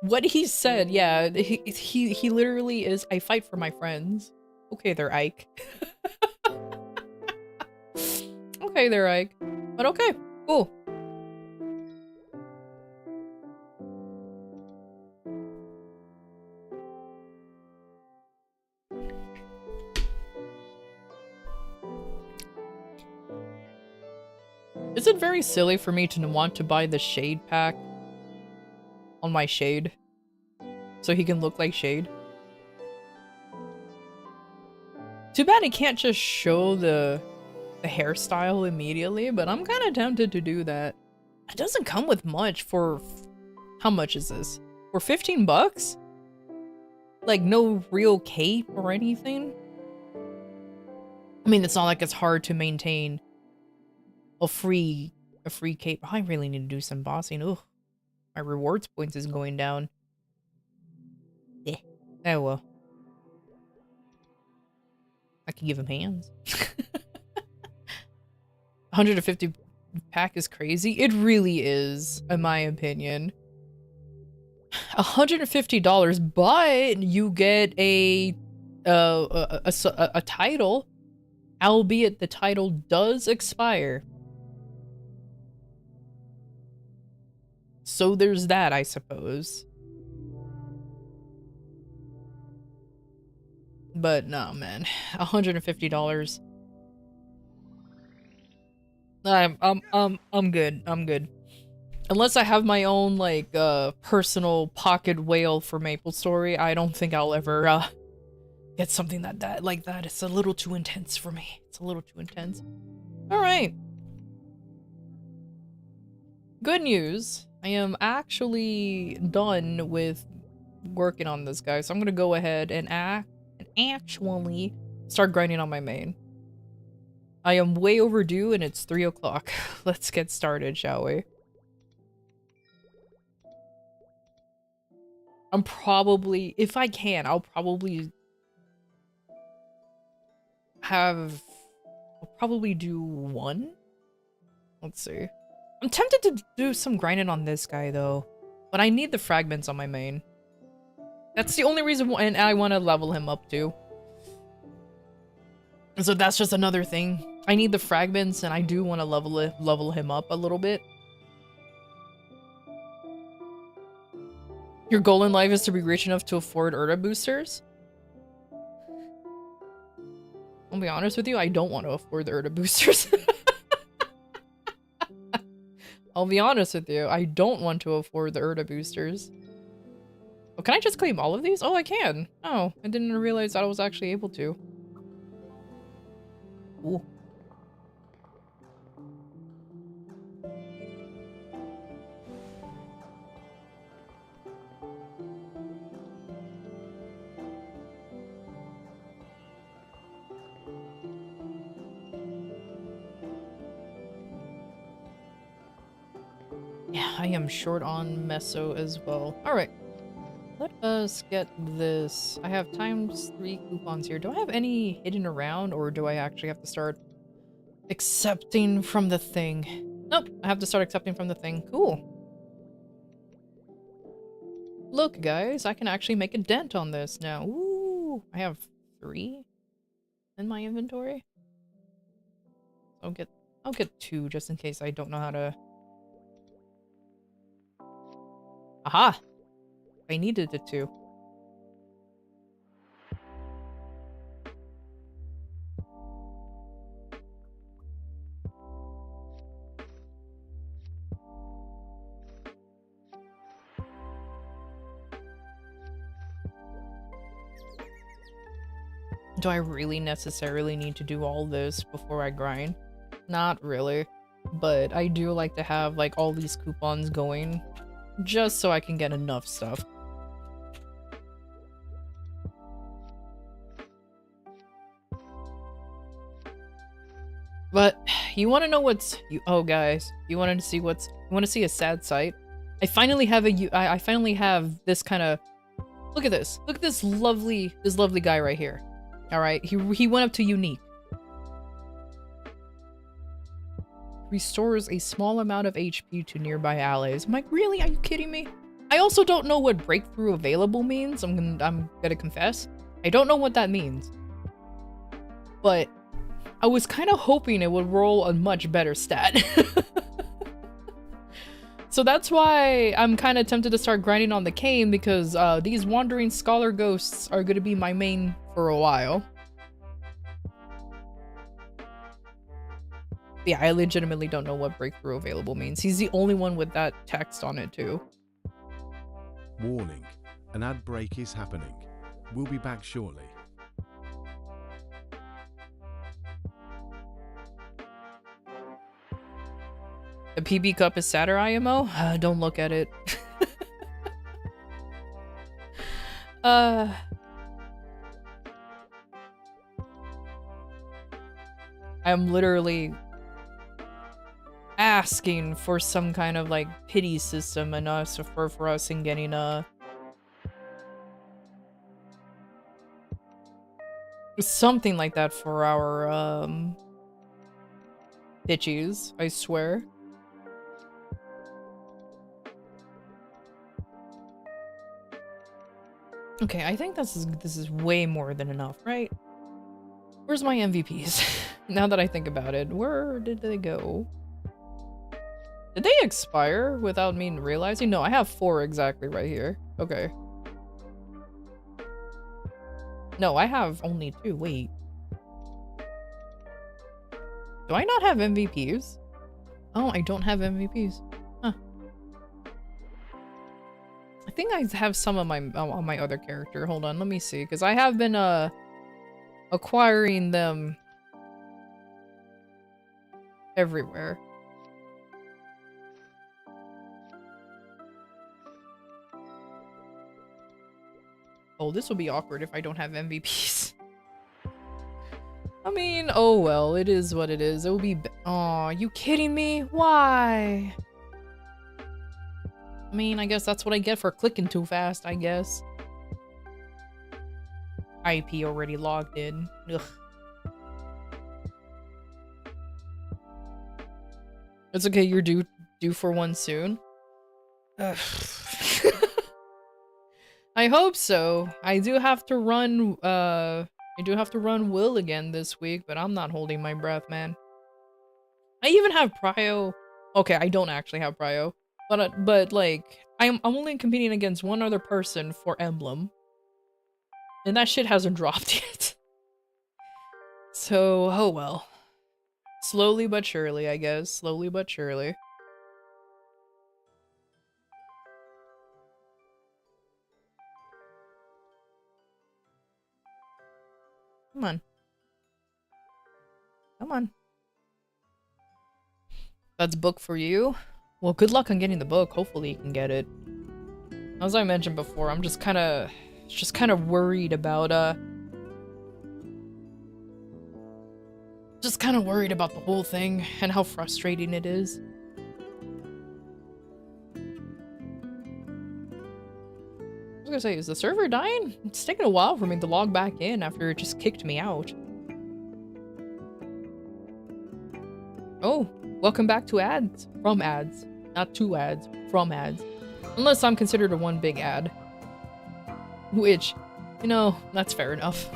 B: What he said, yeah, he literally is I fight for my friends. Okay there, Ike. Okay there, Ike. But okay, cool. Is it very silly for me to want to buy the Shade pack on my Shade so he can look like Shade? Too bad he can't just show the hairstyle immediately, but I'm kind of tempted to do that. It doesn't come with much for... How much is this? For 15 bucks? Like no real cape or anything? I mean, it's not like it's hard to maintain a free cape. I really need to do some bossing. Ugh. My rewards points is going down. Eh. Oh well. I can give him hands. 150 pack is crazy. It really is, in my opinion. $150, but you get a title, albeit the title does expire. So there's that, I suppose. But no, man, $150. I'm good. I'm good. Unless I have my own like personal pocket whale for MapleStory, I don't think I'll ever get something like that. It's a little too intense for me. It's a little too intense. All right. Good news. I am actually done with working on this guy, so I'm gonna go ahead and actually start grinding on my main. I am way overdue and it's 3 o'clock. Let's get started, shall we? I'm probably, if I can, I'll probably do one. Let's see. I'm tempted to do some grinding on this guy though, but I need the fragments on my main. That's the only reason why, and I want to level him up too. So that's just another thing. I need the fragments and I do want to level him up a little bit. Your goal in life is to be rich enough to afford Urta boosters? I'll be honest with you, I don't want to afford the Urta boosters. I'll be honest with you, I don't want to afford the Urta boosters. Oh, can I just claim all of these? Oh, I can. Oh, I didn't realize that I was actually able to. Ooh. Yeah, I am short on meso as well. Alright. Let us get this. I have ×3 coupons here. Do I have any hidden around, or do I actually have to start accepting from the thing? Nope, I have to start accepting from the thing. Cool. Look, guys, I can actually make a dent on this now. Ooh, I have 3 in my inventory. I'll get 2 just in case I don't know how to. Aha! I needed it to. Do I really necessarily need to do all this before I grind? Not really. But I do like to have like all these coupons going just so I can get enough stuff. But you want to know what's oh guys, you wanted to see what's you want to see a sad sight? I finally have I finally have this kind of look at this. Look at this lovely guy right here. All right, he went up to unique. Restores a small amount of HP to nearby allies. I'm like, really? Are you kidding me? I also don't know what breakthrough available means. I'm gonna confess. I don't know what that means. But I was kind of hoping it would roll a much better stat. So that's why I'm kind of tempted to start grinding on the cane, because these wandering scholar ghosts are going to be my main for a while. Yeah, I legitimately don't know what breakthrough available means. He's the only one with that text on it too.
A: Warning, an ad break is happening. We'll be back shortly.
B: The PB cup is sadder, IMO? Don't look at it. I am literally asking for some kind of like pity system and us for us in getting something like that for our bitches, I swear. Okay, I think this is way more than enough, right? Where's my MVPs? Now that I think about it, where did they go? Did they expire without me realizing? No, I have 4 exactly right here. Okay. No, I have only 2. Wait. Do I not have MVPs? Oh, I don't have MVPs. Huh. I think I have some of my on my other character. Hold on, let me see, because I have been acquiring them everywhere. Oh, this will be awkward if I don't have MVPs. I mean, oh well, it is what it is. It will be. Aw, you kidding me? Why? I mean, I guess that's what I get for clicking too fast, I guess. IP already logged in. Ugh. It's okay, you're due for one soon. Ugh. I hope so. I do have to run Will again this week, but I'm not holding my breath, man. I even have prio. Okay, I don't actually have prio. But like, I'm only competing against one other person for emblem. And that shit hasn't dropped yet. So, oh well. Slowly but surely, I guess. Slowly but surely. Come on. Come on. That's book for you. Well, good luck on getting the book. Hopefully you can get it. As I mentioned before, I'm just kind of worried about the whole thing and how frustrating it is. I was gonna say, is the server dying? It's taking a while for me to log back in after it just kicked me out. Oh, welcome back to ads. From ads. Not to ads. From ads. Unless I'm considered a one big ad. Which, you know, that's fair enough.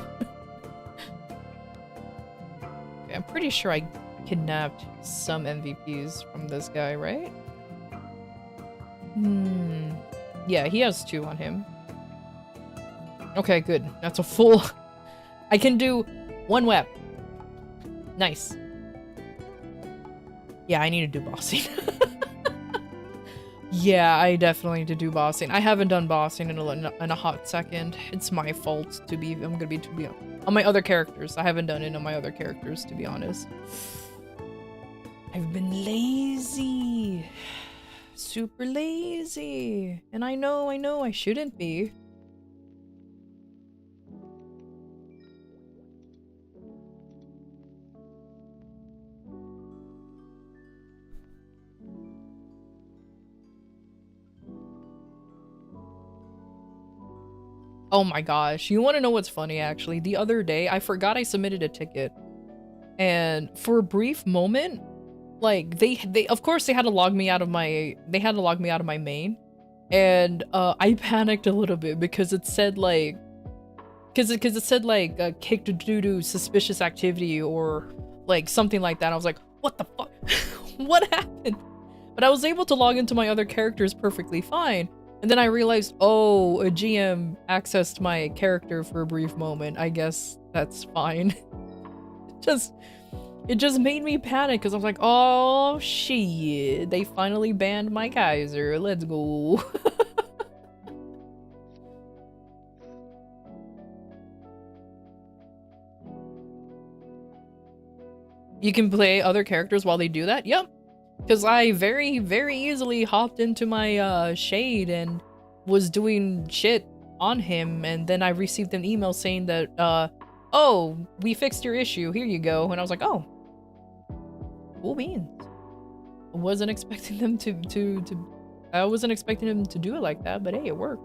B: Okay, I'm pretty sure I kidnapped some MVPs from this guy, right? Yeah, he has 2 on him. Okay, good. That's a full... I can do 1 web. Nice. Yeah, I need to do bossing. Yeah, I definitely need to do bossing. I haven't done bossing in a hot second. It's my fault to be... I'm gonna be On my other characters. I haven't done it on my other characters, to be honest. I've been lazy. Super lazy. And I know I shouldn't be. Oh my gosh, you want to know what's funny actually? The other day, I forgot I submitted a ticket. And for a brief moment, like they of course they had to log me out of my main. And I panicked a little bit because it said like it said like kicked due to suspicious activity or like something like that. I was like, what the fuck? What happened? But I was able to log into my other characters perfectly fine. And then I realized, oh, a GM accessed my character for a brief moment. I guess that's fine. It just made me panic because I was like, oh shit, they finally banned my Kaiser. Let's go. You can play other characters while they do that? Yep. Because I very, very easily hopped into my shade and was doing shit on him, and then I received an email saying that, oh, we fixed your issue, here you go. And I was like, oh, cool beans. I wasn't expecting them I wasn't expecting him to do it like that, but hey, it worked.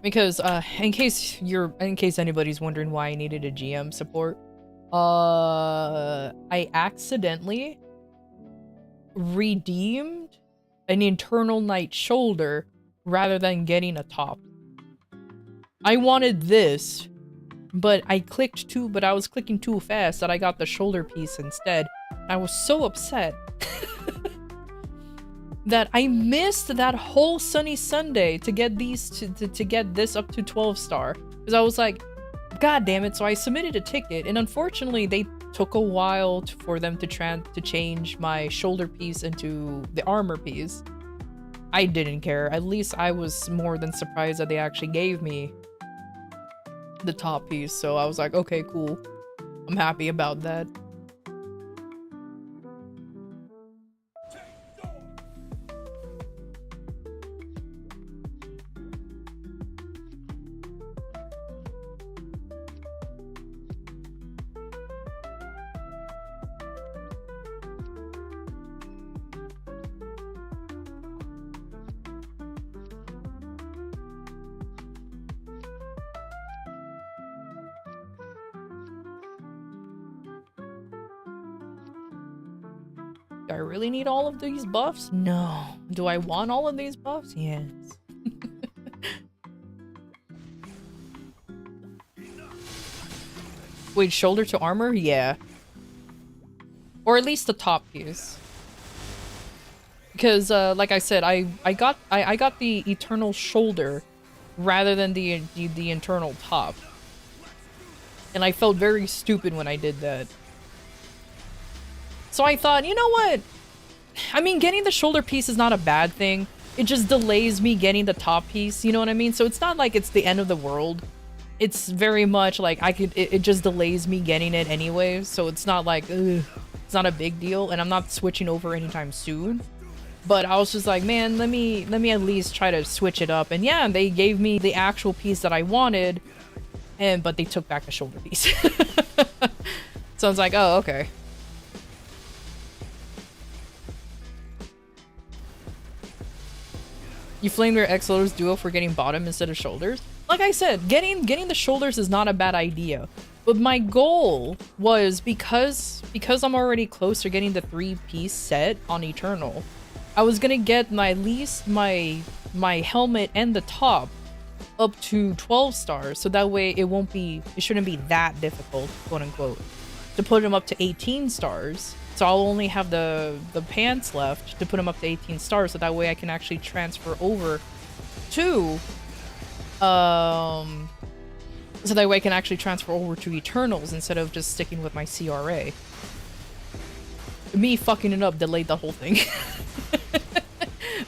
B: Because in case anybody's wondering why I needed a GM support, I accidentally redeemed an internal knight shoulder rather than getting a top. I wanted this, but I was clicking too fast that I got the shoulder piece instead. I was so upset that I missed that whole sunny Sunday to get these to get this up to 12-star, because I was like, god damn it. So I submitted a ticket, and unfortunately they took a while for them to change my shoulder piece into the armor piece. I didn't care. At least I was more than surprised that they actually gave me the top piece. So I was like, okay, cool. I'm happy about that. Do I really need all of these buffs? No. Do I want all of these buffs? Yes. Wait, shoulder to armor? Yeah. Or at least the top piece. Because, like I said, I got the eternal shoulder rather than the internal top. And I felt very stupid when I did that. So I thought, you know what? I mean, getting the shoulder piece is not a bad thing. It just delays me getting the top piece, you know what I mean? So it's not like it's the end of the world. It's very much like it just delays me getting it anyway. So it's not like, ugh, it's not a big deal. And I'm not switching over anytime soon. But I was just like, man, let me at least try to switch it up. And yeah, they gave me the actual piece that I wanted. But they took back the shoulder piece. So I was like, oh, okay. You flame your ex-loader's duo for getting bottom instead of shoulders. Like I said, getting the shoulders is not a bad idea. But my goal was, because I'm already close to getting the 3-piece set on Eternal, I was gonna get at least my helmet and the top up to 12 stars, so that way it shouldn't be that difficult, quote unquote, to put them up to 18 stars. So I'll only have the pants left to put them up to 18 stars, so that way I can actually transfer over to Eternals instead of just sticking with my CRA. me fucking it up delayed the whole thing.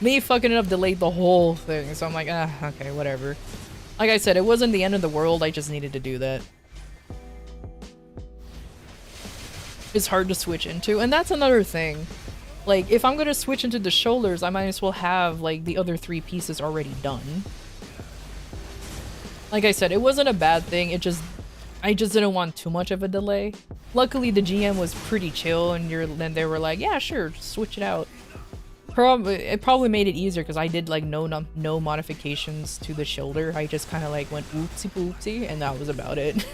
B: Me fucking it up delayed the whole thing. So I'm like, okay, whatever. Like I said, it wasn't the end of the world. I just needed to do that. It's hard to switch into, and that's another thing. Like, if I'm gonna switch into the shoulders, I might as well have, like, the other 3 pieces already done. Like I said, it wasn't a bad thing, I just didn't want too much of a delay. Luckily, the GM was pretty chill, and they were like, yeah, sure, switch it out. It probably made it easier, because I did, like, no modifications to the shoulder. I just kind of, like, went oopsie poopsie, and that was about it.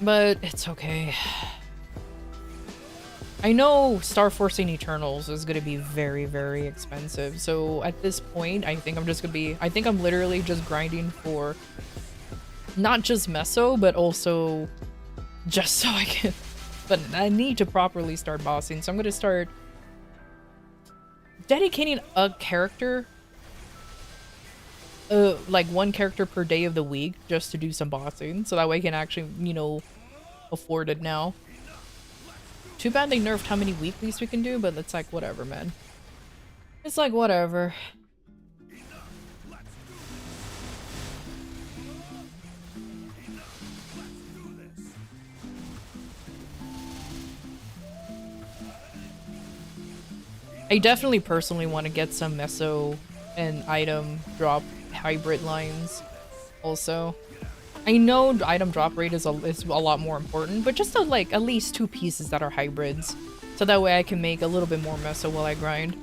B: But it's okay. I know Star Forcing Eternals is gonna be very, very expensive. So at this point, I think I'm literally just grinding for not just Meso, but also just so I can. But I need to properly start bossing, so I'm gonna start dedicating a character, like 1 character per day of the week, just to do some bossing, so that way I can actually, you know, afford it now. Too bad they nerfed how many weeklies we can do, but it's like, whatever, man. It's like, whatever. I definitely personally want to get some Meso and item drop hybrid lines also. I know item drop rate is a lot more important, but just like at least 2 pieces that are hybrids, so that way I can make a little bit more Meso while I grind.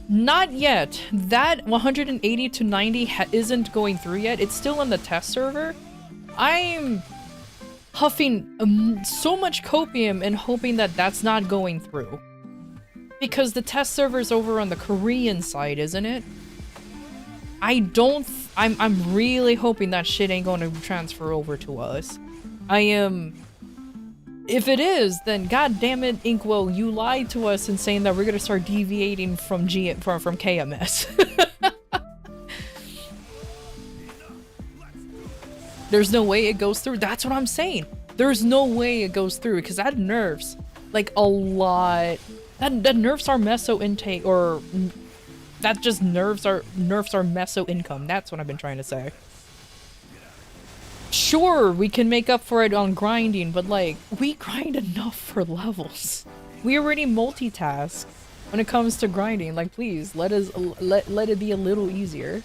B: Not yet. That 180 to 90 isn't going through yet. It's still on the test server. I'm huffing so much copium and hoping that that's not going through. Because the test server's over on the Korean side, isn't it? I'm really hoping that shit ain't going to transfer over to us. If it is, then god damn it, Inkwell, you lied to us in saying that we're gonna start deviating from KMS. There's no way it goes through. That's what I'm saying. There's no way it goes through, because that nerfs like a lot. That nerfs our meso intake, or that just nerfs our meso income. That's what I've been trying to say. Sure, we can make up for it on grinding, but like, we grind enough for levels. We already multitask when it comes to grinding. Like, please, let it be a little easier.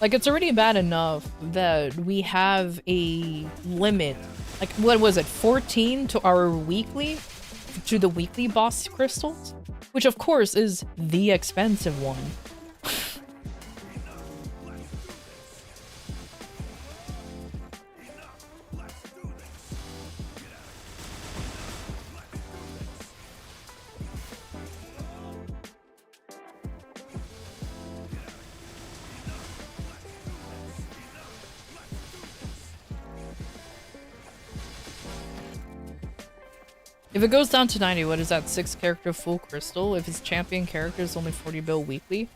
B: Like, it's already bad enough that we have a limit. Like, what was it, 14 to our weekly? To the weekly boss crystals? Which, of course, is the expensive one. If it goes down to 90, what is that? 6 character full crystal? If it's champion character, it's only 40 bill weekly.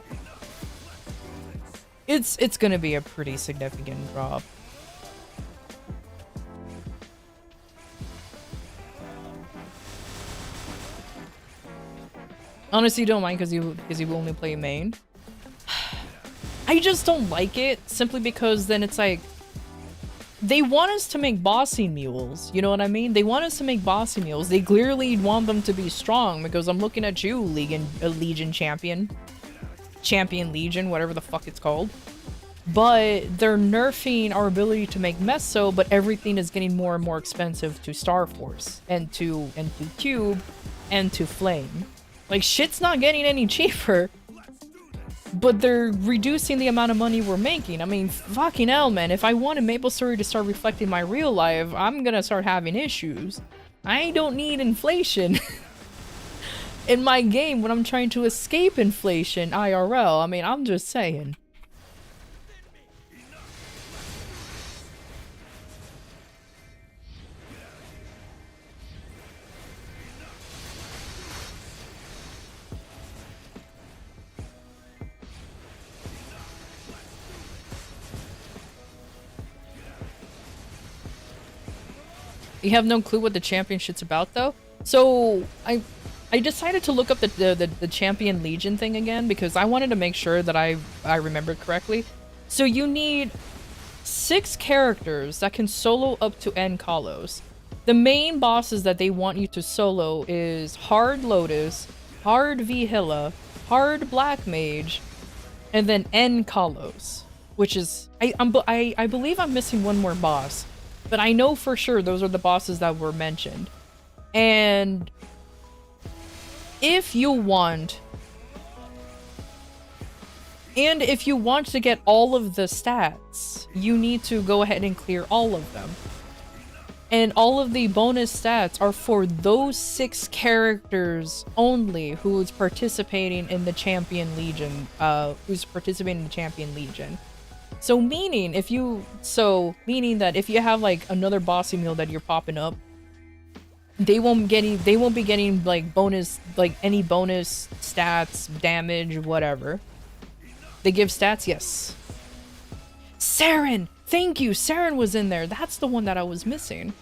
B: It's gonna be a pretty significant drop. Honestly, don't mind because you only play main. I just don't like it simply because then it's like, they want us to make bossy mules, you know what I mean? They want us to make bossy mules. They clearly want them to be strong, because I'm looking at you, Legion champion. Champion Legion, whatever the fuck it's called. but they're nerfing our ability to make Meso, but everything is getting more and more expensive to Star Force and to Cube and to Flame. Like, shit's not getting any cheaper, but they're reducing the amount of money we're making. I mean, fucking hell, man. If I wanted MapleStory to start reflecting my real life, I'm gonna start having issues. I don't need inflation in my game when I'm trying to escape inflation IRL. I mean, I'm just saying. You have no clue what the championship's about, though? So, I decided to look up the Champion Legion thing again because I wanted to make sure that I remembered correctly. So you need 6 characters that can solo up to N Kalos. The main bosses that they want you to solo is Hard Lotus, Hard Vihilla, Hard Black Mage, and then N Kalos, which is... I believe I'm missing one more boss. But I know for sure those are the bosses that were mentioned. And if you want to get all of the stats, you need to go ahead and clear all of them. And all of the bonus stats are for those 6 characters only who's participating in the Champion Legion, So meaning that if you have like another bossy meal that you're popping up, they won't be getting like bonus, like any bonus stats, damage, whatever. They give stats, yes. Saren! Thank you! Saren was in there. That's the one that I was missing.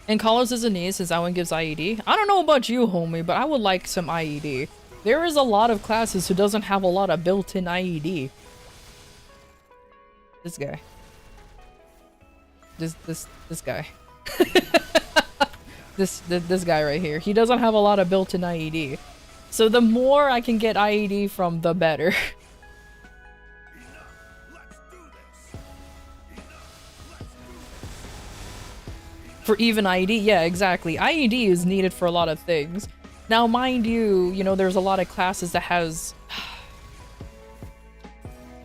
B: And Kalos is a knee since that one gives IED. I don't know about you, homie, but I would like some IED. There is a lot of classes who doesn't have a lot of built-in IED. This guy. This guy. this guy right here. He doesn't have a lot of built-in IED. So the more I can get IED from, the better. For even IED, yeah, exactly. IED is needed for a lot of things. Now, mind you, there's a lot of classes that has...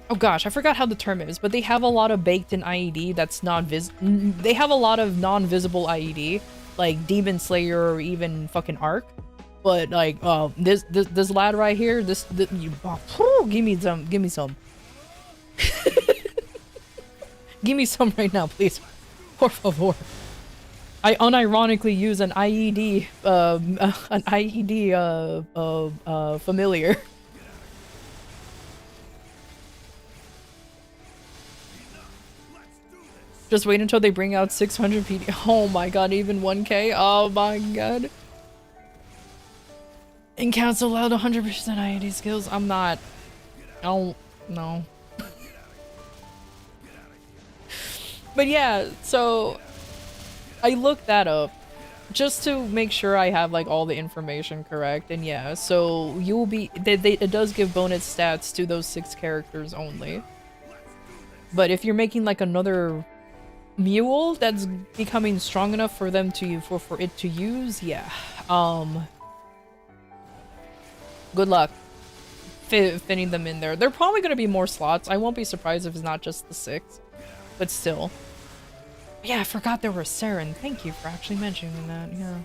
B: Oh gosh, I forgot how the term is, but they have a lot of baked-in IED that's not they have a lot of non-visible IED, like Demon Slayer or even fucking Arc. But like, this lad right here, give me some. Give me some right now, please. Por favor. I unironically use an IED, familiar. Just wait until they bring out 600 PD. Oh my god, even 1k? Oh my god. And cancel allowed 100% IED skills. I'm not. Oh, no. But yeah, so... I looked that up just to make sure I have like all the information correct, and yeah, so you will be it does give bonus stats to those 6 characters only. But if you're making like another mule that's becoming strong enough for them to for it to use, yeah. Good luck fitting them in there. There are probably going to be more slots. I won't be surprised if it's not just the 6, but still. Yeah, I forgot there was Saren. Thank you for actually mentioning that, yeah.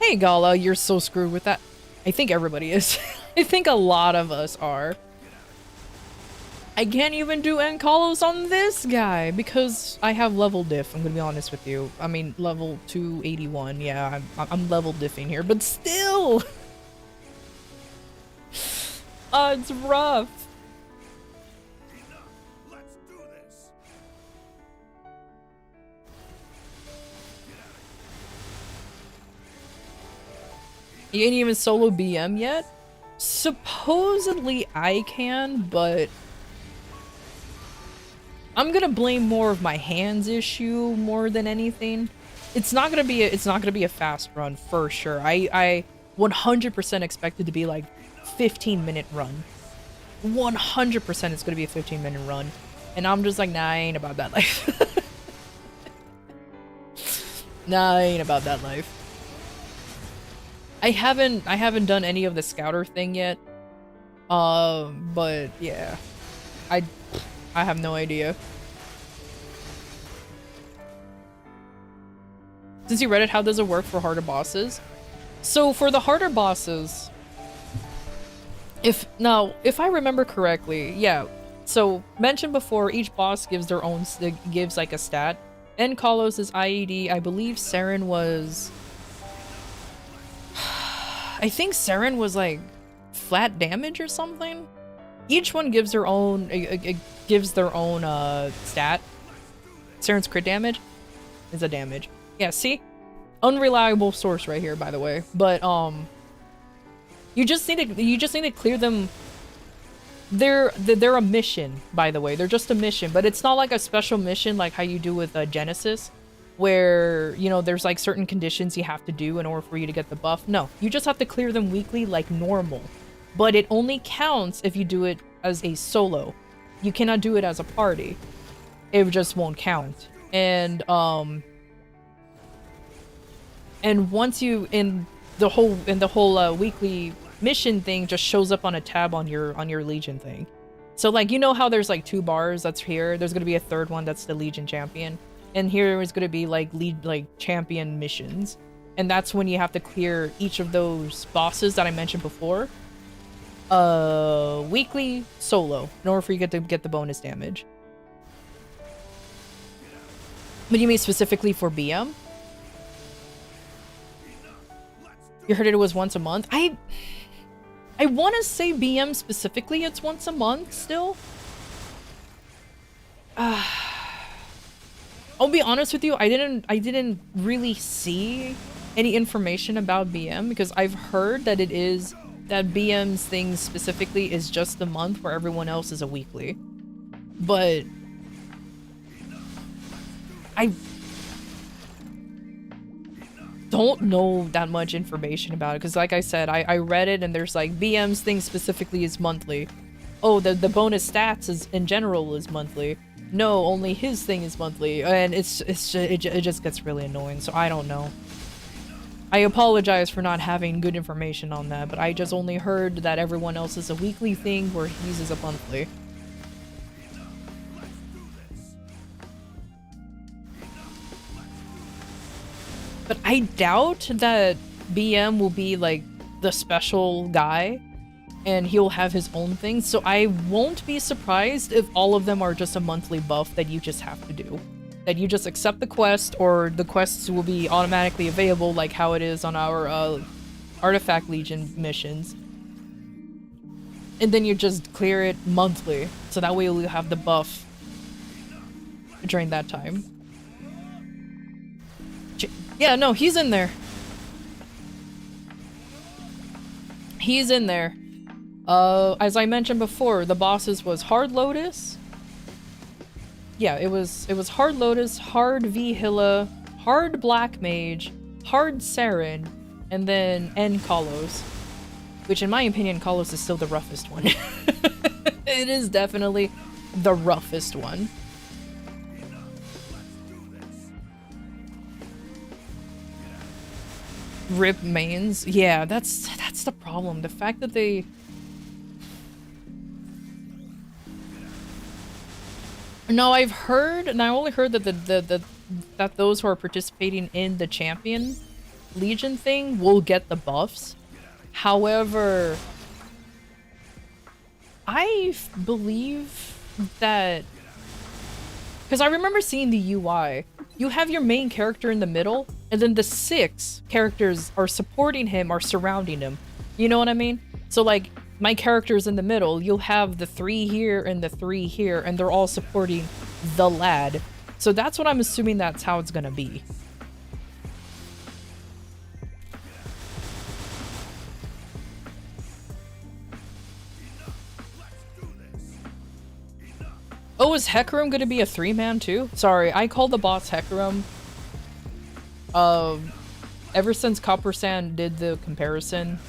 B: Hey, Gala, you're so screwed with that. I think everybody is. I think a lot of us are. I can't even do Enkalos on this guy because I have level diff, I'm gonna be honest with you. I mean, level 281, yeah, I'm level diffing here, but still! It's rough. You ain't even solo BM yet? Supposedly I can, but... I'm gonna blame more of my hands issue more than anything. It's not gonna be a fast run for sure. I 100% expect it to be like 15-minute run. 100% it's gonna be a 15-minute run. And I'm just like, nah, I ain't about that life. Nah, I ain't about that life. I haven't done any of the scouter thing yet. But yeah. I have no idea. Since you read it, how does it work for harder bosses? So for the harder bosses, if I remember correctly, yeah. So mentioned before, each boss gives their own, gives like a stat. And Kalos is IED. I believe Saren was, I think Saren was like flat damage or something. Each one gives their own, stat. Saren's crit damage is a damage. Yeah, see? Unreliable source right here, by the way. But you just need to clear them. They're a mission, by the way. They're just a mission, but it's not like a special mission like how you do with Genesis, where, you know, there's like certain conditions you have to do in order for you to get the buff. No, you just have to clear them weekly like normal. But it only counts if you do it as a solo. You cannot do it as a party. It just won't count. And once you in the whole weekly mission thing just shows up on a tab on your Legion thing. So like, you know how there's like 2 bars that's here, there's gonna be a third one that's the Legion champion, and here is gonna be like champion missions, and that's when you have to clear each of those bosses that I mentioned before weekly solo in order for you to get the bonus damage. But you mean specifically for BM? You heard it was once a month? I want to say BM specifically it's once a month still. I'll be honest with you, I didn't really see any information about BM because I've heard that that BM's thing specifically is just a month where everyone else is a weekly. But I don't know that much information about it because like I said, I read it and there's like BM's thing specifically is monthly. Oh, the bonus stats is in general is monthly. No, only his thing is monthly, and it just gets really annoying, so I don't know. I apologize for not having good information on that, but I just only heard that everyone else is a weekly thing where his is a monthly. But I doubt that BM will be like the special guy and he'll have his own thing, so I won't be surprised if all of them are just a monthly buff that you just have to do. That you just accept the quest, or the quests will be automatically available like how it is on our Artifact Legion missions. And then you just clear it monthly, so that way you'll have the buff during that time. Yeah, no, he's in there. He's in there. As I mentioned before, the bosses was Hard Lotus. Yeah, it was Hard Lotus, Hard Vihilla, Hard Black Mage, Hard Saren, and then N Kalos. Which in my opinion, Kalos is still the roughest one. It is definitely the roughest one. Rip mains. Yeah, that's the problem. The fact that they... No, I've heard, and I only heard that that those who are participating in the Champion Legion thing will get the buffs. However, I believe that... Because I remember seeing the UI. You have your main character in the middle, and then the 6 characters are supporting him or surrounding him. You know what I mean? So like, my character's in the middle, you'll have the 3 here and the 3 here, and they're all supporting the lad. So that's what I'm assuming that's how it's gonna be. Oh, is Hecarim gonna be a 3-man too? Sorry, I call the boss Hecarim. Ever since Copper Sand did the comparison,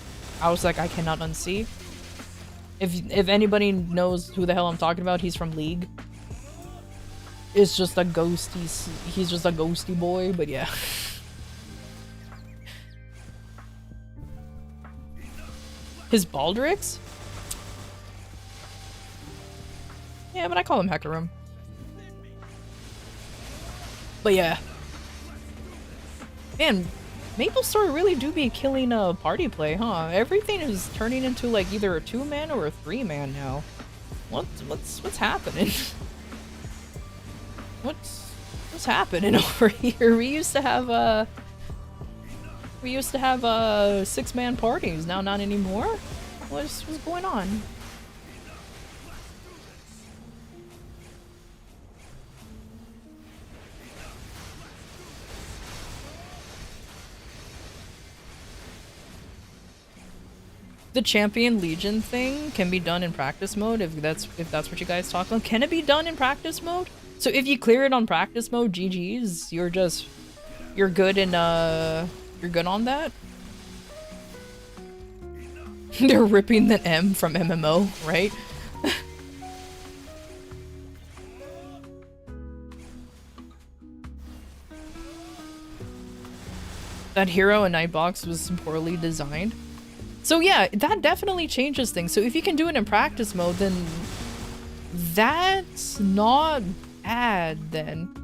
B: I was like, I cannot unsee. If anybody knows who the hell I'm talking about, he's from League. It's just a ghost. He's just a ghosty boy, but yeah. His Baldrix? Yeah, but I call him Hecarim. But yeah. Man, Maple Story really do be killing party play, huh? Everything is turning into like either a 2-man or a 3-man now. What's happening? What's happening over here? We used to have 6-man parties. Now not anymore. What's going on? The Champion Legion thing can be done in practice mode if that's what you guys talk about. Can it be done in practice mode? So if you clear it on practice mode, GG's, you're good and you're good on that? They're ripping the M from MMO, right? That hero in Nightbox was poorly designed. So yeah, that definitely changes things. So if you can do it in practice mode, then that's not bad then.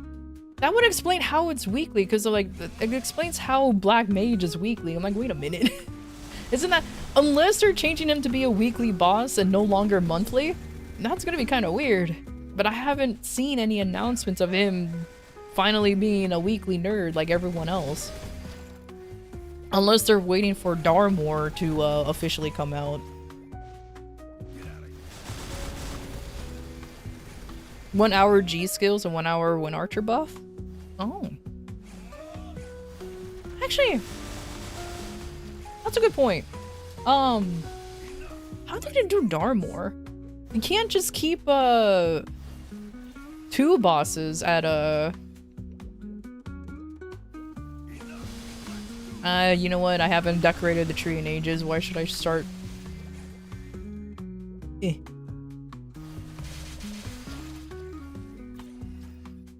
B: That would explain how it's weekly, because like it explains how Black Mage is weekly. I'm like, wait a minute. Isn't that, unless they're changing him to be a weekly boss and no longer monthly, that's gonna be kind of weird. But I haven't seen any announcements of him finally being a weekly nerd like everyone else. Unless they're waiting for Darmor to officially come out. 1 hour G skills and 1 hour Wind Archer buff? Oh. Actually, that's a good point. How did it do Darmor? You can't just keep 2 bosses at a... you know what? I haven't decorated the tree in ages. Why should I start?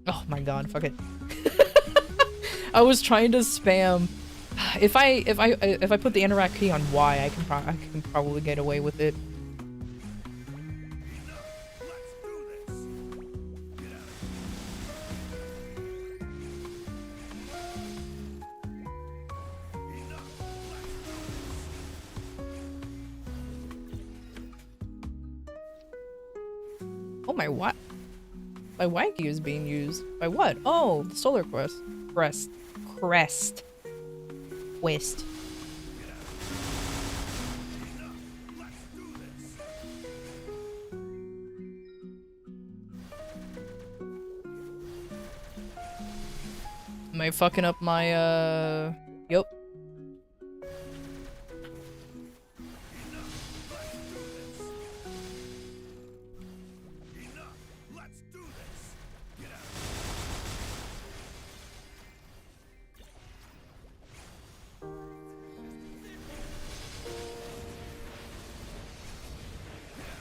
B: Oh my god, fuck it. I was trying to spam. If I put the interact key on Y, I can probably get away with it. Oh my what? My Y key is being used. By what? Oh, the solar quest. Crest. Quest. Am I fucking up my, Yep.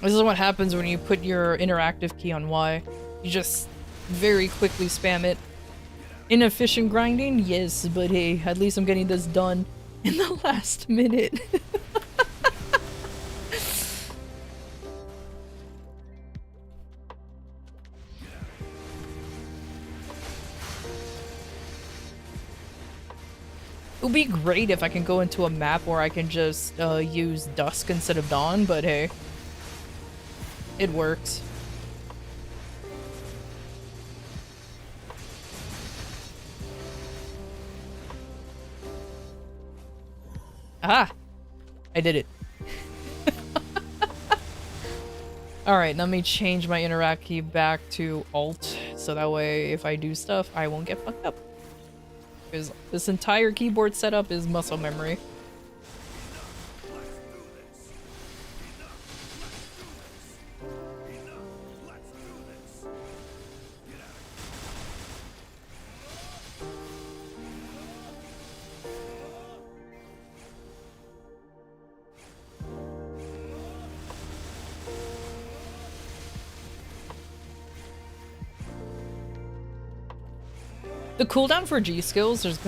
B: This is what happens when you put your interactive key on Y. You just very quickly spam it. Inefficient grinding? Yes, but hey, at least I'm getting this done in the last minute. It would be great if I can go into a map where I can just use dusk instead of dawn, but hey. It works. Ah! I did it. Alright, let me change my interact key back to Alt, so that way if I do stuff, I won't get fucked up. Because this entire keyboard setup is muscle memory. The cooldown for G skills is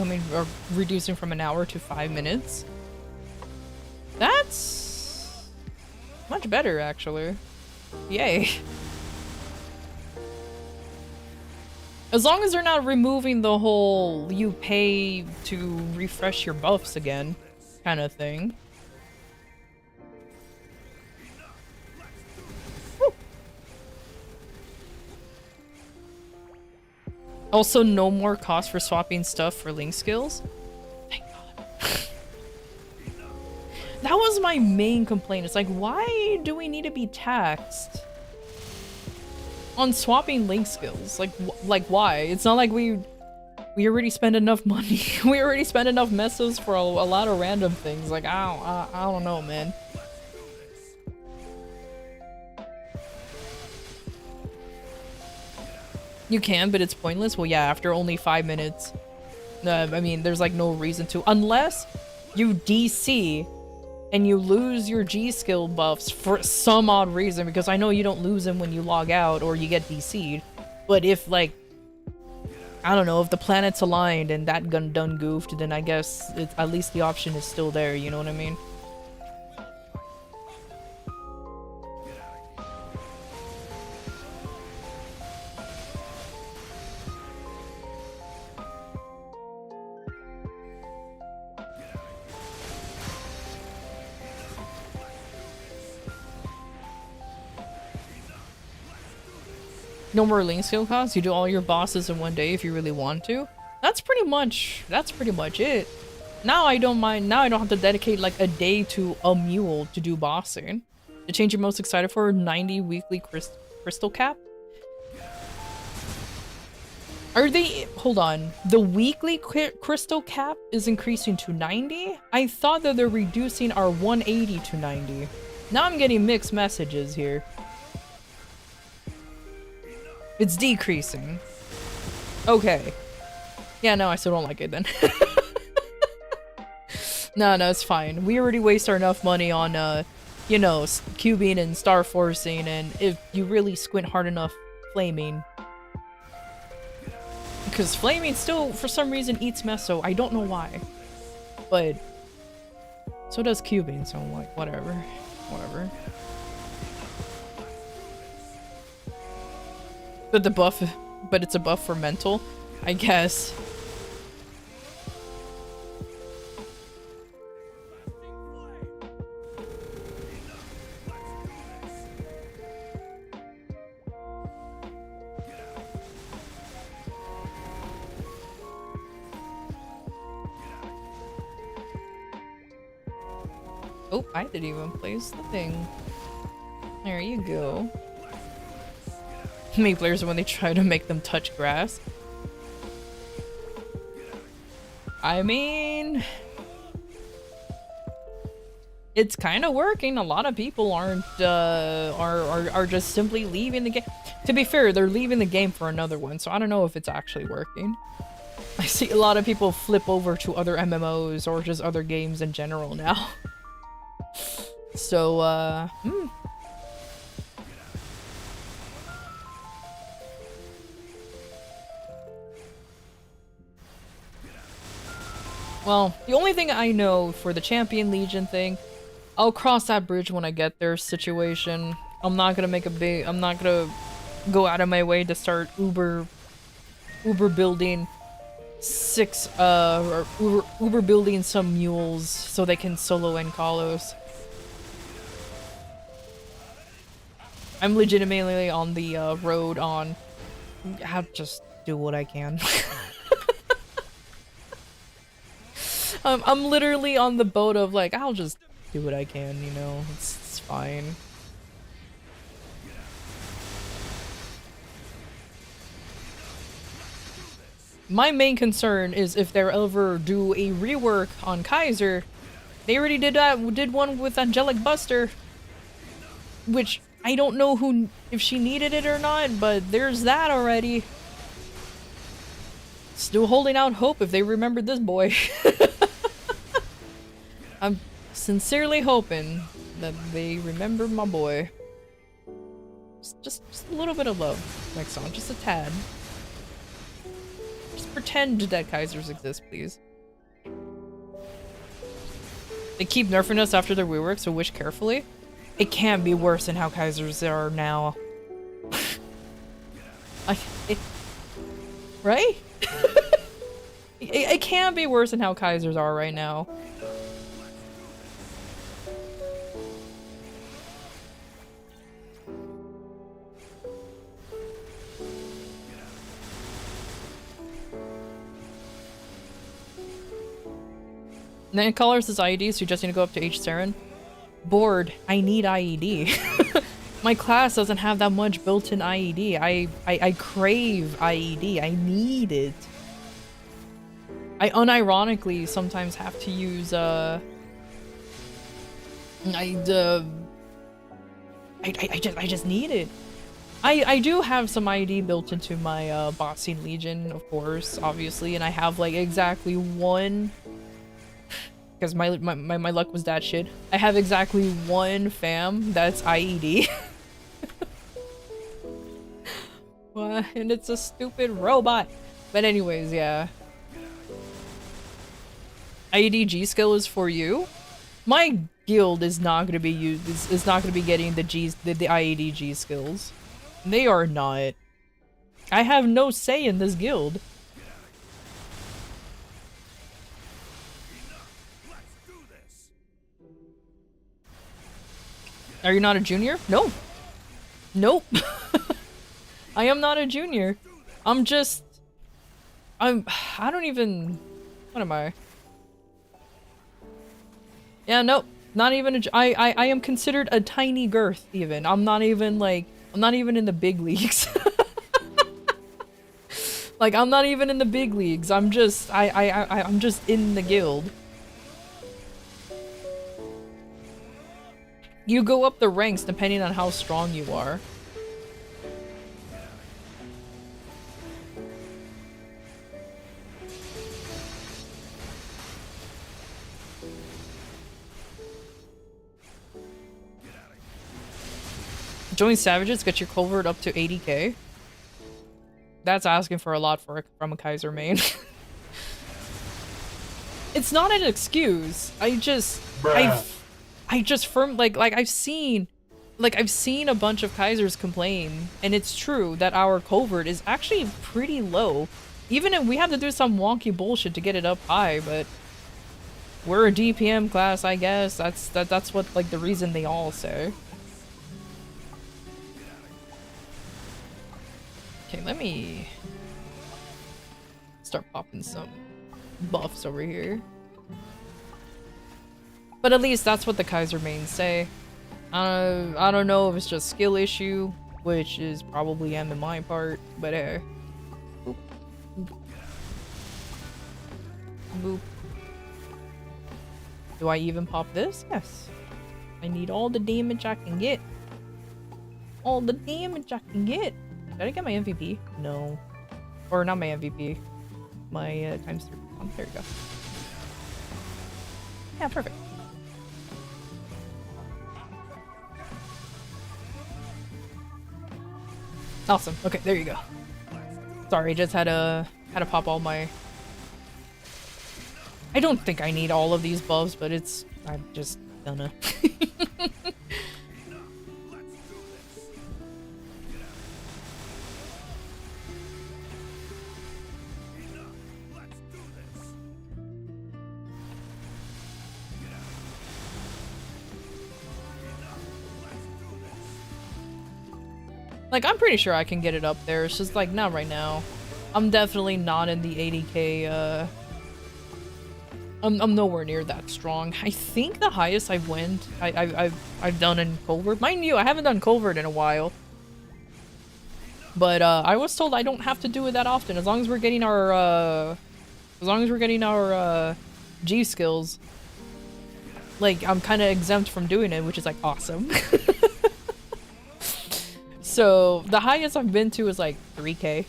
B: reducing from an hour to 5 minutes. That's much better, actually. Yay. As long as they're not removing the whole you pay to refresh your buffs again kind of thing. Woo. Also, no more cost for swapping stuff for link skills. Thank God. That was my main complaint. It's like, why do we need to be taxed on swapping link skills? Like why? It's not like we already spend enough money. We already spend enough mesos for a lot of random things. Like, I don't know, man. You can, but it's pointless. Well, yeah, after only 5 minutes. I mean, there's like no reason to, unless you DC and you lose your G skill buffs for some odd reason, because I know you don't lose them when you log out or you get DC'd. But if, like, I don't know, if the planets aligned and that gun done goofed, then I guess at least the option is still there, you know what I mean? No more link skill costs. You do all your bosses in one day if you really want to. That's pretty much it. Now I don't mind. Now I don't have to dedicate like a day to a mule to do bossing. The change you're most excited for: 90 weekly crystal cap. Are they? Hold on. The weekly crystal cap is increasing to 90. I thought that they're reducing our 180 to 90. Now I'm getting mixed messages here. It's decreasing. Okay. Yeah, no, I still don't like it then. No, it's fine. We already waste enough money on, you know, cubing and star forcing, and if you really squint hard enough, flaming. Because flaming still, for some reason, eats meso. I don't know why. But so does cubing, so I'm like, whatever. Whatever. But the buff, but it's a buff for mental, I guess. Oh, I didn't even place the thing. There you go. Many players when they try to make them touch grass. I mean, it's kind of working. A lot of people aren't are just simply leaving the game. To be fair, they're leaving the game for another one, so I don't know if it's actually working. I see a lot of people flip over to other MMOs or just other games in general now. So well, the only thing I know for the Champion Legion thing, I'll cross that bridge when I get there situation. I'm not gonna make I'm not gonna go out of my way to start Uber building Uber building some mules so they can solo and Kalos. I'm legitimately on the road on how to just do what I can. I'm literally on the boat of like, I'll just do what I can, you know, it's fine. My main concern is if they ever do a rework on Kaiser. They already did one with Angelic Buster, which I don't know if she needed it or not, but there's that already. Still holding out hope if they remembered this boy. I'm sincerely hoping that they remember my boy. Just a little bit of love next song, just a tad. Just pretend that Kaisers exist, please. They keep nerfing us after their rework, so wish carefully. It can't be worse than how Kaisers are now. Right? It can't be worse than how Kaisers are right now. Then colors is IED, so you just need to go up to H Saren. Bored. I need IED. My class doesn't have that much built-in IED. I crave IED. I need it. I unironically sometimes have to use I just need it. I do have some IED built into my Boxing Legion, of course, obviously, and I have like exactly one, because my luck was that shit. I have exactly one fam that's IED. And it's a stupid robot. But anyways, yeah. IED G skill is for you. My guild is not gonna be is not gonna be getting the IED G skills. They are not. I have no say in this guild. Are you not a junior? No. Nope. I am not a junior. I don't even, what am I? Yeah, nope. Not even I am considered a tiny girth even. I'm not even in the big leagues. Like, I'm not even in the big leagues. I'm just in the guild. You go up the ranks depending on how strong you are. Join Savages, get your culvert up to 80k. That's asking for a lot from a Kaiser main. It's not an excuse. I just I've seen a bunch of Kaisers complain, and it's true that our culvert is actually pretty low. Even if we have to do some wonky bullshit to get it up high, but we're a DPM class, I guess. That's what like the reason they all say. Okay, let me start popping some buffs over here. But at least that's what the Kaiser mains say. I don't know if it's just skill issue, which is probably M in my part, but hey. Boop. Boop. Do I even pop this? Yes. I need all the damage I can get. All the damage I can get. Did I get my MVP? No. Or not my MVP. My times 3. Oh, there you go. Yeah, perfect. Awesome. Okay, there you go. Sorry, just had to pop all my... I don't think I need all of these buffs, but I'm just gonna. Like, I'm pretty sure I can get it up there. It's just, like, not right now. I'm definitely not in the 80k, I'm nowhere near that strong. I think the highest I've done in Culvert. Mind you, I haven't done Culvert in a while. But, I was told I don't have to do it that often. As long as we're getting our, G skills. Like, I'm kind of exempt from doing it, which is, like, awesome. So, the highest I've been to is like 3k.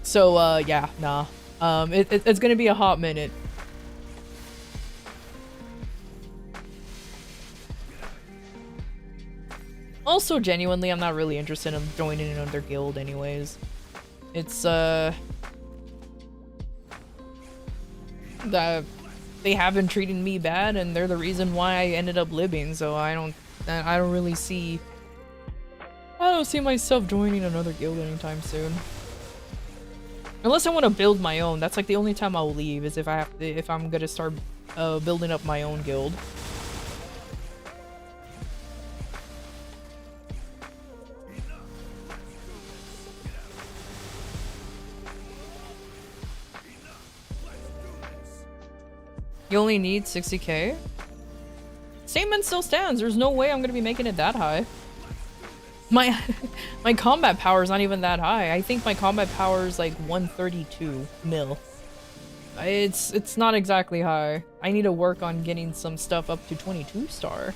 B: So, yeah, nah. It's gonna be a hot minute. Also, genuinely, I'm not really interested in joining another guild anyways. It's that they haven't treated me bad, and they're the reason why I ended up living. So I don't really see. I don't see myself joining another guild anytime soon. Unless I want to build my own. That's like the only time I'll leave is if I'm gonna start building up my own guild. You only need 60k? Statement still stands. There's no way I'm gonna be making it that high. My combat power is not even that high. I think my combat power is like 132 mil. It's not exactly high. I need to work on getting some stuff up to 22 star.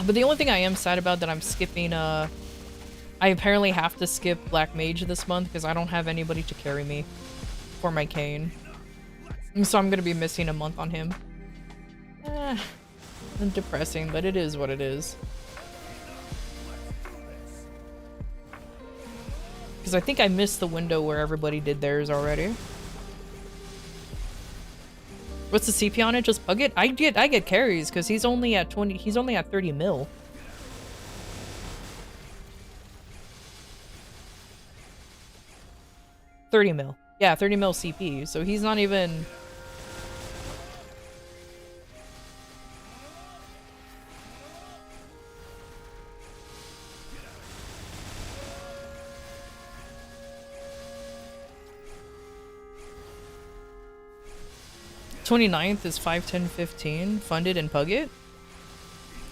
B: But the only thing I am sad about that I'm skipping, I apparently have to skip Black Mage this month because I don't have anybody to carry me for my cane. And so I'm gonna be missing a month on him. Depressing, but it is what it is. Because I think I missed the window where everybody did theirs already. What's the CP on it? Just bug it? I get carries because he's only at 30 mil. $30 mil. Yeah, 30 mil CP. So he's not even... $29th is 5, 10, 15 funded and pug it.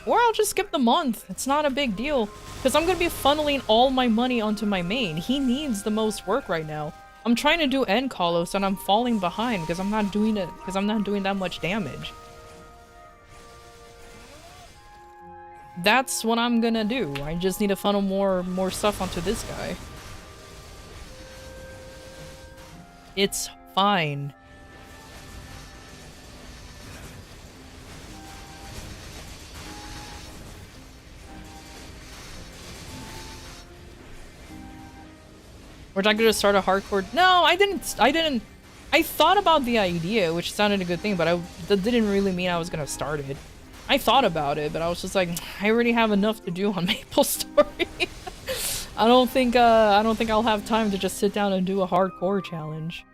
B: Or I'll just skip the month. It's not a big deal. Because I'm going to be funneling all my money onto my main. He needs the most work right now. I'm trying to do end Kalos and I'm falling behind because I'm not doing it because I'm not doing that much damage. That's what I'm gonna do. I just need to funnel more stuff onto this guy. It's fine. We're not gonna start a hardcore. No, I didn't. I thought about the idea, which sounded a good thing, but that didn't really mean I was gonna start it. I thought about it, but I was just like, I already have enough to do on Maple Story. I don't think I'll have time to just sit down and do a hardcore challenge.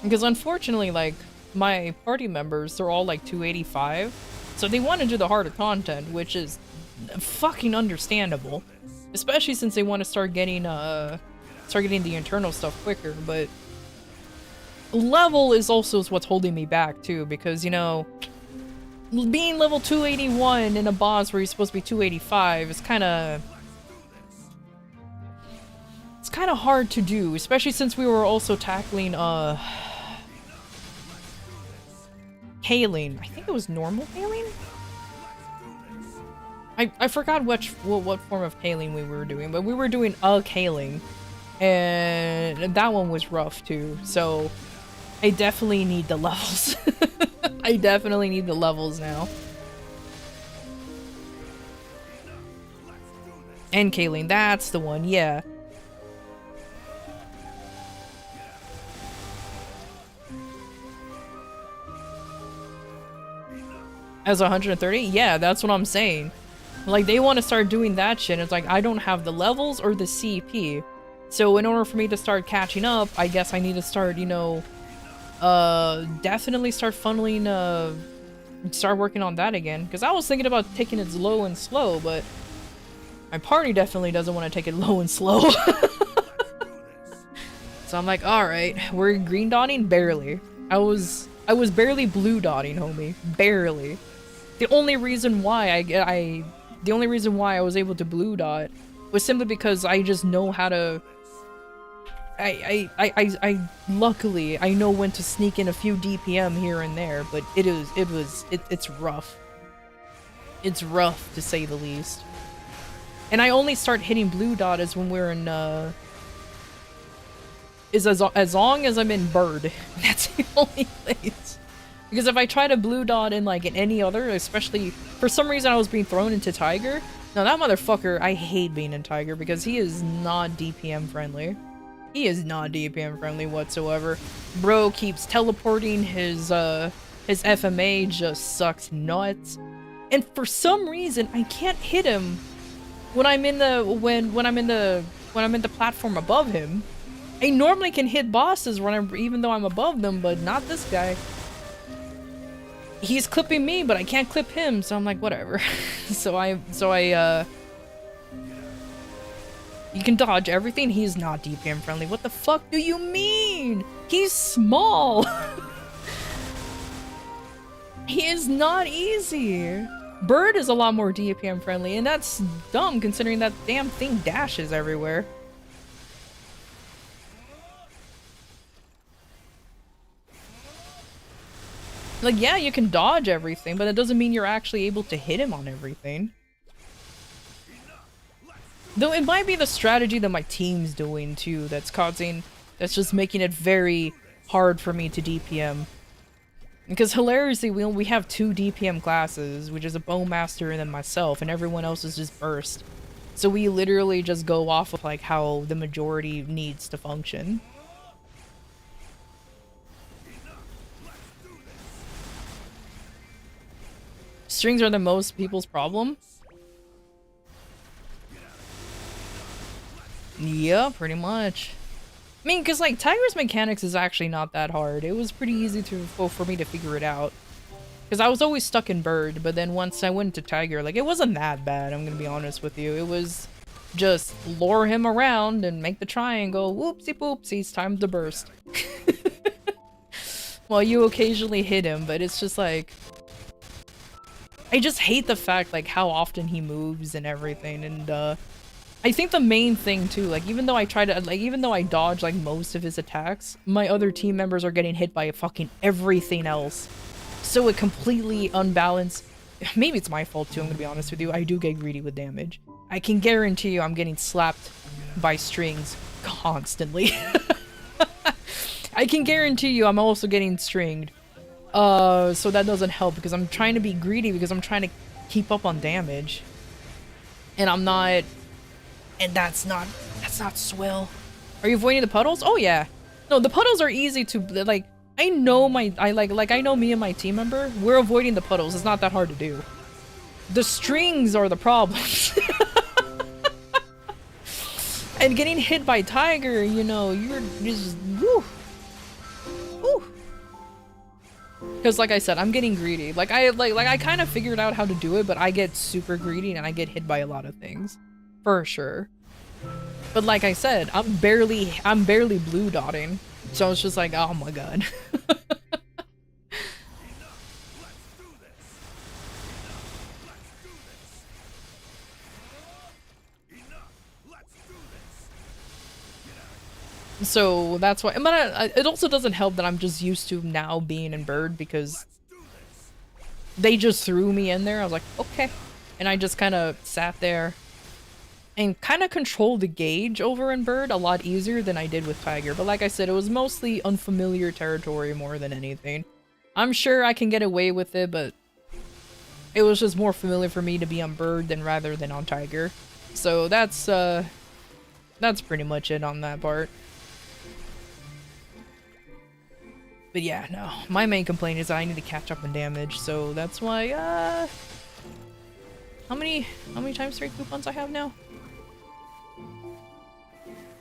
B: Because unfortunately, like, my party members, they're all like 285, so they want to do the harder content, which is fucking understandable. Especially since they want to start getting the internal stuff quicker, but level is also what's holding me back too, because, you know, being level 281 in a boss where you're supposed to be 285 is kind of hard to do, especially since we were also tackling Kaling. I think it was normal Kaling? I forgot what form of Kaling we were doing, but we were doing a Kaling, and that one was rough too, so I definitely need the levels. I definitely need the levels now. And Kaling, that's the one, yeah. As 130? Yeah, that's what I'm saying. Like, they want to start doing that shit. It's like, I don't have the levels or the CP. So in order for me to start catching up, I guess I need to start, you know, definitely start funneling, start working on that again. Because I was thinking about taking it low and slow, but my party definitely doesn't want to take it low and slow. So I'm like, alright, we're green dotting? Barely. I was barely blue dotting, homie. Barely. The only reason why the only reason why I was able to blue dot was simply because I just know how to. Luckily I know when to sneak in a few DPM here and there, but it's rough. It's rough to say the least. And I only start hitting blue dot as when we're in as long as I'm in bird. That's the only place. Because if I try to blue dot in like in any other, especially for some reason I was being thrown into tiger. Now that motherfucker, I hate being in tiger because he is not DPM friendly. He is not DPM friendly whatsoever. Bro keeps teleporting, his FMA just sucks nuts. And for some reason I can't hit him when I'm in the when I'm in the platform above him. I normally can hit bosses even though I'm above them, but not this guy. He's clipping me, but I can't clip him, so I'm like, whatever. so I you can dodge everything. He's not DPM friendly. What the fuck do you mean? He's small. He is not easy. Bird is a lot more DPM friendly, and that's dumb considering that damn thing dashes everywhere. Like, yeah, you can dodge everything, but that doesn't mean you're actually able to hit him on everything. Though it might be the strategy that my team's doing too that's just making it very hard for me to DPM. Because hilariously, we have 2 DPM classes, which is a Bowmaster and then myself, and everyone else is just burst. So we literally just go off of like how the majority needs to function. Strings are the most people's problem. Yeah, pretty much. I mean, because like Tiger's mechanics is actually not that hard. It was pretty easy for me to figure it out. Because I was always stuck in Bird, but then once I went to Tiger, like it wasn't that bad, I'm gonna be honest with you. It was just lure him around and make the triangle. Whoopsie poopsie, it's time to burst. Well, you occasionally hit him, but it's just like... I just hate the fact like how often he moves and everything, and I think the main thing too, like even though I dodge like most of his attacks, my other team members are getting hit by fucking everything else. So it completely unbalanced. Maybe it's my fault too, I'm gonna be honest with you. I do get greedy with damage. I can guarantee you I'm getting slapped by strings constantly. I can guarantee you I'm also getting stringed. So that doesn't help because I'm trying to be greedy because I'm trying to keep up on damage. And I'm not... And that's not swell. Are you avoiding the puddles? Oh yeah. No, the puddles are easy to, like, I know I know me and my team member, we're avoiding the puddles. It's not that hard to do. The strings are the problems. And getting hit by Tiger, you know, you're just, woo. Woo. Because like I said, I'm getting greedy. Like I kind of figured out how to do it, but I get super greedy and I get hit by a lot of things. For sure. But like I said, I'm barely blue dotting. So it's just like, oh my god. So that's why, but it also doesn't help that I'm just used to now being in Bird because they just threw me in there. I was like, okay. And I just kind of sat there and kind of controlled the gauge over in Bird a lot easier than I did with Tiger. But like I said, it was mostly unfamiliar territory more than anything. I'm sure I can get away with it, but it was just more familiar for me to be on Bird rather than on Tiger. So that's pretty much it on that part. But yeah, no, my main complaint is I need to catch up in damage, so that's why, how many times 3 coupons I have now?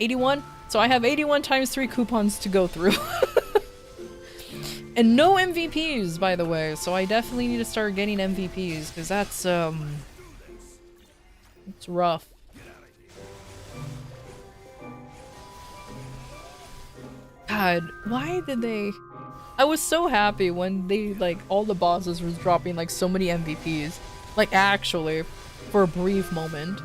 B: 81? So I have 81 times 3 coupons to go through. And no MVPs, by the way, so I definitely need to start getting MVPs, because that's, it's rough. God, why did they... I was so happy when they, like, all the bosses was dropping, like, so many MVPs. Like, actually, for a brief moment.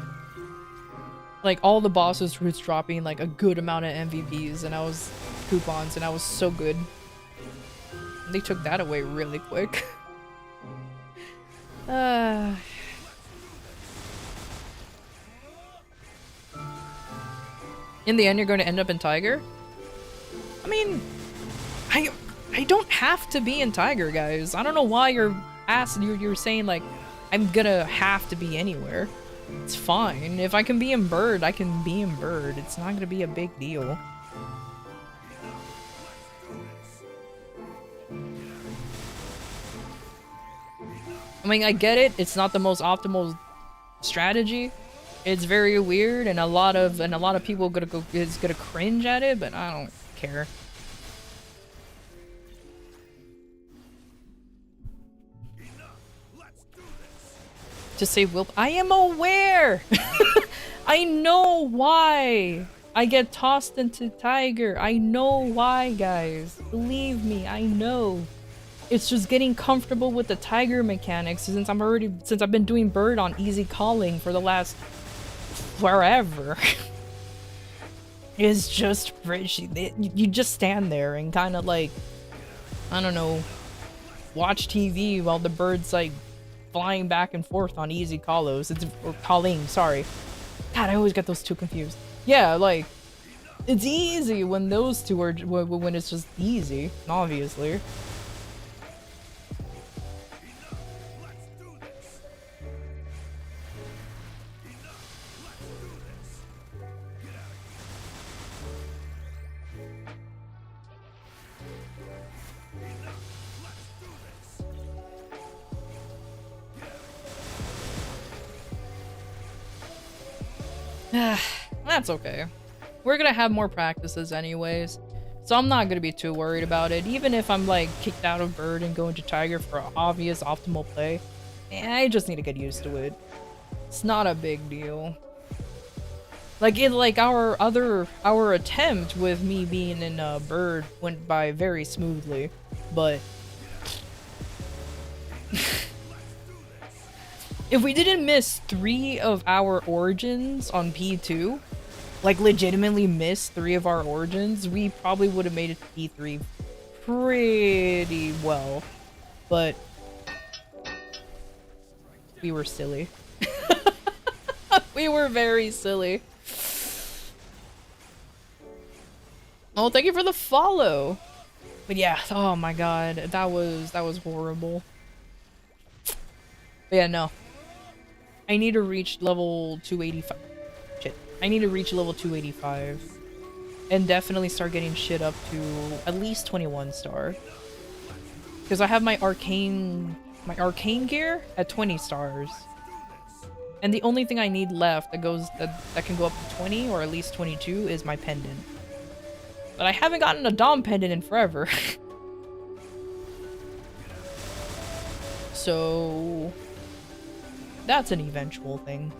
B: Like, all the bosses was dropping, like, a good amount of MVPs, and I was... coupons, and I was so good. They took that away really quick. In the end, you're going to end up in Tiger? I mean, I don't have to be in Tiger, guys. I don't know why you're saying, like, I'm gonna have to be anywhere. It's fine. If I can be in Bird, I can be in Bird. It's not gonna be a big deal. I mean, I get it. It's not the most optimal strategy. It's very weird, and a lot of people is gonna cringe at it, but I don't care. To save Will, I am aware. I know why I get tossed into Tiger. I know why, guys. Believe me, I know. It's just getting comfortable with the Tiger mechanics since I've been doing Bird on easy calling for the last forever. It's just you just stand there and kind of like, I don't know, watch TV while the bird's like flying back and forth on easy callos. Or calling, sorry. God, I always get those two confused. Yeah, like, it's easy when those two are, when it's just easy, obviously. That's okay. We're gonna have more practices anyways, so I'm not gonna be too worried about it. Even if I'm like kicked out of Bird and going to Tiger for an obvious optimal play, I just need to get used to it. It's not a big deal. Like our attempt with me being in Bird went by very smoothly, but if we didn't miss 3 of our origins on P2, like legitimately miss 3 of our origins, we probably would have made it to P3 pretty well. But we were silly. We were very silly. Oh, thank you for the follow. But yeah, oh my god, that was horrible. But yeah, no. I need to reach level 285. Shit. I need to reach level 285. And definitely start getting shit up to at least 21 star. Because I have my arcane gear at 20 stars. And the only thing I need left that can go up to 20 or at least 22 is my pendant. But I haven't gotten a Dom pendant in forever. So that's an eventual thing.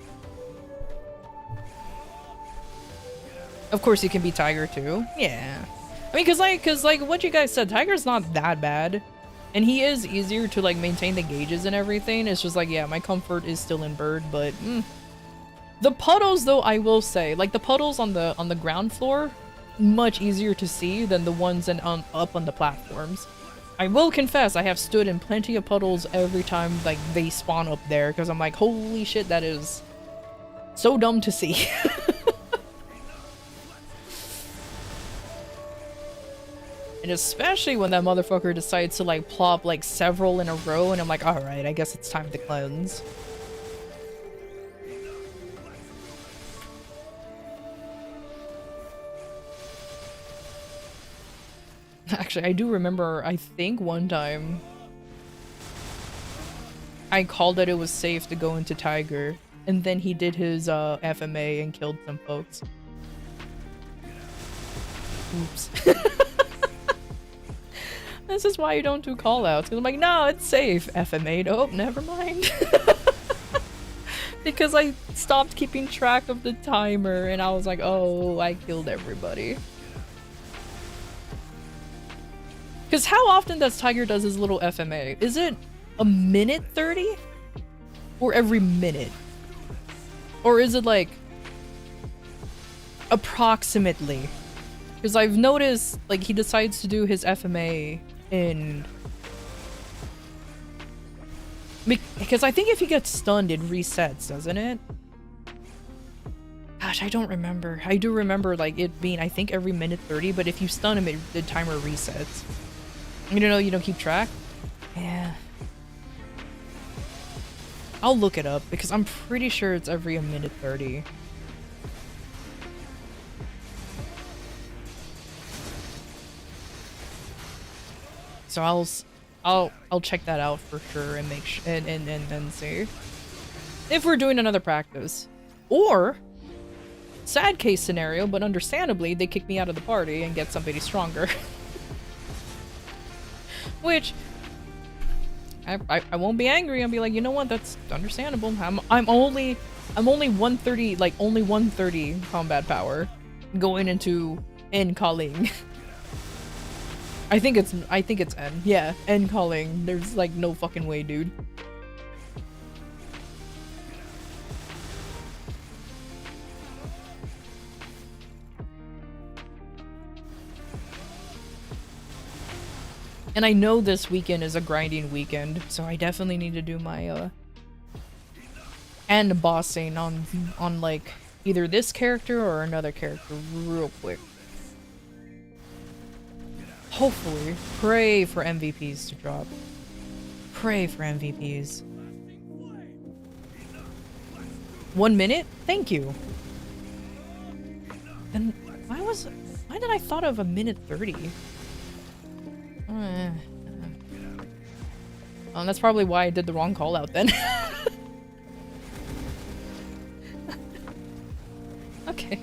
B: Of course you can be Tiger too. Yeah. I mean, cause like what you guys said, Tiger's not that bad. And he is easier to like maintain the gauges and everything. It's just like, yeah, my comfort is still in Bird, but the puddles though, I will say, like the puddles on the ground floor, much easier to see than the ones up on the platforms. I will confess, I have stood in plenty of puddles every time like they spawn up there, because I'm like, holy shit, that is so dumb to see. And especially when that motherfucker decides to like plop like several in a row, and I'm like, alright, I guess it's time to cleanse. Actually, I do remember, I think one time I called that it was safe to go into Tiger, and then he did his FMA and killed some folks. Oops. This is why you don't do callouts, because I'm like, no, it's safe. FMA, oh, never mind. Because I stopped keeping track of the timer, and I was like, oh, I killed everybody. Because how often does Tiger does his little FMA? Is it a minute 30? Or every minute? Or is it like approximately? Because I've noticed like he decides to do his FMA in... Because I think if he gets stunned it resets, doesn't it? Gosh, I don't remember. I do remember like it being I think every minute 30, but if you stun him the timer resets. You don't know, you don't keep track? Yeah. I'll look it up because I'm pretty sure it's every a minute 30. So I'll check that out for sure and make and see if we're doing another practice. Or sad case scenario, but understandably they kick me out of the party and get somebody stronger. Which I won't be angry. I'll be like, you know what? That's understandable. I'm only 130, like only 130 combat power going into N calling. I think it's N. Yeah, N calling. There's like no fucking way, dude. And I know this weekend is a grinding weekend, so I definitely need to do my end bossing on like either this character or another character real quick. Hopefully, pray for MVPs to drop. Pray for MVPs. 1 minute? Thank you. And why did I thought of a minute 30? That's probably why I did the wrong call out then. Okay.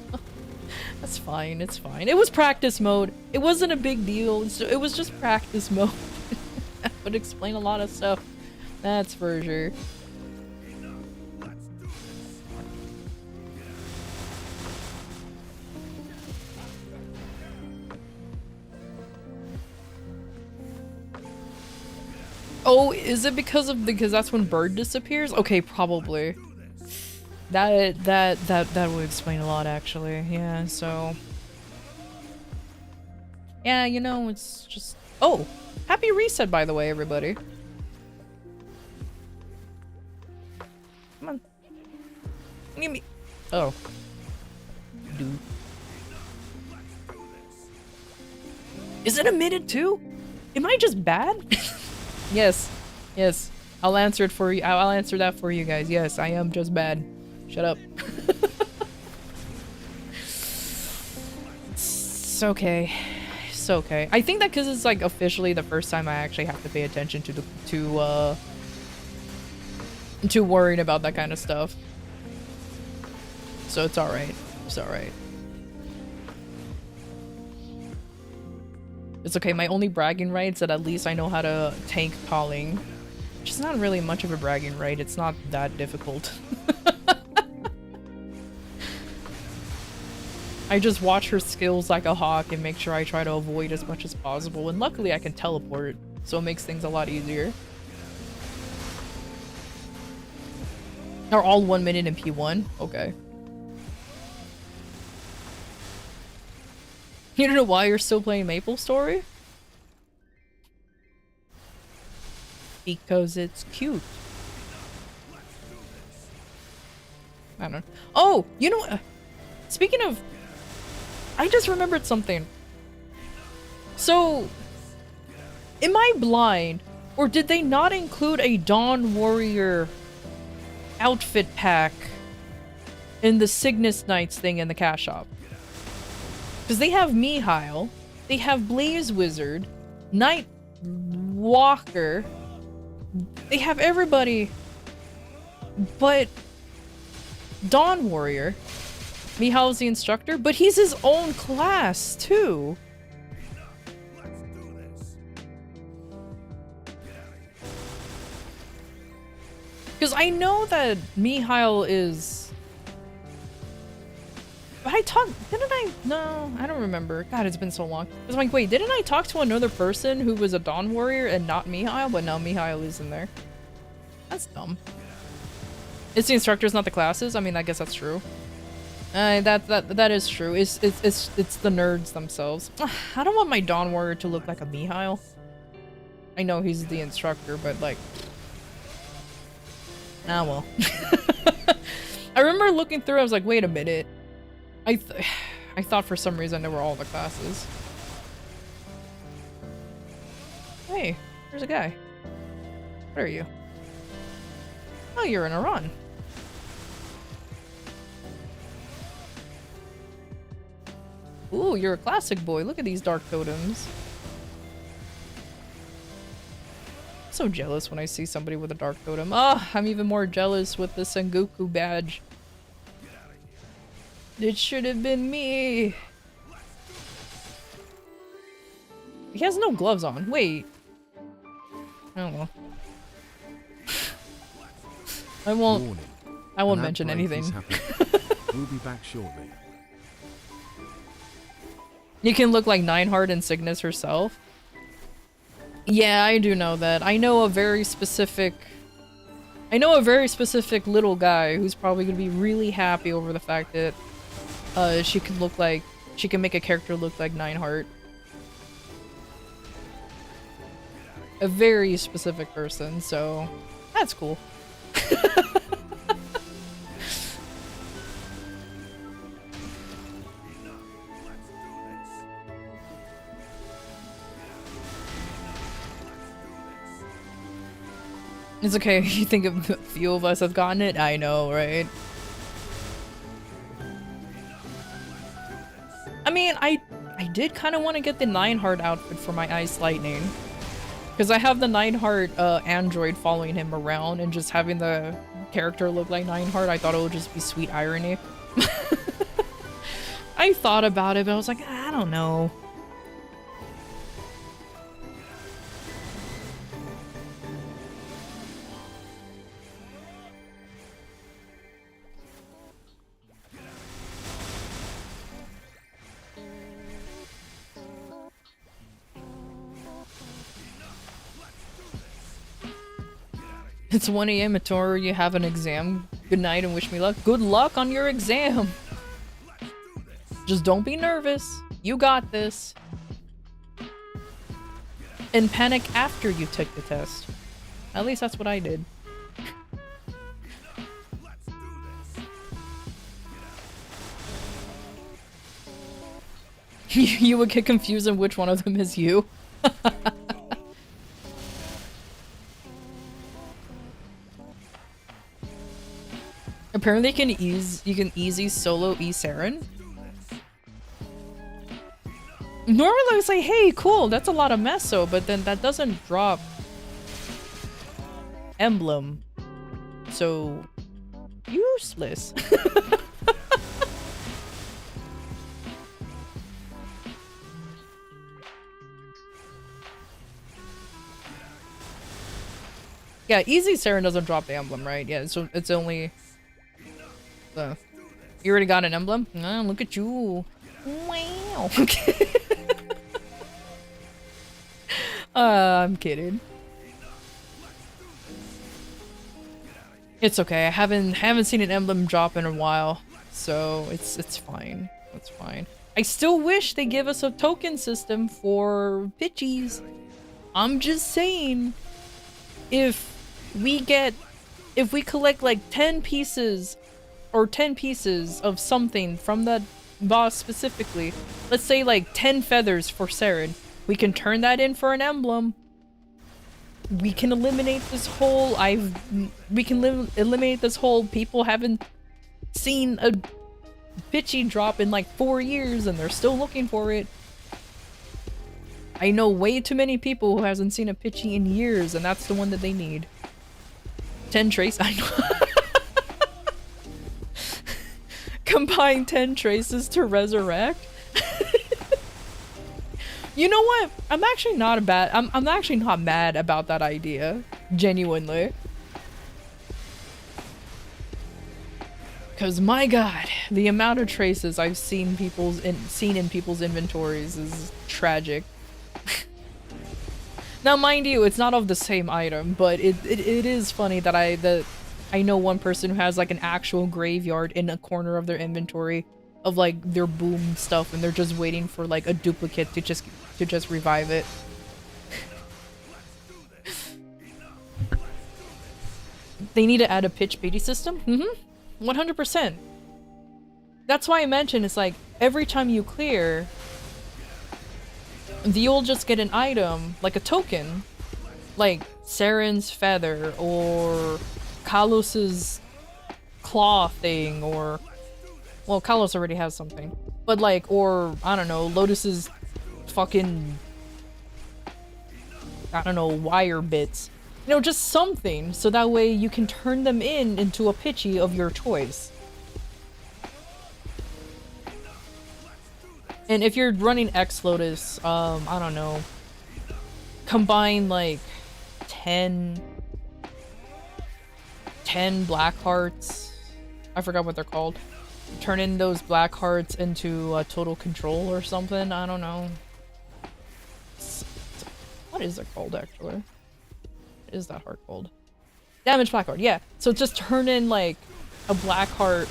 B: That's fine, it's fine. It was practice mode. It wasn't a big deal. It was just practice mode. That would explain a lot of stuff. That's for sure. Oh, is it because that's when Bird disappears? Okay, probably. That would explain a lot, actually. Yeah, so... Yeah, you know, it's just... Oh! Happy reset, by the way, everybody. Come on. Give me... Oh. Dude. Is it a minute, too? Am I just bad? Yes. Yes. I'll answer it for you. I'll answer that for you guys. Yes, I am just bad. Shut up. It's okay. It's okay. I think that because it's like officially the first time I actually have to pay attention to worrying about that kind of stuff. So it's alright. It's alright. It's okay. My only bragging right is that at least I know how to tank calling. Which is not really much of a bragging right. It's not that difficult. I just watch her skills like a hawk and make sure I try to avoid as much as possible. And luckily I can teleport, so it makes things a lot easier. Are all 1 minute in P1? Okay. You don't know why you're still playing Maple Story? Because it's cute. I don't know. Oh, you know what? Speaking of... I just remembered something. So... Am I blind? Or did they not include a Dawn Warrior outfit pack in the Cygnus Knights thing in the cash shop? Because they have Mihail, they have Blaze Wizard, Night Walker, they have everybody but Dawn Warrior. Mihail's the instructor, but he's his own class too. Because I know that Mihail is... Didn't I? No, I don't remember. God, it's been so long. I was like, wait, didn't I talk to another person who was a Dawn Warrior and not Mihail? But no, Mihail is in there. That's dumb. It's the instructors, not the classes? I mean, I guess that's true. That is true. It's the nerds themselves. I don't want my Dawn Warrior to look like a Mihail. I know he's the instructor, but like... Ah, well. I remember looking through, I was like, wait a minute. I thought for some reason they were all the classes. Hey, there's a guy. What are you? Oh, you're in Iran. Ooh, you're a classic boy. Look at these dark totems. So jealous when I see somebody with a dark totem. Oh, I'm even more jealous with the Sengoku badge. It should have been me. He has no gloves on. Wait. Oh well. I won't mention anything.
A: We'll be back shortly.
B: You can look like Nineheart and Cygnus herself. Yeah, I do know that. I know a very specific little guy who's probably gonna be really happy over the fact that she can make a character look like Nineheart. A very specific person, so that's cool. It's okay, you think a few of us have gotten it? I know, right? I mean, I did kind of want to get the Nineheart outfit for my Ice Lightning. Because I have the Nineheart android following him around, and just having the character look like Nineheart, I thought it would just be sweet irony. I thought about it, but I was like, I don't know. It's 1 AM at Tor, you have an exam. Good night and wish me luck. Good luck on your exam! Just don't be nervous. You got this. And panic after you take the test. At least that's what I did. You would get confused on which one of them is you. Apparently you can easy solo E-Saren. Normally I would say, hey, cool, that's a lot of meso, but then that doesn't drop emblem. So useless. Yeah, easy Saren doesn't drop the emblem, right? Yeah, so it's only you already got an emblem? Oh, look at you. Wow. I'm kidding. It's okay. I haven't seen an emblem drop in a while, so it's fine. It's fine. I still wish they give us a token system for pitchies. I'm just saying, if we collect like 10 pieces or 10 pieces of something from that boss specifically, let's say like 10 feathers for Saren, we can turn that in for an emblem. We can eliminate this whole eliminate this whole people haven't seen a pitchy drop in like 4 years and they're still looking for it. I know way too many people who hasn't seen a pitchy in years, and that's the one that they need. 10 trace. I know. Combine 10 traces to resurrect. You know what? I'm actually not mad about that idea. Genuinely. Cause my god, the amount of traces I've seen in people's inventories is tragic. Now, mind you, it's not of the same item, but it is funny that I know one person who has like an actual graveyard in a corner of their inventory of like their boom stuff, and they're just waiting for like a duplicate to just revive it. They need to add a pitch pity system? 100%. That's why I mentioned it's like every time you clear, you'll just get an item, like a token, like Saren's feather or Kalos's claw thing, or well, Kalos already has something, but like, or I don't know, Lotus's fucking, I don't know, wire bits. You know, just something, so that way you can turn them into a pitchy of your choice. And if you're running X Lotus, I don't know, combine like 10 black hearts. I forgot what they're called. Turn in those black hearts into a total control or something. I don't know. What is it called actually? What is that heart called? Damage black heart. Yeah. So just turn in like a black heart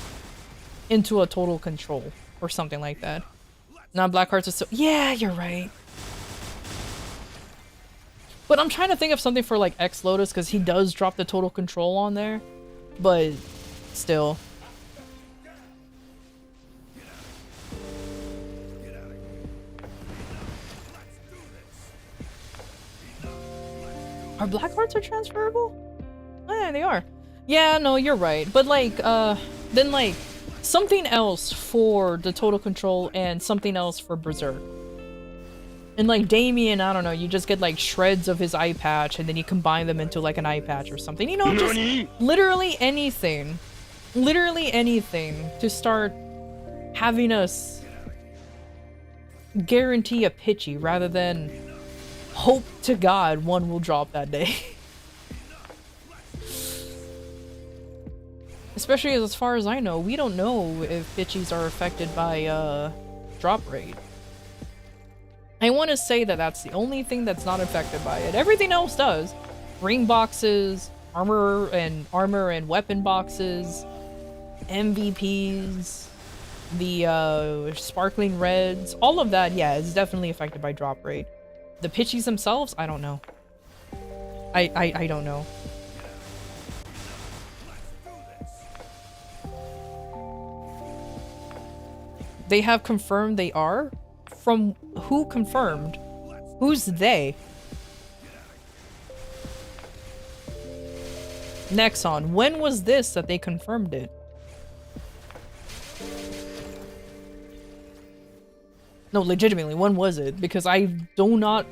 B: into a total control or something like that. Now black hearts are so, yeah, you're right. But I'm trying to think of something for like X Lotus because he does drop the total control on there, but still. Are black hearts are transferable? Oh, yeah, they are. Yeah, no, you're right. But like, then like something else for the total control and something else for Berserk. And like Damien, I don't know, you just get like shreds of his eye patch and then you combine them into like an eye patch or something. You know, just literally anything. Literally anything to start having us guarantee a pitchy rather than hope to God one will drop that day. Especially as far as I know, we don't know if pitchies are affected by drop rate. I want to say that that's the only thing that's not affected by it. Everything else does. Ring boxes, armor and weapon boxes, MVPs, the sparkling reds, all of that, yeah, is definitely affected by drop rate. The pitchies themselves, I don't know. I don't know. They have confirmed they are? From who confirmed? Who's they? Nexon, when was this that they confirmed it? No, legitimately, when was it? Because I do not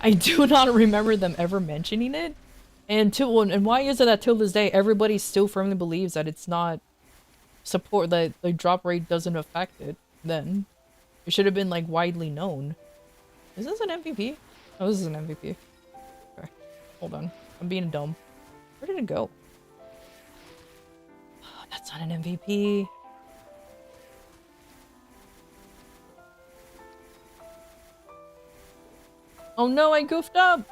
B: remember them ever mentioning it. And why is it that till this day everybody still firmly believes that it's not support, that the drop rate doesn't affect it? Then it should have been like widely known. Is this an MVP? Oh, this is an MVP. Okay, hold on, I'm being dumb. Where did it go? Oh, that's not an MVP. Oh no, I goofed up!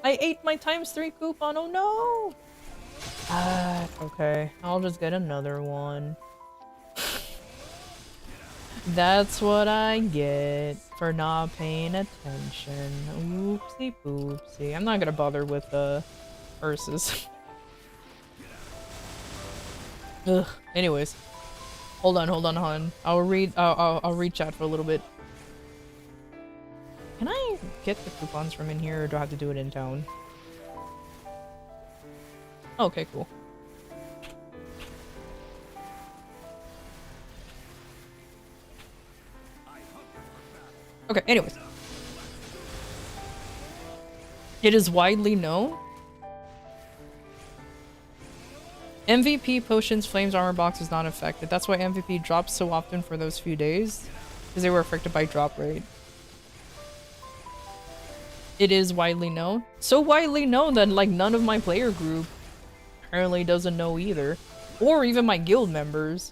B: I ate my ×3 coupon, oh no! Okay, I'll just get another one. That's what I get for not paying attention. Oopsie poopsie. I'm not gonna bother with Ursus. Ugh. Anyways. Hold on. I'll read chat for a little bit. Can I get the coupons from in here, or do I have to do it in town? Okay, cool. Okay, anyways. It is widely known. MVP potions, flames, armor box is not affected. That's why MVP drops so often for those few days, because they were affected by drop rate. It is widely known. So widely known that like none of my player group apparently doesn't know either. Or even my guild members.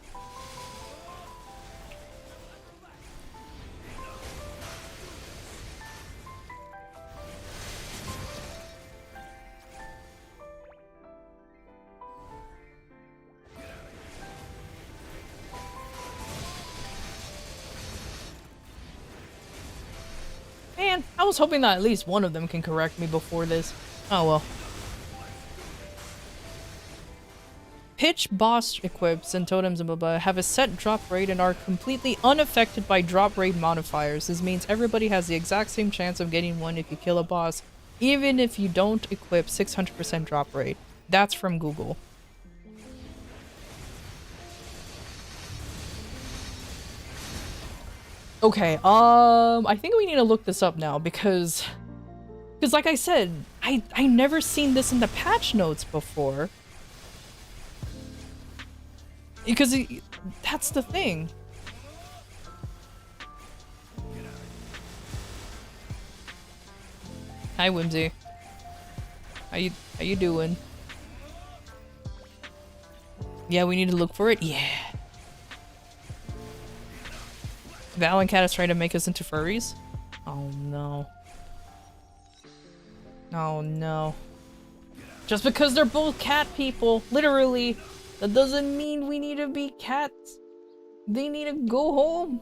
B: Man, I was hoping that at least one of them can correct me before this. Oh well. Pitch boss equips and totems and blah blah have a set drop rate and are completely unaffected by drop rate modifiers. This means everybody has the exact same chance of getting one if you kill a boss, even if you don't equip 600% drop rate. That's from Google. Okay, I think we need to look this up now because like I said, I never seen this in the patch notes before. Because that's the thing. Hi, Whimsy. How you doing? Yeah, we need to look for it. Yeah. Val and Cat is trying to make us into furries. Oh no. Oh no. Just because they're both cat people, literally. That doesn't mean we need to be cats. They need to go home.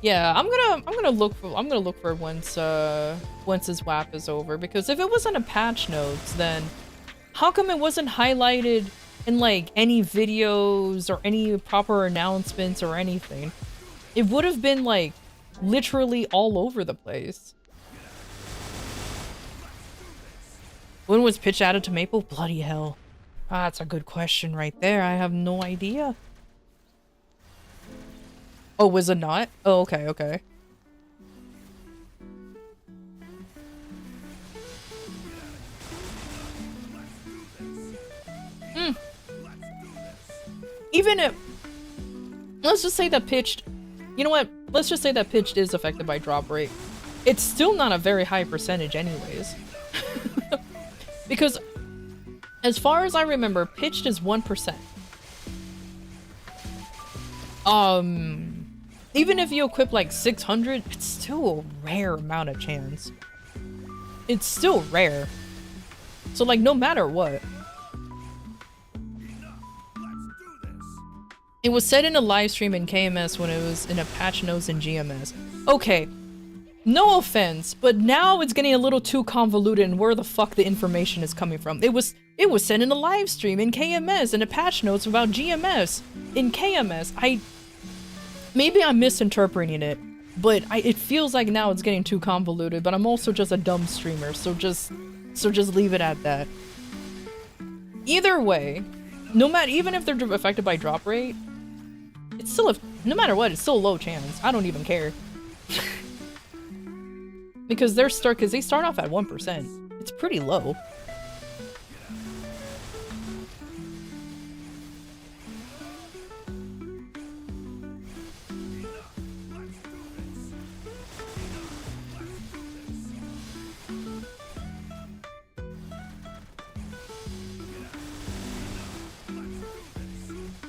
B: Yeah, I'm gonna look for once his WAP is over, because if it wasn't a patch notes, then how come it wasn't highlighted in like any videos or any proper announcements or anything? It would have been like literally all over the place. When was Pitch added to Maple? Bloody hell. Ah, that's a good question right there. I have no idea. Oh, was it not? Oh, okay, okay. Even if... Let's just say that Pitched... You know what? Let's just say that Pitched is affected by drop rate. It's still not a very high percentage anyways. Because, as far as I remember, Pitched is 1%. Even if you equip like 600, it's still a rare amount of chance. It's still rare. So like, no matter what. It was said in a live stream in KMS when it was in a patch notes in GMS. Okay, no offense, but now it's getting a little too convoluted and where the fuck the information is coming from. It was said in a live stream in KMS in a patch notes about GMS. In KMS, maybe I'm misinterpreting it, but it feels like now it's getting too convoluted, but I'm also just a dumb streamer, so just leave it at that. Either way, even if they're affected by drop rate, it's still no matter what, it's still a low chance. I don't even care. Because they start off at 1%. It's pretty low.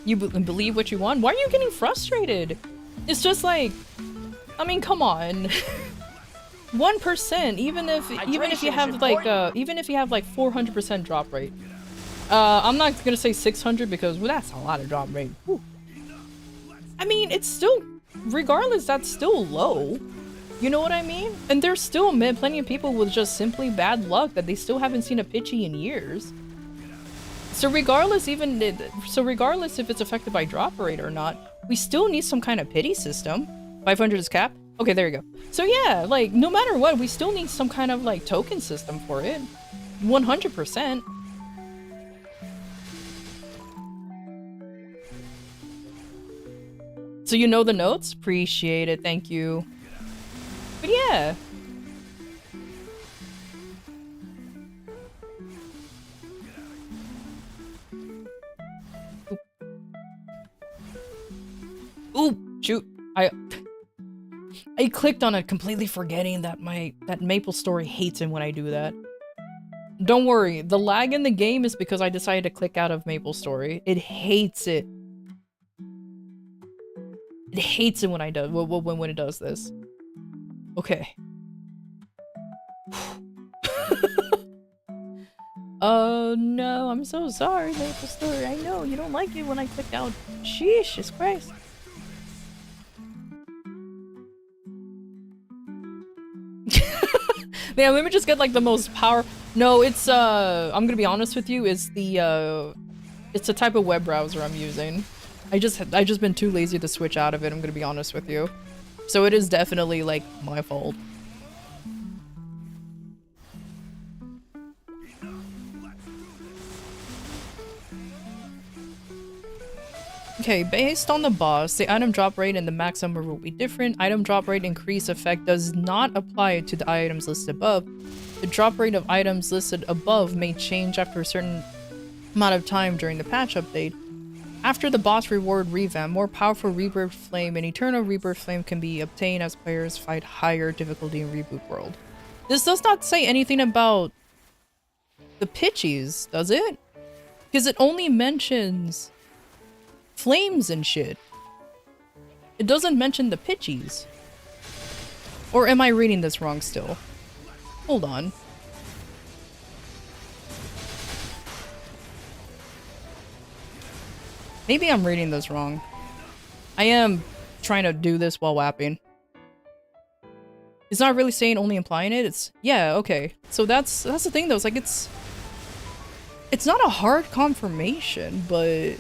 B: You believe what you want? Why are you getting frustrated? It's just like, I mean, come on. 1%, even if you have like 400% drop rate. I'm not gonna say 600 because that's a lot of drop rate. Whew. I mean, it's still, regardless, that's still low. You know what I mean? And there's still plenty of people with just simply bad luck that they still haven't seen a pitchy in years. So regardless if it's affected by drop rate or not, we still need some kind of pity system. 500 is cap? Okay, there you go. So yeah, like, no matter what, we still need some kind of, like, token system for it. 100%. So you know the notes? Appreciate it, thank you. But yeah. Ooh, shoot. I clicked on it completely forgetting that that MapleStory hates it when I do that. Don't worry, the lag in the game is because I decided to click out of MapleStory. It hates it. It hates it when I do when it does this. Okay. Oh no, I'm so sorry, MapleStory. I know you don't like it when I click out. Jesus Christ. Yeah, let me just get like the most power. No, it's I'm gonna be honest with you, it's the type of web browser I'm using. I just been too lazy to switch out of it, I'm gonna be honest with you. So it is definitely like my fault. Okay, based on the boss, the item drop rate and the max number will be different. Item drop rate increase effect does not apply to the items listed above. The drop rate of items listed above may change after a certain amount of time during the patch update. After the boss reward revamp, more powerful Rebirth Flame and Eternal Rebirth Flame can be obtained as players fight higher difficulty in Reboot World. This does not say anything about the pitchies, does it? Because it only mentions flames and shit. It doesn't mention the pitchies. Or am I reading this wrong still? Hold on. Maybe I'm reading this wrong. I am trying to do this while wapping. It's not really saying only implying it. It's yeah, okay. So that's the thing though. It's like it's not a hard confirmation, but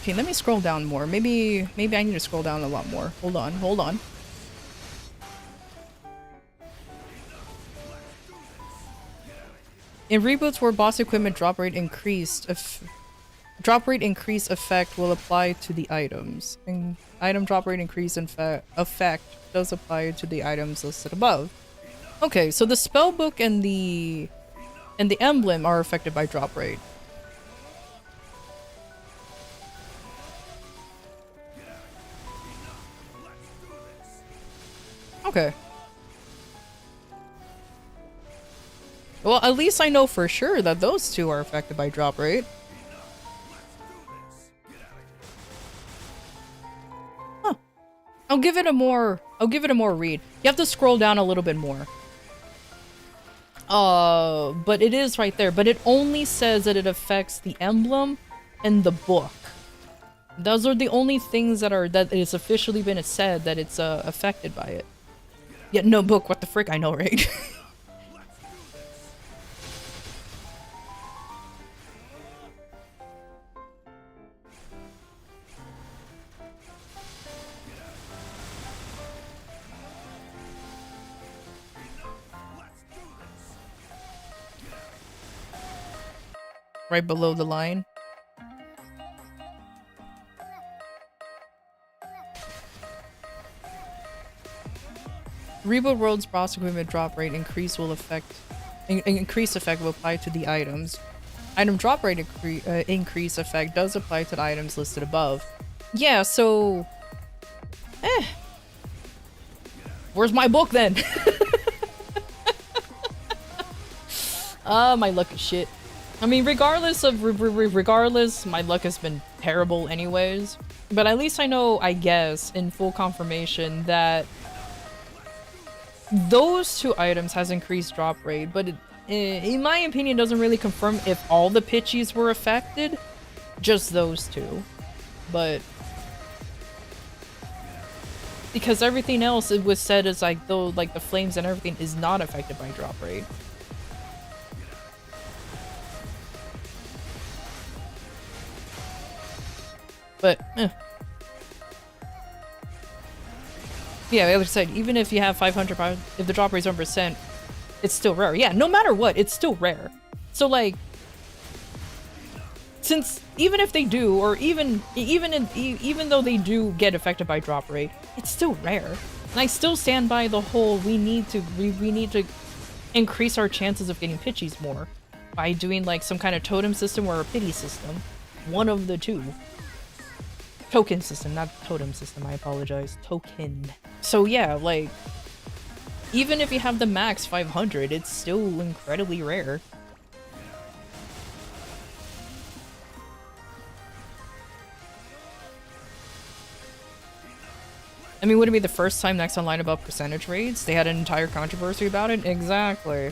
B: okay, let me scroll down more. Maybe I need to scroll down a lot more. Hold on. In reboots where boss equipment drop rate increase effect will apply to the items. And item drop rate increase effect does apply to the items listed above. Okay, so the spellbook and the emblem are affected by drop rate. Okay. Well, at least I know for sure that those two are affected by drop rate. Huh. I'll give it a more read. You have to scroll down a little bit more. But it is right there. But it only says that it affects the emblem and the book. Those are the only things that it's officially been said that it's affected by it. Yet no book, what the frick, I know, right? Right below the line. Reboot World's boss equipment drop rate increase will increase effect will apply to the items. Item drop rate increase effect does apply to the items listed above. Yeah, so where's my book then? My luck is shit. I mean, regardless, my luck has been terrible anyways. But at least I know, I guess, in full confirmation that those two items has increased drop rate, but it, in my opinion, doesn't really confirm if all the pitchies were affected. Just those two. But because everything else it was said is like, though, like the flames and everything is not affected by drop rate. But, yeah, like I said, even if you have 500 pounds, if the drop rate is 1%, it's still rare. Yeah, no matter what, it's still rare. So, like, since even if they do, or even though they do get affected by drop rate, it's still rare. And I still stand by the whole we need to increase our chances of getting pitchies more by doing like some kind of totem system or a pity system. One of the two. Token system, not totem system, I apologize. Token. So yeah, like, even if you have the max 500, it's still incredibly rare. I mean, would it be the first time next online about percentage rates? They had an entire controversy about it? Exactly.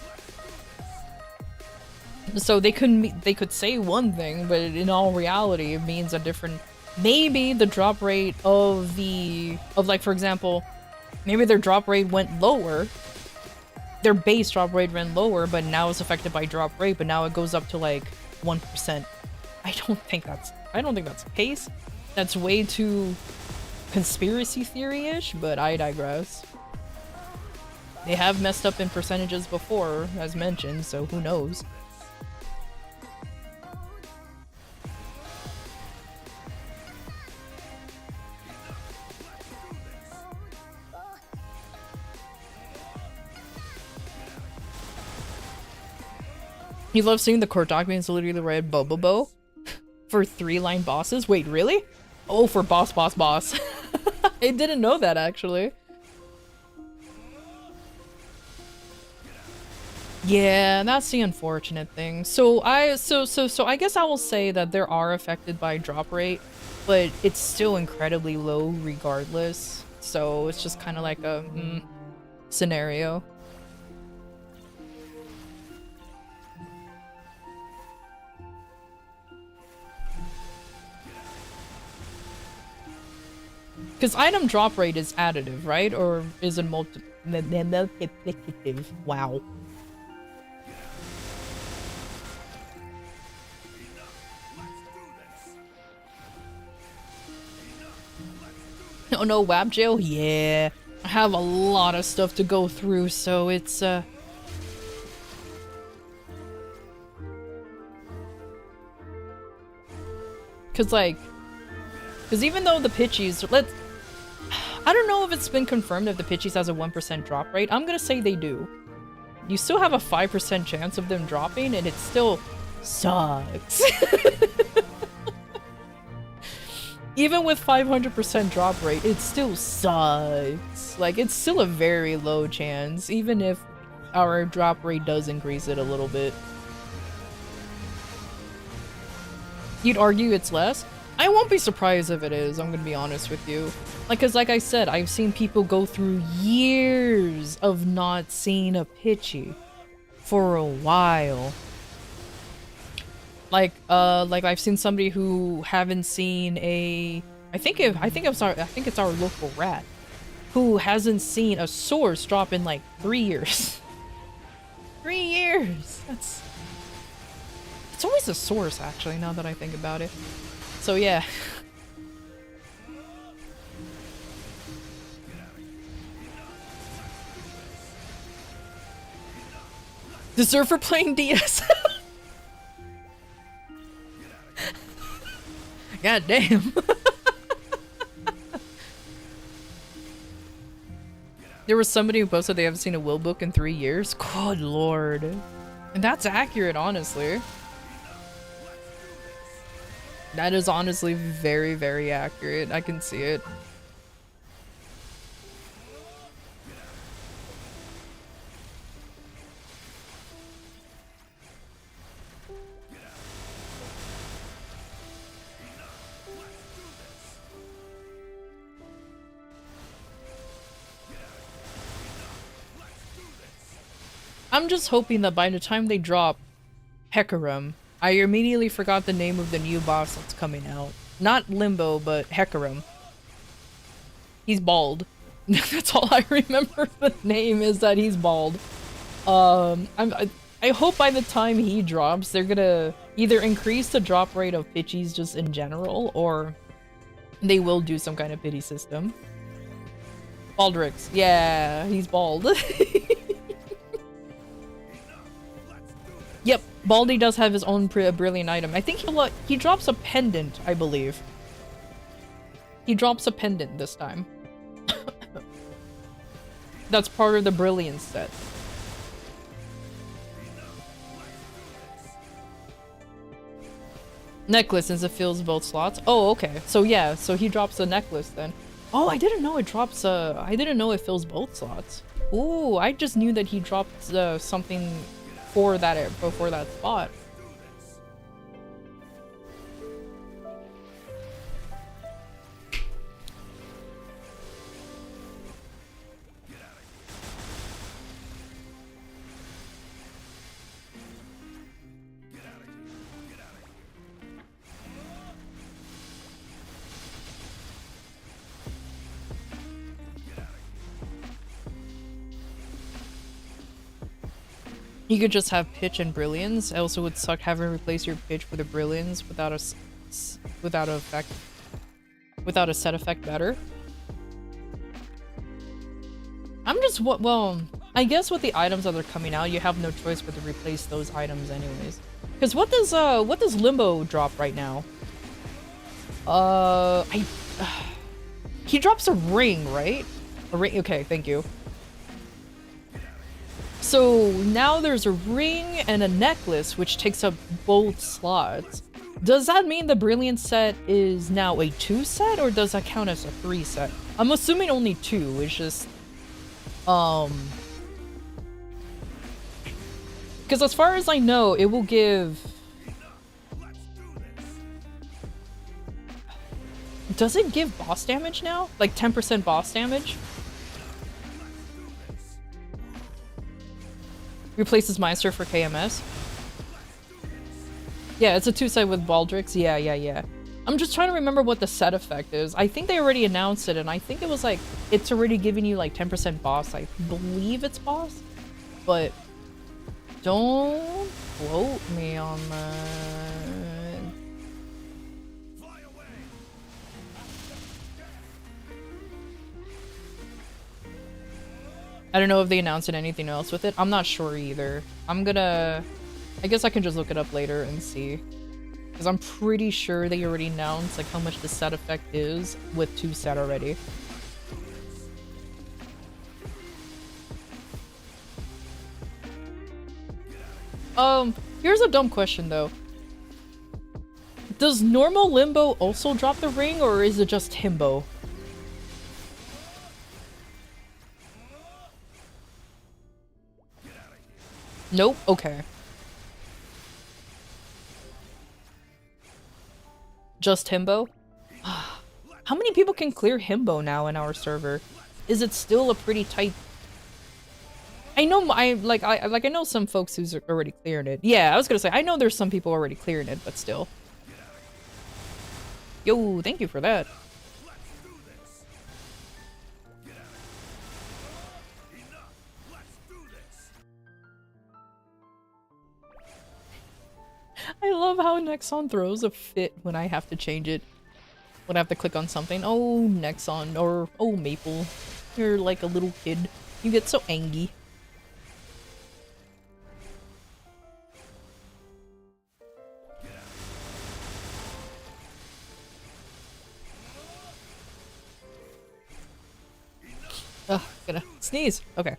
B: So they could say one thing, but in all reality, it means a different... Maybe the drop rate of like, for example, maybe their drop rate went lower. Their base drop rate went lower, but now it's affected by drop rate, but now it goes up to like 1%. I don't think that's the case. That's way too conspiracy theory-ish, but I digress. They have messed up in percentages before, as mentioned, so who knows. You love seeing the court documents literally read Bobobo for 3-line bosses? Wait, really? Oh, for boss. I didn't know that, actually. Yeah, that's the unfortunate thing. So I guess I will say that there are affected by drop rate, but it's still incredibly low regardless. So it's just kind of like a scenario. Because item drop rate is additive, right? Or is it multiplicative? Wow. Oh no, WAP jail? Yeah. I have a lot of stuff to go through, so it's, Because even though the pitchies... I don't know if it's been confirmed if the pitchies has a 1% drop rate. I'm gonna say they do. You still have a 5% chance of them dropping, and it still sucks. Even with 500% drop rate, it still sucks. Like, it's still a very low chance, even if our drop rate does increase it a little bit. You'd argue it's less? I won't be surprised if it is, I'm gonna be honest with you. Cause like I said, I've seen people go through years of not seeing a pitchy for a while. Like I've seen somebody who haven't seen a... I think it's our local rat, who hasn't seen a source drop in like 3 years. 3 years! It's always a source, actually, now that I think about it. So yeah. Deserve for playing DS. God damn. There was somebody who posted they haven't seen a will book in 3 years. Good lord. And that's accurate, honestly. That is honestly very, very accurate. I can see it. I'm just hoping that by the time they drop Hecarim, I immediately forgot the name of the new boss that's coming out. Not Limbo, but Hecarim. He's bald. That's all I remember the name is that he's bald. I hope by the time he drops, they're gonna either increase the drop rate of pitchies just in general, or they will do some kind of pity system. Baldrix. Yeah, he's bald. Yep, Baldy does have his own brilliant item. I think he drops a pendant, I believe. He drops a pendant this time. That's part of the Brilliance set. Necklace, since it fills both slots. Oh, okay. So yeah, so he drops a necklace then. Oh, I didn't know it drops I didn't know it fills both slots. Ooh, I just knew that he dropped something for that spot. You could just have pitch and brilliance. It also would suck having to replace your pitch with a brilliance without a set effect better. I'm just well, I guess with the items that are coming out, you have no choice but to replace those items anyways. Because what does Limbo drop right now? He drops a ring, right? A ring. Okay, thank you. So now there's a ring and a necklace, which takes up both slots. Does that mean the Brilliant set is now a 2 set, or does that count as a 3 set? I'm assuming only 2, it's just... Because as far as I know, it will give... Does it give boss damage now? Like 10% boss damage? Replaces Meister for KMS. Yeah, it's a 2-set with Baldrix. Yeah. I'm just trying to remember what the set effect is. I think they already announced it, and I think it was like, it's already giving you like 10% boss. I believe it's boss, but don't quote me on that. I don't know if they announced anything else with it. I'm not sure either. I guess I can just look it up later and see. Because I'm pretty sure they already announced like how much the set effect is with 2 set already. Here's a dumb question though. Does normal Limbo also drop the ring, or is it just Himbo? Nope? Okay. Just Himbo? How many people can clear Himbo now in our server? Is it still a pretty tight... I know I know some folks who's already clearing it. Yeah, I was gonna say, I know there's some people already clearing it, but still. Yo, thank you for that. I love how Nexon throws a fit when I have to change it. When I have to click on something. Oh, Nexon, or oh, Maple. You're like a little kid. You get so angry. Ugh, gonna sneeze. Okay.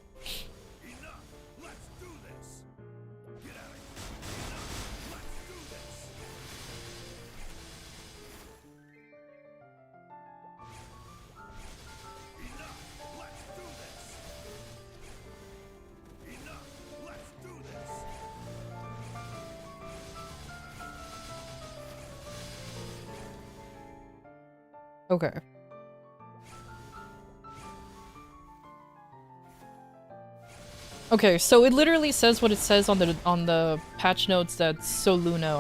B: Okay. Okay, so it literally says what it says on the patch notes that Soluna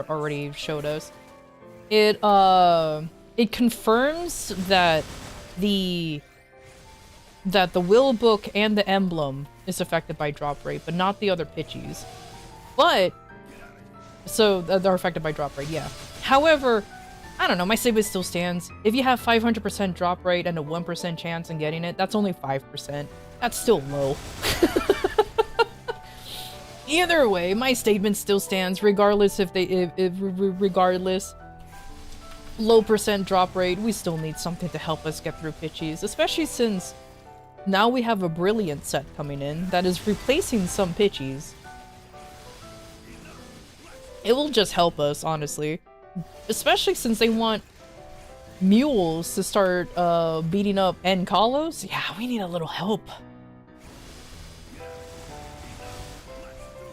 B: already showed us. It confirms that the will book and the emblem is affected by drop rate, but not the other pitchies. But so they're affected by drop rate, yeah. However, I don't know, my statement still stands. If you have 500% drop rate and a 1% chance in getting it, that's only 5%. That's still low. Either way, my statement still stands, regardless regardless. Low percent drop rate, we still need something to help us get through pitchies, especially since Now we have a brilliant set coming in that is replacing some pitchies. It will just help us, honestly. Especially since they want mules to start beating up Enkalos. Yeah, we need a little help.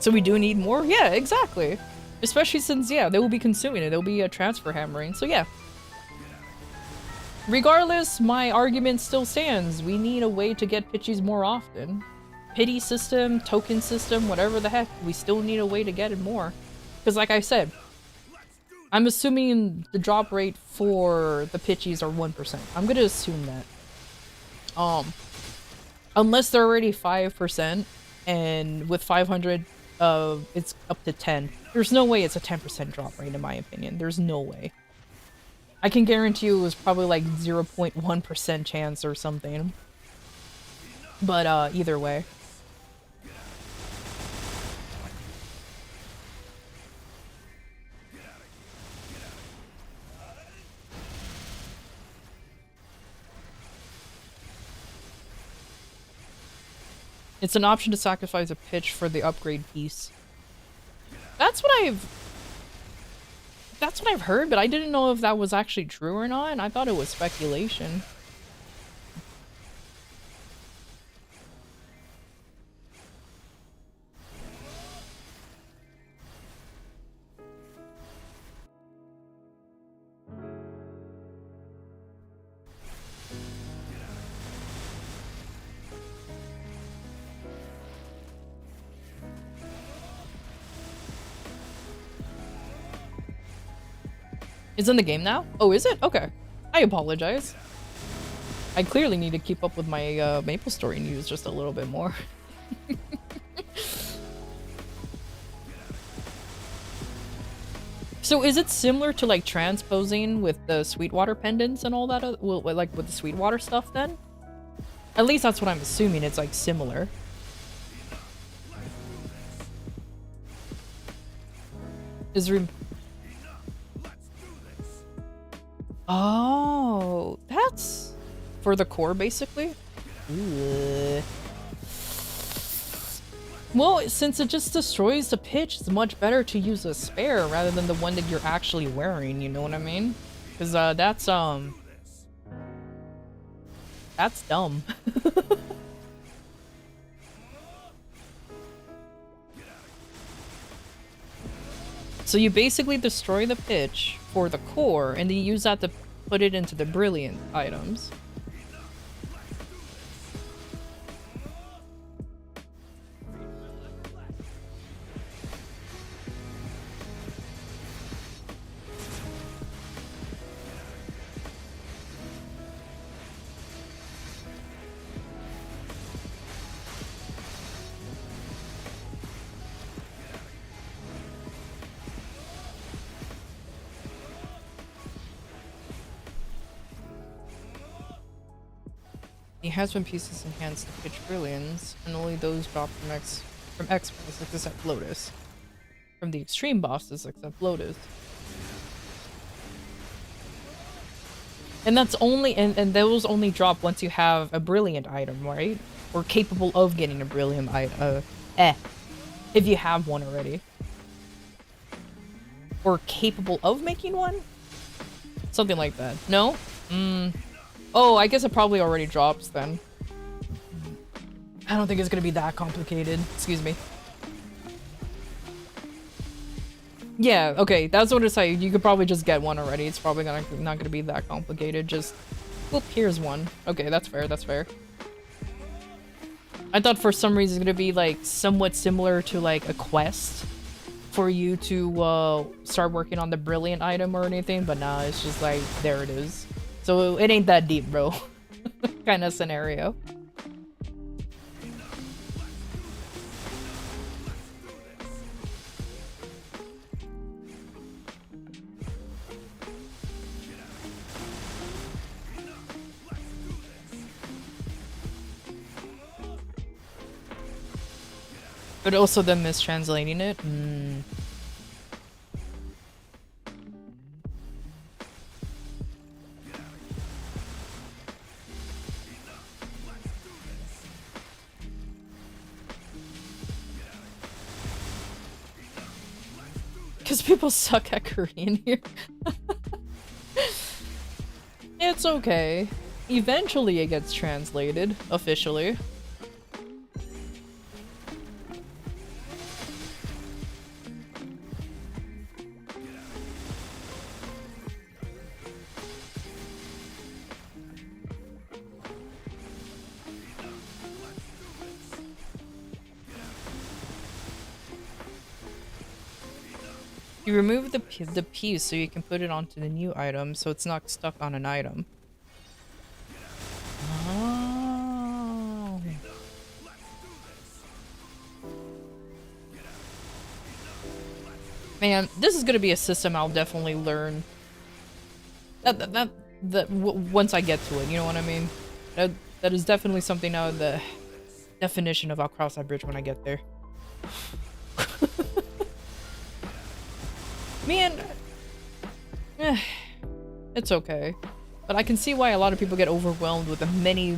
B: So we do need more? Yeah, exactly. Especially since, yeah, they will be consuming it. There will be a transfer hammering. So yeah. Regardless, my argument still stands. We need a way to get pitchies more often. Pity system, token system, whatever the heck. We still need a way to get it more. Because like I said, I'm assuming the drop rate for the pitchies are 1%. I'm gonna assume that. Unless they're already 5%, and with 500, it's up to 10. There's no way it's a 10% drop rate, in my opinion. There's no way. I can guarantee you it was probably like 0.1% chance or something. But, either way. It's an option to sacrifice a pitch for the upgrade piece. That's what I've heard, but I didn't know if that was actually true or not, and I thought it was speculation. It's in the game now? Oh, is it? Okay. I apologize. I clearly need to keep up with my MapleStory news just a little bit more. So is it similar to like transposing with the Sweetwater pendants and all that? Well, like with the Sweetwater stuff then? At least that's what I'm assuming. It's like similar. Is Oh, that's for the core, basically? Ugh. Well, since it just destroys the pitch, it's much better to use a spare rather than the one that you're actually wearing, you know what I mean? Because, that's dumb. So you basically destroy the pitch for the core, and then you use that to put it into the brilliant items. The enhancement pieces enhance the pitch brilliance, and only those dropped from X-Boss except Lotus. From the extreme bosses except Lotus. And that's only and those only drop once you have a brilliant item, right? Or capable of getting a brilliant item. If you have one already. Or capable of making one? Something like that. No? Oh, I guess it probably already drops then. I don't think it's gonna be that complicated. Excuse me. Yeah, okay, that's what it's like. You could probably just get one already. It's probably not gonna be that complicated. Just, whoop, here's one. Okay, that's fair, that's fair. I thought for some reason it's gonna be like somewhat similar to like a quest for you to start working on the brilliant item or anything, but nah, it's just like, there it is. So it ain't that deep, bro. Kind of scenario. But also them mistranslating it. Because people suck at Korean here. It's okay. Eventually it gets translated, officially. You remove the piece so you can put it onto the new item so it's not stuck on an item. Oh. Man, this is gonna be a system I'll definitely learn. Once I get to it, you know what I mean? That is definitely something out of the definition of I'll cross that bridge when I get there. Man, it's okay. But I can see why a lot of people get overwhelmed with the many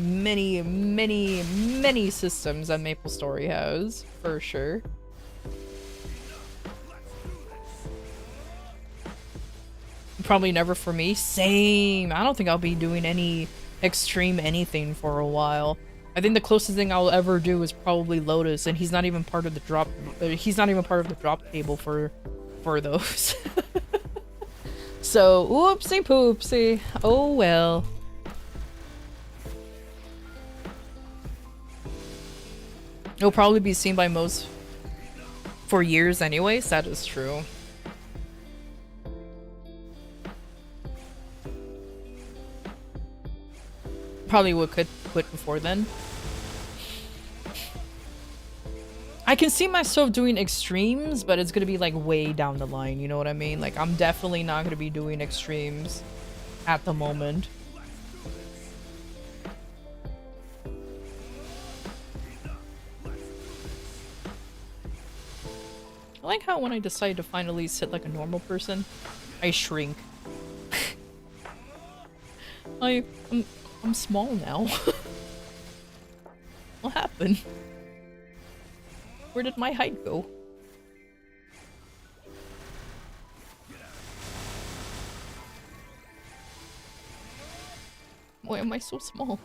B: systems that MapleStory has, for sure. Probably never for me. Same. I don't think I'll be doing any extreme anything for a while. I think the closest thing I'll ever do is probably Lotus, and he's not even part of the drop. He's not even part of the drop table for those. So, whoopsie poopsie. Oh well. It'll probably be seen by most for years anyways, that is true. Probably would quit before then. I can see myself doing extremes, but it's gonna be like way down the line, you know what I mean? Like, I'm definitely not gonna be doing extremes at the moment. I like how when I decide to finally sit like a normal person, I shrink. I'm small now. What happened? Where did my height go? Why am I so small?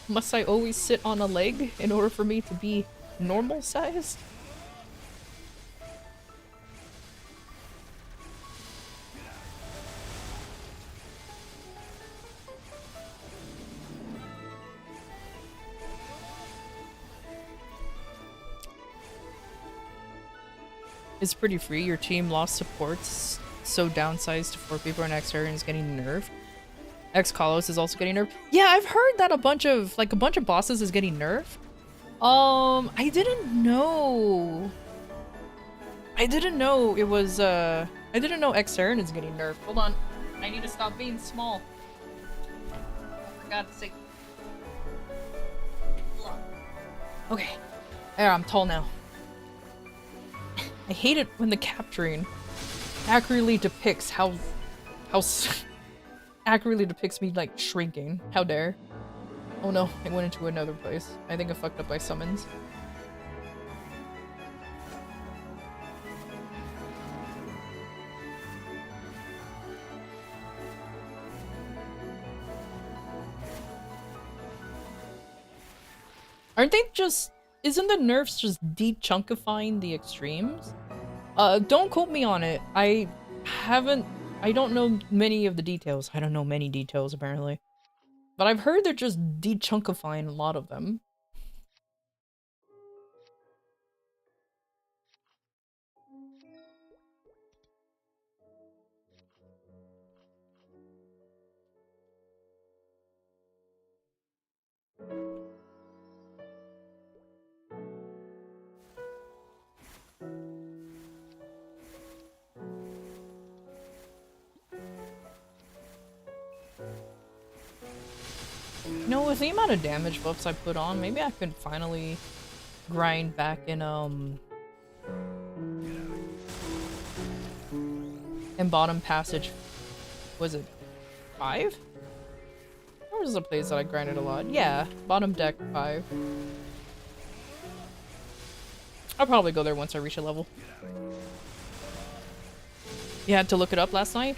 B: Must I always sit on a leg in order for me to be normal sized? It's pretty free. Your team lost supports, so downsized to 4 people and X-Arian is getting nerfed. X-Kalos is also getting nerfed. Yeah, I've heard that a bunch of bosses is getting nerfed. I didn't know. I didn't know it was, I didn't know X-Arian is getting nerfed. Hold on. I need to stop being small. For God's sake. Okay. There, I'm tall now. I hate it when the capturing accurately depicts how accurately depicts me like shrinking. How dare. Oh no, I went into another place. I think I fucked up by summons. Aren't they just... Isn't the nerfs just de-chunkifying the extremes? Don't quote me on it. I don't know many of the details. I don't know many details, apparently. But I've heard they're just de-chunkifying a lot of them. You know, with the amount of damage buffs I put on, maybe I could finally grind back in bottom passage. Was it 5? Or was the place that I grinded a lot? Yeah, bottom deck 5. I'll probably go there once I reach a level. You had to look it up last night?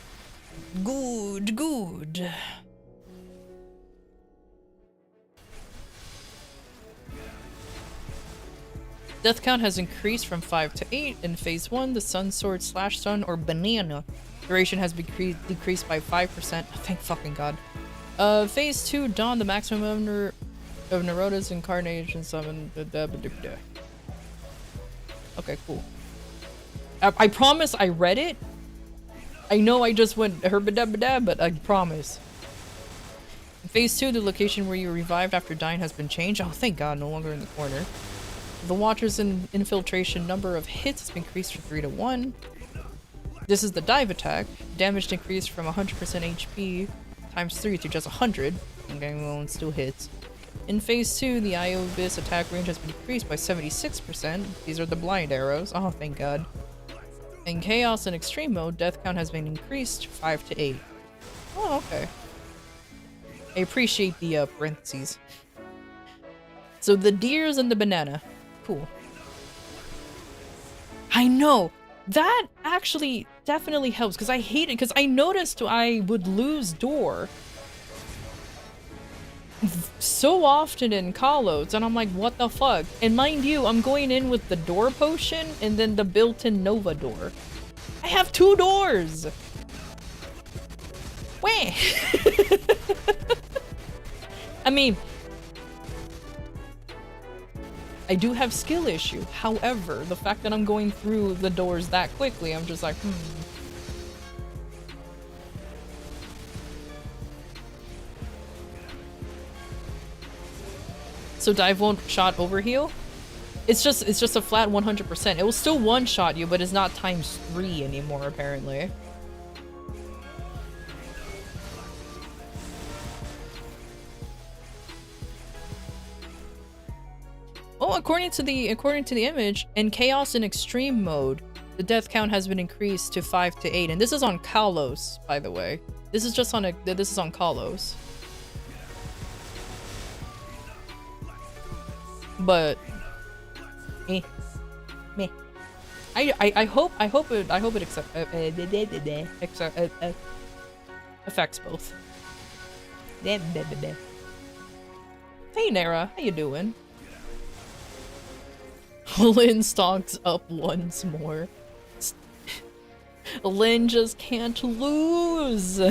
B: Good, good. Death count has increased from 5 to 8. In phase 1, the sun sword slash sun or banana duration has decreased by 5%. Thank fucking god. Phase 2, dawn, the maximum of Neroda's incarnation summon. Okay, cool. I promise I read it. I know I just went herbadabada, but I promise. In phase 2, the location where you revived after dying has been changed. Oh, thank god, no longer in the corner. The Watcher's infiltration number of hits has been increased from 3 to 1. This is the dive attack. Damage increased from 100% HP times 3 to just 100. Okay, well, it still hits. In phase 2, the Eye of Abyss attack range has been increased by 76%. These are the blind arrows. Oh, thank god. In Chaos and Extreme mode, death count has been increased 5 to 8. Oh, okay. I appreciate the parentheses. So the deers and the banana. Cool. I know! That actually definitely helps, because I hate it, because I noticed I would lose door so often in Kalos, and I'm like, what the fuck? And mind you, I'm going in with the door potion and then the built-in Nova door. I have 2 doors! Wah! I mean, I do have skill issue. However, the fact that I'm going through the doors that quickly, I'm just like, So dive won't shot overheal? It's just a flat 100%. It will still one-shot you, but it's not times 3 anymore, apparently. Oh, according to the image, in Chaos and Extreme mode, the death count has been increased to 5 to 8, and this is on Kalos, by the way. This is just on this is on Kalos. But meh. I hope it affects both. Hey Nara, how you doing? Lynn stalks up once more. Lynn just can't lose.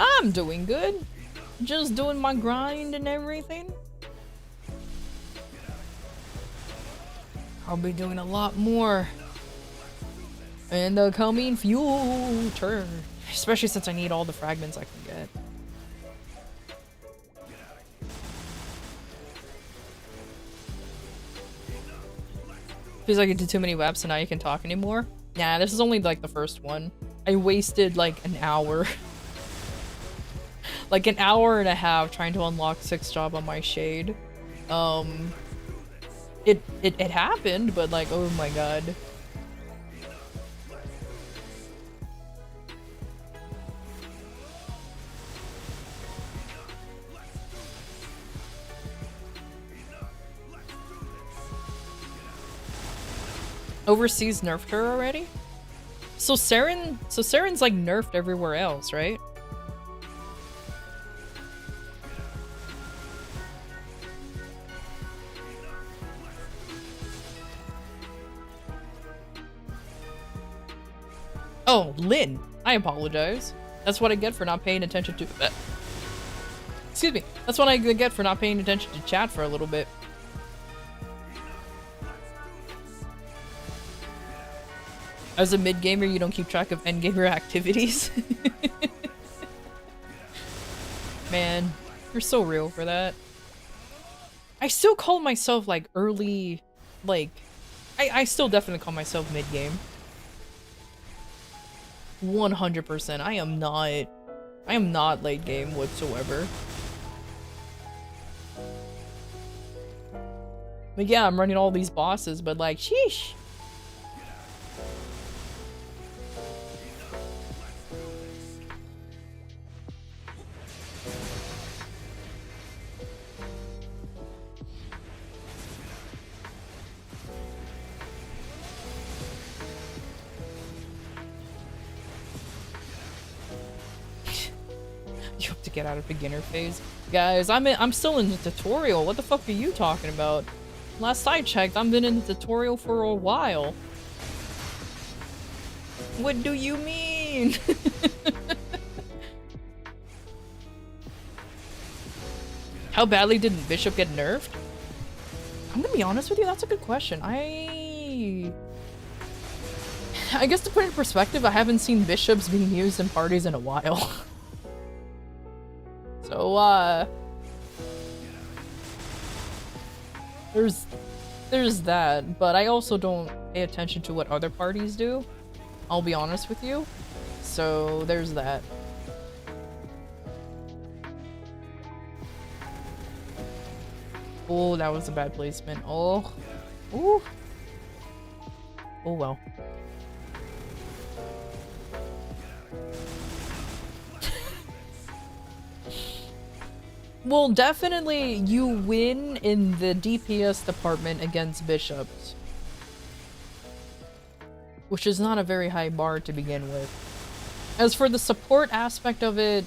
B: I'm doing good. Just doing my grind and everything. I'll be doing a lot more in the coming future. Especially since I need all the fragments I can get. Feels like I did too many webs, so now you can talk anymore. Nah, this is only like the first one. I wasted like an hour. Like an hour and a half trying to unlock 6 job on my shade. It happened, but like, oh my god. Overseas nerfed her already? So Saren's like nerfed everywhere else, right? Oh, Lynn. I apologize. That's what I get for not paying attention to... Excuse me. That's what I get for not paying attention to chat for a little bit. As a mid-gamer, you don't keep track of end-gamer activities. Man, you're so real for that. I still call myself, like, early... Like... I still definitely call myself mid-game. 100%. I am not late game whatsoever. But yeah, I'm running all these bosses, but like, sheesh. to get out of beginner phase. Guys, I'm still in the tutorial. What the fuck are you talking about? Last I checked, I've been in the tutorial for a while. What do you mean? How badly did Bishop get nerfed? I'm gonna be honest with you, that's a good question. I guess to put it in perspective, I haven't seen bishops being used in parties in a while. So, there's that, but I also don't pay attention to what other parties do. I'll be honest with you. So, there's that. Oh, that was a bad placement. Oh. Ooh. Oh well. Well, definitely you win in the DPS department against bishops. Which is not a very high bar to begin with. As for the support aspect of it,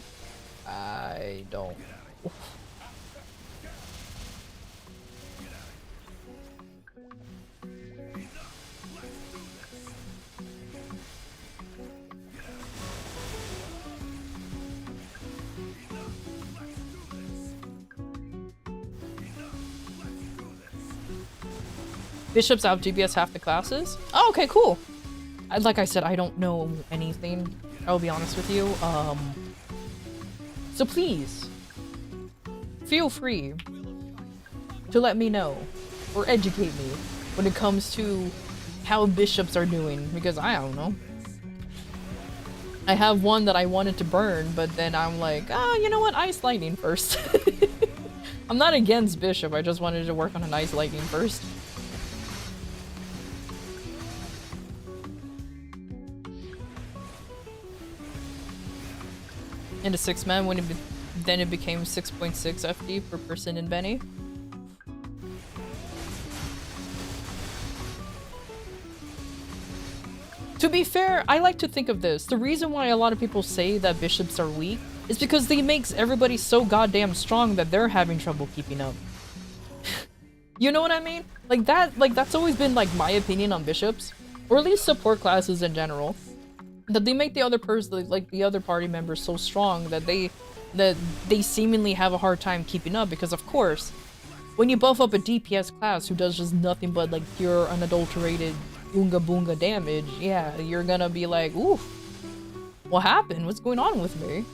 B: I don't. Bishops out DPS half the classes? Oh, okay, cool. Like I said, I don't know anything. I'll be honest with you. So please, feel free to let me know or educate me when it comes to how bishops are doing, because I don't know. I have one that I wanted to burn, but then I'm like, you know what? Ice lightning first. I'm not against bishop. I just wanted to work on an ice lightning first. Into 6-man when then it became 6.6 FD per person in Benny. To be fair, I like to think of this. The reason why a lot of people say that bishops are weak is because they makes everybody so goddamn strong that they're having trouble keeping up. You know what I mean? Like that's always been like my opinion on bishops, or at least support classes in general. That they make the other person, like the other party members, so strong that they seemingly have a hard time keeping up. Because of course, when you buff up a DPS class who does just nothing but like pure unadulterated boonga boonga damage, yeah, you're gonna be like, oof, what happened? What's going on with me?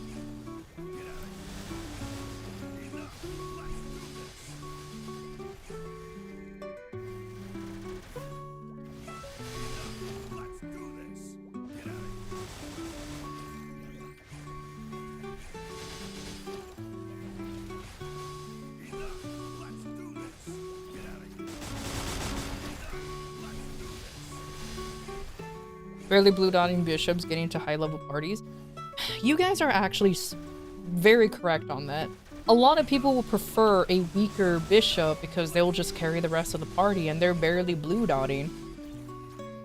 B: Barely blue dotting bishops getting to high level parties. You guys are actually very correct on that. A lot of people will prefer a weaker bishop because they'll just carry the rest of the party and they're barely blue dotting.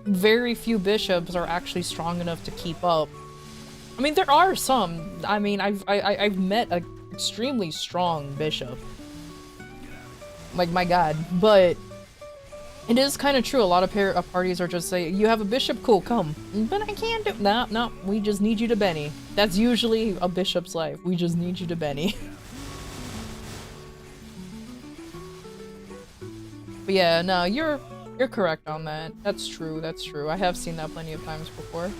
B: Very few bishops are actually strong enough to keep up. I mean, there are some. I mean, I've met an extremely strong bishop. Like, my god. But it is kind of true. A lot of parties are just saying, you have a bishop? Cool, come. But I can't do- No, we just need you to Benny. That's usually a bishop's life. We just need you to Benny. But yeah, no, you're correct on that. That's true, that's true. I have seen that plenty of times before.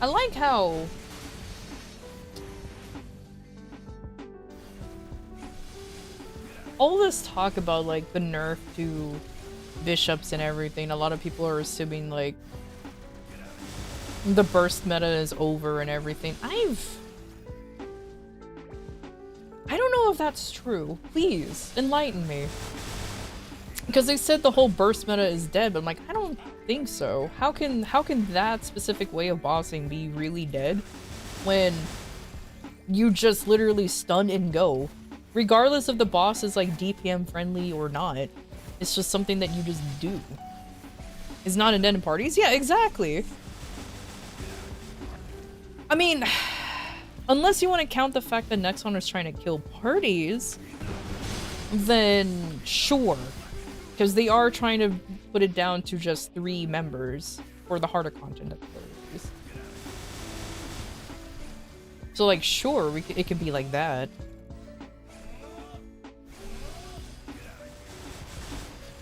B: I like how all this talk about like the nerf to bishops and everything, a lot of people are assuming like the burst meta is over and everything. I don't know if that's true. Please enlighten me. Because they said the whole burst meta is dead, but I'm like, I don't think so. How can that specific way of bossing be really dead when you just literally stun and go? Regardless if the boss is like DPM friendly or not, it's just something that you just do. It's not in dead in parties? Yeah, exactly. I mean, unless you want to count the fact that Nexon is trying to kill parties, then sure. Because they are trying to put it down to just 3 members for the harder content of the parties. So like, sure, it could be like that.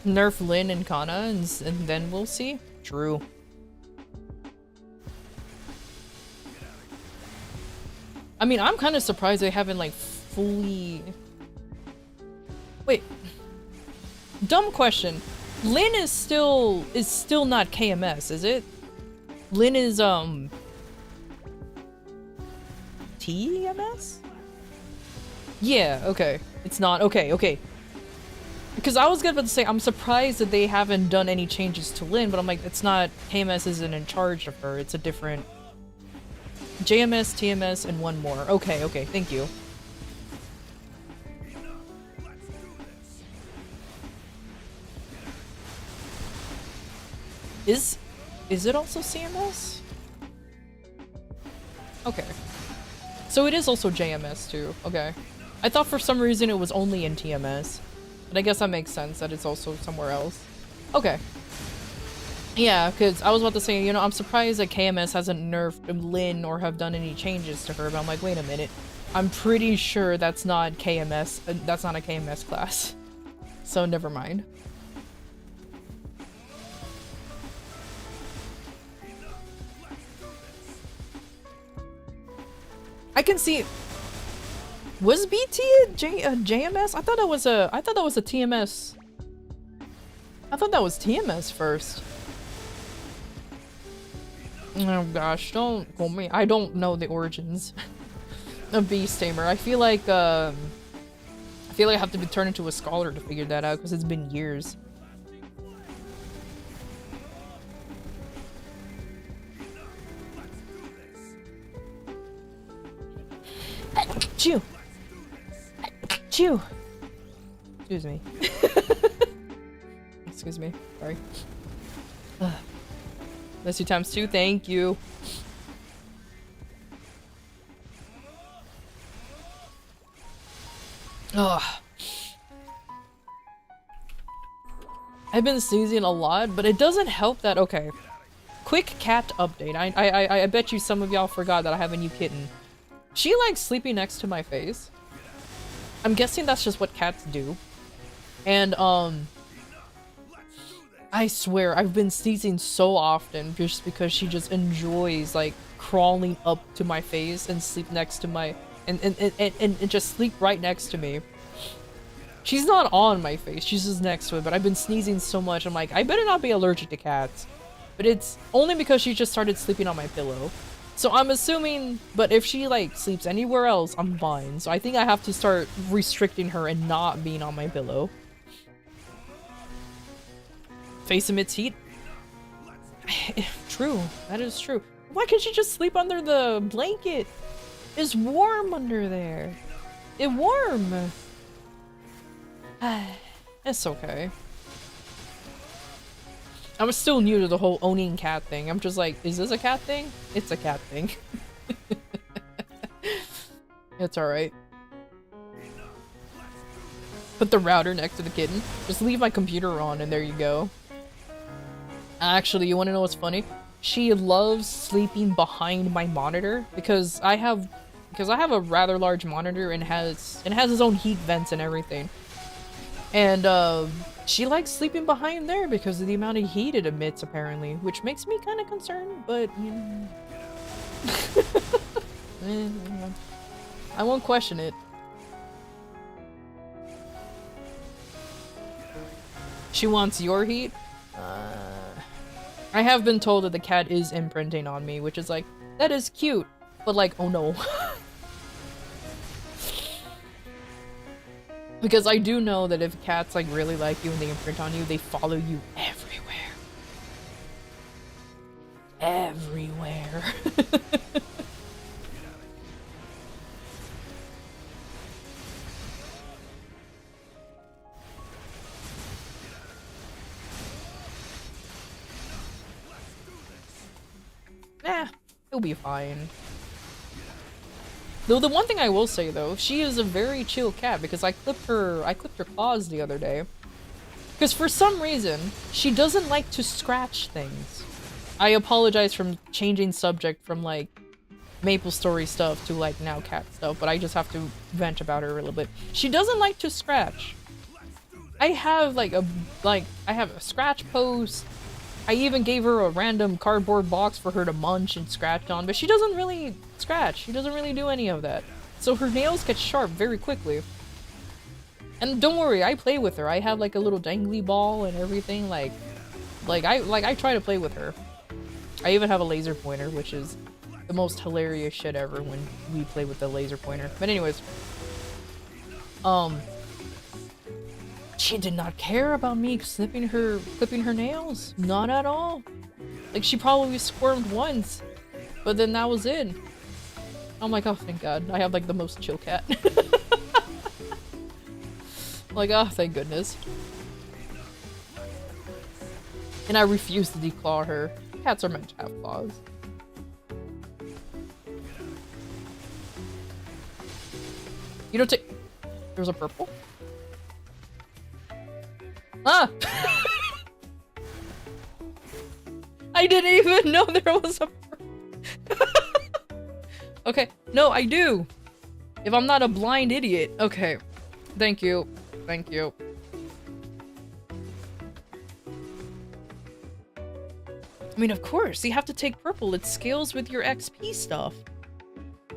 B: Nerf Lin and Kana, and then we'll see. True. I mean, I'm kind of surprised they haven't like fully... Wait. Dumb question. Lin is still not KMS, is it? Lin is TMS? Yeah, okay. It's not. Okay. Because I was about to say, I'm surprised that they haven't done any changes to Lin, but I'm like, it's not, KMS isn't in charge of her, it's a different... JMS, TMS, and one more. Okay, thank you. Is it also CMS? Okay. So it is also JMS too, okay. I thought for some reason it was only in TMS. But I guess that makes sense that it's also somewhere else. Okay. Yeah, because I was about to say, you know, I'm surprised that KMS hasn't nerfed Lin or have done any changes to her, but I'm like, wait a minute. I'm pretty sure that's not KMS, that's not a KMS class. So never mind. I can see... Was BT a JMS? I thought that was a TMS. I thought that was TMS first. Oh gosh, don't quote me. I don't know the origins of Beast Tamer. I feel like I have to be turned into a scholar to figure that out because it's been years. Chew. Chew. Excuse me. Excuse me. Sorry. Bless you times 2. Thank you. Ugh. I've been sneezing a lot, but it doesn't help that. Okay. Quick cat update. I bet you some of y'all forgot that I have a new kitten. She likes sleeping next to my face. I'm guessing that's just what cats do. And I swear I've been sneezing so often just because she just enjoys like crawling up to my face and sleep next to my and just sleep right next to me. She's not on my face, she's just next to it, but I've been sneezing so much I'm like, I better not be allergic to cats. But it's only because she just started sleeping on my pillow. So I'm assuming, but if she like sleeps anywhere else, I'm fine. So I think I have to start restricting her and not being on my pillow. Face emits heat. True, that is true. Why can't she just sleep under the blanket? It's warm under there. It's warm. It's okay. I'm still new to the whole owning cat thing. I'm just like, is this a cat thing? It's a cat thing. It's alright. Put the router next to the kitten. Just leave my computer on and there you go. Actually, you wanna know what's funny? She loves sleeping behind my monitor because I have a rather large monitor and it has its own heat vents and everything. And she likes sleeping behind there because of the amount of heat it emits, apparently, which makes me kind of concerned, but you know. I won't question it. She wants your heat? I have been told that the cat is imprinting on me, which is like, that is cute, but like, oh no. Because I do know that if cats like really like you and they imprint on you, they follow you everywhere. Everywhere. Nah, it'll be fine. Though the one thing I will say though, she is a very chill cat because I clipped her claws the other day. Because for some reason, she doesn't like to scratch things. I apologize for changing subject from like Maple Story stuff to like now cat stuff, but I just have to vent about her a little bit. She doesn't like to scratch. I have a scratch post. I even gave her a random cardboard box for her to munch and scratch on, but she doesn't really scratch. She doesn't really do any of that. So her nails get sharp very quickly. And don't worry, I play with her. I have like a little dangly ball and everything. I try to play with her. I even have a laser pointer, which is the most hilarious shit ever when we play with the laser pointer. But anyways, she did not care about me clipping her nails. Not at all. Like, she probably squirmed once, but then that was it. I'm like, oh, thank God. I have, like, the most chill cat. Like, oh, thank goodness. And I refuse to declaw her. Cats are meant to have claws. You don't take... There's a purple? Ah! I didn't even know there was a... Okay, no, I do! If I'm not a blind idiot. Okay. Thank you. Thank you. I mean, of course, you have to take purple. It scales with your XP stuff.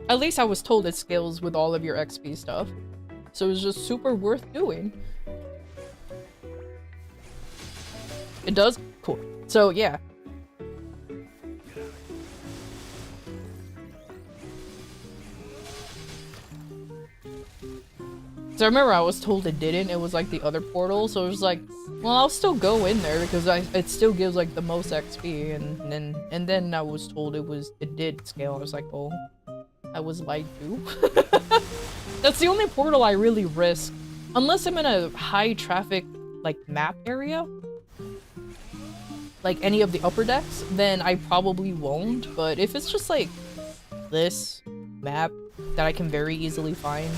B: At least I was told it scales with all of your XP stuff. So it's just super worth doing. It does? Cool. So, yeah. So I remember I was told it didn't. It was like the other portal. So it was like, well, I'll still go in there because it still gives like the most XP. And then I was told it did scale. I was like, oh, I was lied to. That's the only portal I really risk. Unless I'm in a high traffic like map area. Like any of the upper decks, then I probably won't. But if it's just like this map that I can very easily find,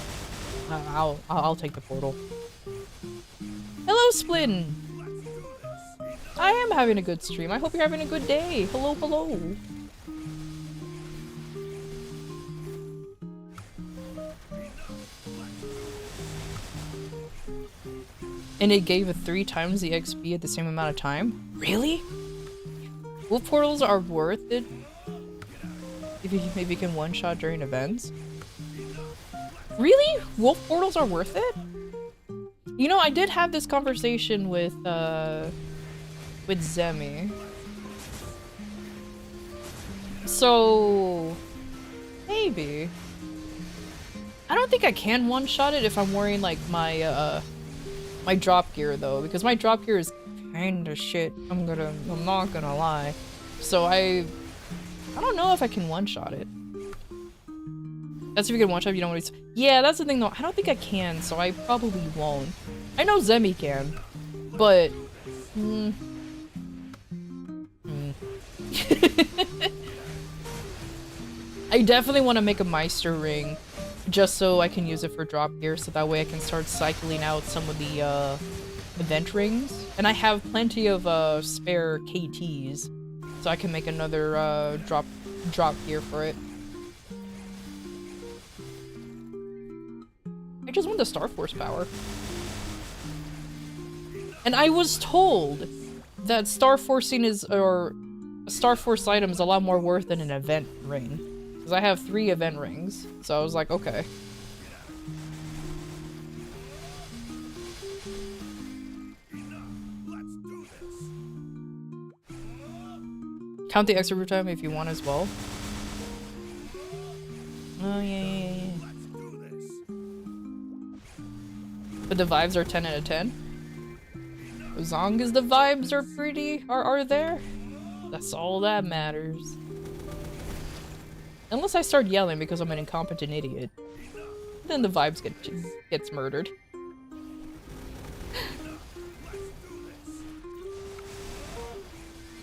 B: I'll take the portal. Hello, Splin! I am having a good stream. I hope you're having a good day. Hello, hello. And it gave it 3 times the XP at the same amount of time? Really? Wolf portals are worth it if you maybe can one-shot during events. Really? Wolf portals are worth it? You know, I did have this conversation with Zemi. So maybe. I don't think I can one-shot it if I'm wearing like my my drop gear though, because my drop gear is kinda shit. I'm not gonna lie. So I don't know if I can one-shot it. That's if you can one-shot, you don't want to. Yeah, that's the thing though. I don't think I can, so I probably won't. I know Zemi can, but I definitely want to make a Meister ring just so I can use it for drop gear, so that way I can start cycling out some of the event rings. And I have plenty of spare KTs, so I can make another drop gear for it. I just want the Star Force power. And I was told that Star Forcing or a Star Force item is a lot more worth than an event ring. Because I have 3 event rings. So I was like, okay. Count the extra time if you want as well. Oh, yeah. But the vibes are 10 out of 10. As long as the vibes are pretty, are there, that's all that matters. Unless I start yelling because I'm an incompetent idiot. Then the vibes gets murdered.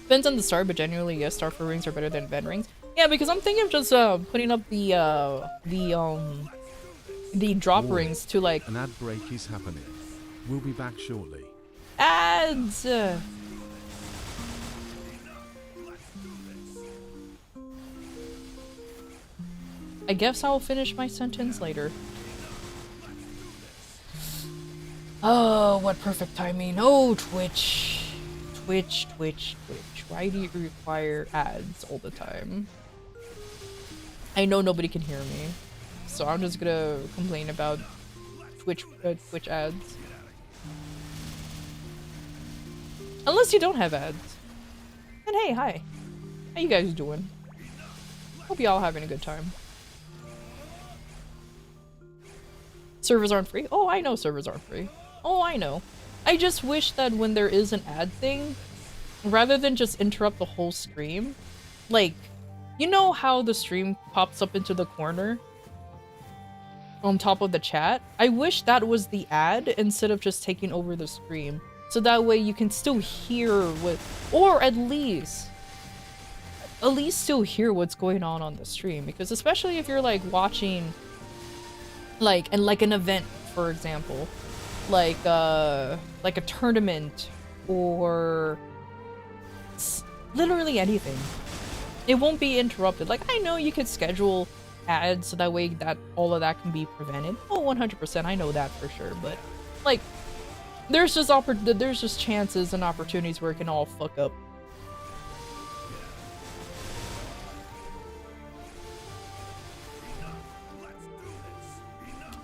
B: Depends on the star, but generally, yes, Starfruit rings are better than event rings. Yeah, because I'm thinking of just putting up the drop
A: Warning.
B: rings to like
A: An ad break is happening. We'll be back shortly.
B: ads. I guess I'll finish my sentence later. Oh, what perfect timing. Oh, Twitch. Twitch. Why do you require ads all the time? I know nobody can hear me, so I'm just gonna complain about Twitch ads. Unless you don't have ads. And hey, hi. How you guys doing? Hope you all having a good time. Servers aren't free? Oh, I know servers aren't free. Oh, I know. I just wish that when there is an ad thing, rather than just interrupt the whole stream, like, you know how the stream pops up into the corner on top of the chat? I wish that was the ad instead of just taking over the stream. So that way you can still hear what, or at least still hear what's going on the stream. Because especially if you're like watching like an event, for example, like a tournament or literally anything, it won't be interrupted. Like, I know you could schedule ads so that way that all of that can be prevented. Oh, 100%, I know that for sure. But like, there's just chances and opportunities where it can all fuck up.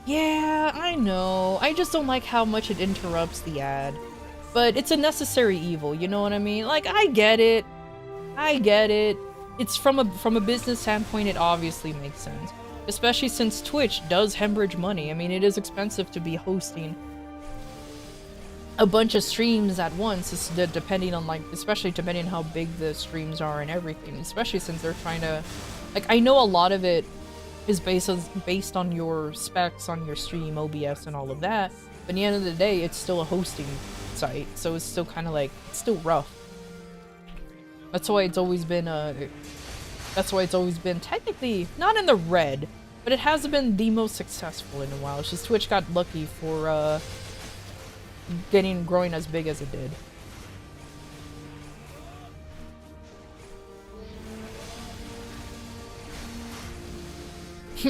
B: Yeah, I know. I just don't like how much it interrupts the ad. But it's a necessary evil, you know what I mean? Like, I get it. It's from a business standpoint, it obviously makes sense. Especially since Twitch does hemorrhage money. I mean, it is expensive to be hosting a bunch of streams at once, depending on especially depending on how big the streams are and everything. Especially since they're trying to, like, I know a lot of it is based on your specs on your stream, OBS, and all of that. But at the end of the day, it's still a hosting site, so it's still kind of like, it's still rough. That's why it's always been technically not in the red, but it hasn't been the most successful in a while. It's just Twitch got lucky for growing as big as it did.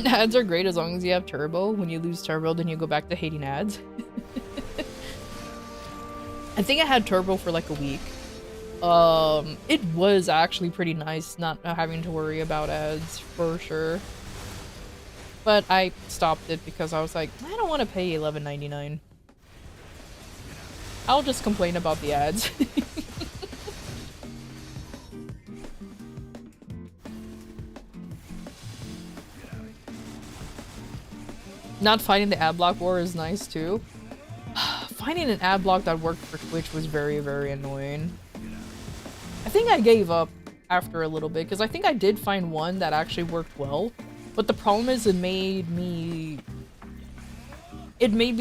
B: Ads are great as long as you have turbo. When you lose turbo, then you go back to hating ads. I think I had turbo for like a week. It was actually pretty nice not having to worry about ads for sure. But I stopped it because I was like, I don't want to pay $11.99. I'll just complain about the ads. Not finding the ad block war is nice too. Finding an ad block that worked for Twitch was very, very annoying. I think I gave up after a little bit because I think I did find one that actually worked well. But the problem is it made me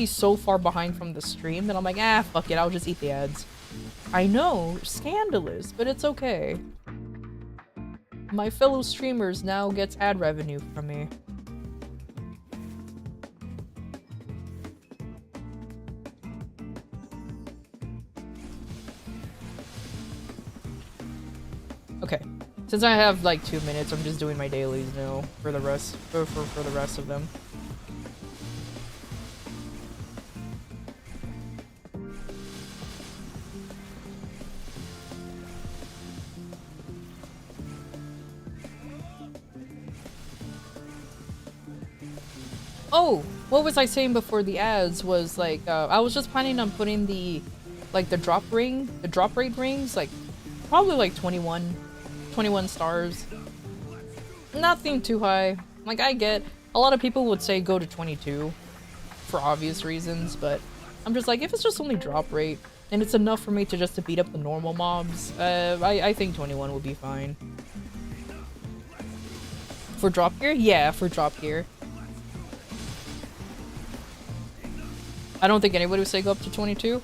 B: so far behind from the stream that I'm like, ah, fuck it, I'll just eat the ads. I know, scandalous, but it's okay. My fellow streamers now gets ad revenue from me. Okay, since I have like 2 minutes, I'm just doing my dailies now for the rest for the rest of them. Oh, what was I saying before the ads was like, I was just planning on putting the drop rate rings, like probably like 21 21 stars. Nothing too high. Like, I get, a lot of people would say go to 22 for obvious reasons, but I'm just like, if it's just only drop rate, and it's enough for me to just to beat up the normal mobs, I think 21 would be fine. For drop gear? Yeah, for drop gear. I don't think anybody would say go up to 22.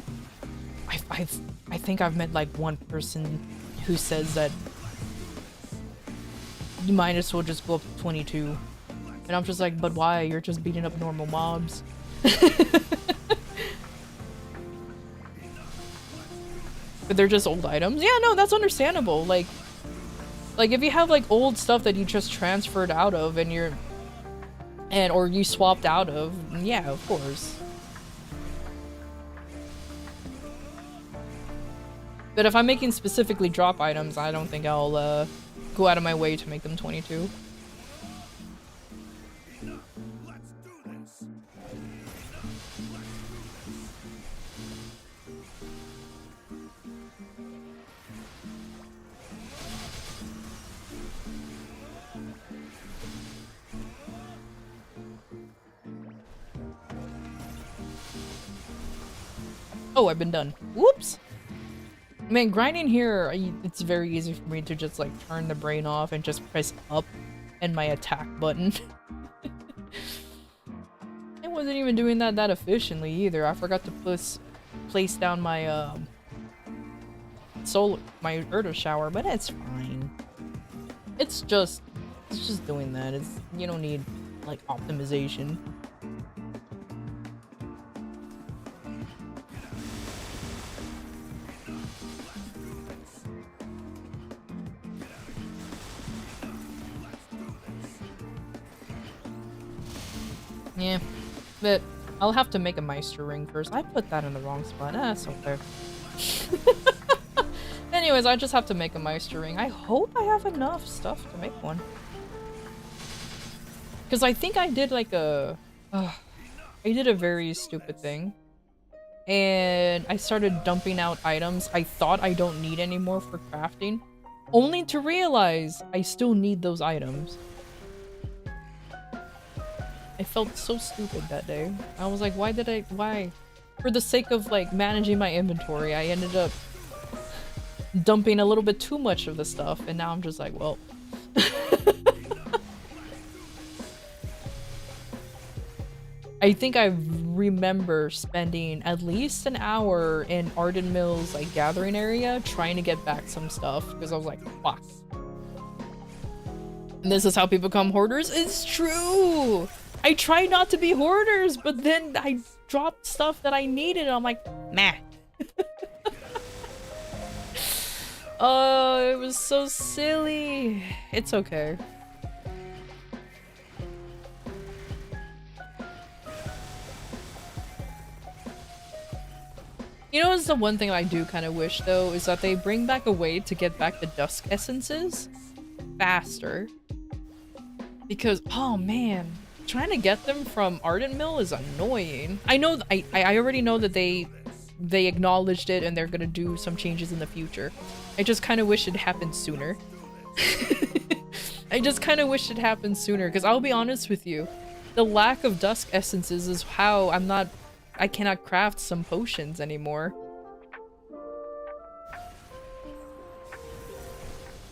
B: I think I've met like one person who says that you might as well just go up to 22. And I'm just like, but why? You're just beating up normal mobs. But they're just old items? Yeah, no, that's understandable. Like if you have like old stuff that you just transferred out of and or you swapped out of, yeah, of course. But if I'm making specifically drop items, I don't think I'll go out of my way to make them 22. Oh, I've been done. Whoops! Man, grinding here, it's very easy for me to just like turn the brain off and just press up and my attack button. I wasn't even doing that efficiently either. I forgot to place down my my Erdo shower, but it's fine. It's just doing that. You don't need like optimization. Yeah, but I'll have to make a Meister ring first. I put that in the wrong spot. That's okay. Anyways, I just have to make a Meister ring. I hope I have enough stuff to make one. Because I think I did like I did a very stupid thing. And I started dumping out items I thought I don't need anymore for crafting. Only to realize I still need those items. I felt so stupid that day. I was like, why? For the sake of like managing my inventory, I ended up dumping a little bit too much of the stuff, and now I'm just like, well. I think I remember spending at least an hour in Arden Mill's like gathering area trying to get back some stuff because I was like, fuck. And this is how people become hoarders? It's true! I tried not to be hoarders, but then I dropped stuff that I needed and I'm like, nah. Oh, it was so silly. It's okay. You know what's the one thing I do kind of wish though, is that they bring back a way to get back the dusk essences faster. Because, oh man, trying to get them from Arden Mill is annoying. I know, I already know that they acknowledged it and they're gonna do some changes in the future. I just kind of wish it happened sooner. I just kind of wish it happened sooner, because I'll be honest with you, the lack of dusk essences is how I cannot craft some potions anymore.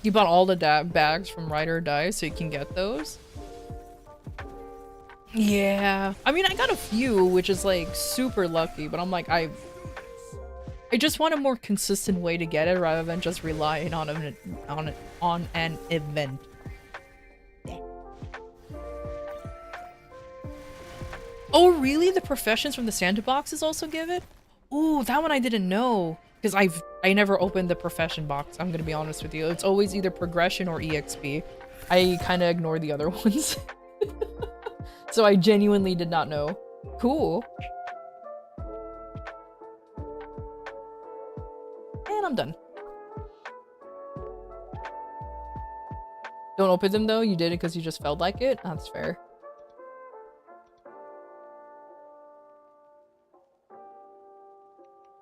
B: You bought all the bags from Ride or Die so you can get those? Yeah. I mean, I got a few, which is like super lucky, but I'm like, I just want a more consistent way to get it rather than just relying on an event. Oh, really? The professions from the Santa boxes also give it? Ooh, that one I didn't know. Because I never opened the profession box, I'm gonna be honest with you. It's always either progression or EXP. I kind of ignore the other ones. So I genuinely did not know. Cool. And I'm done. Don't open them though? You did it because you just felt like it? That's fair.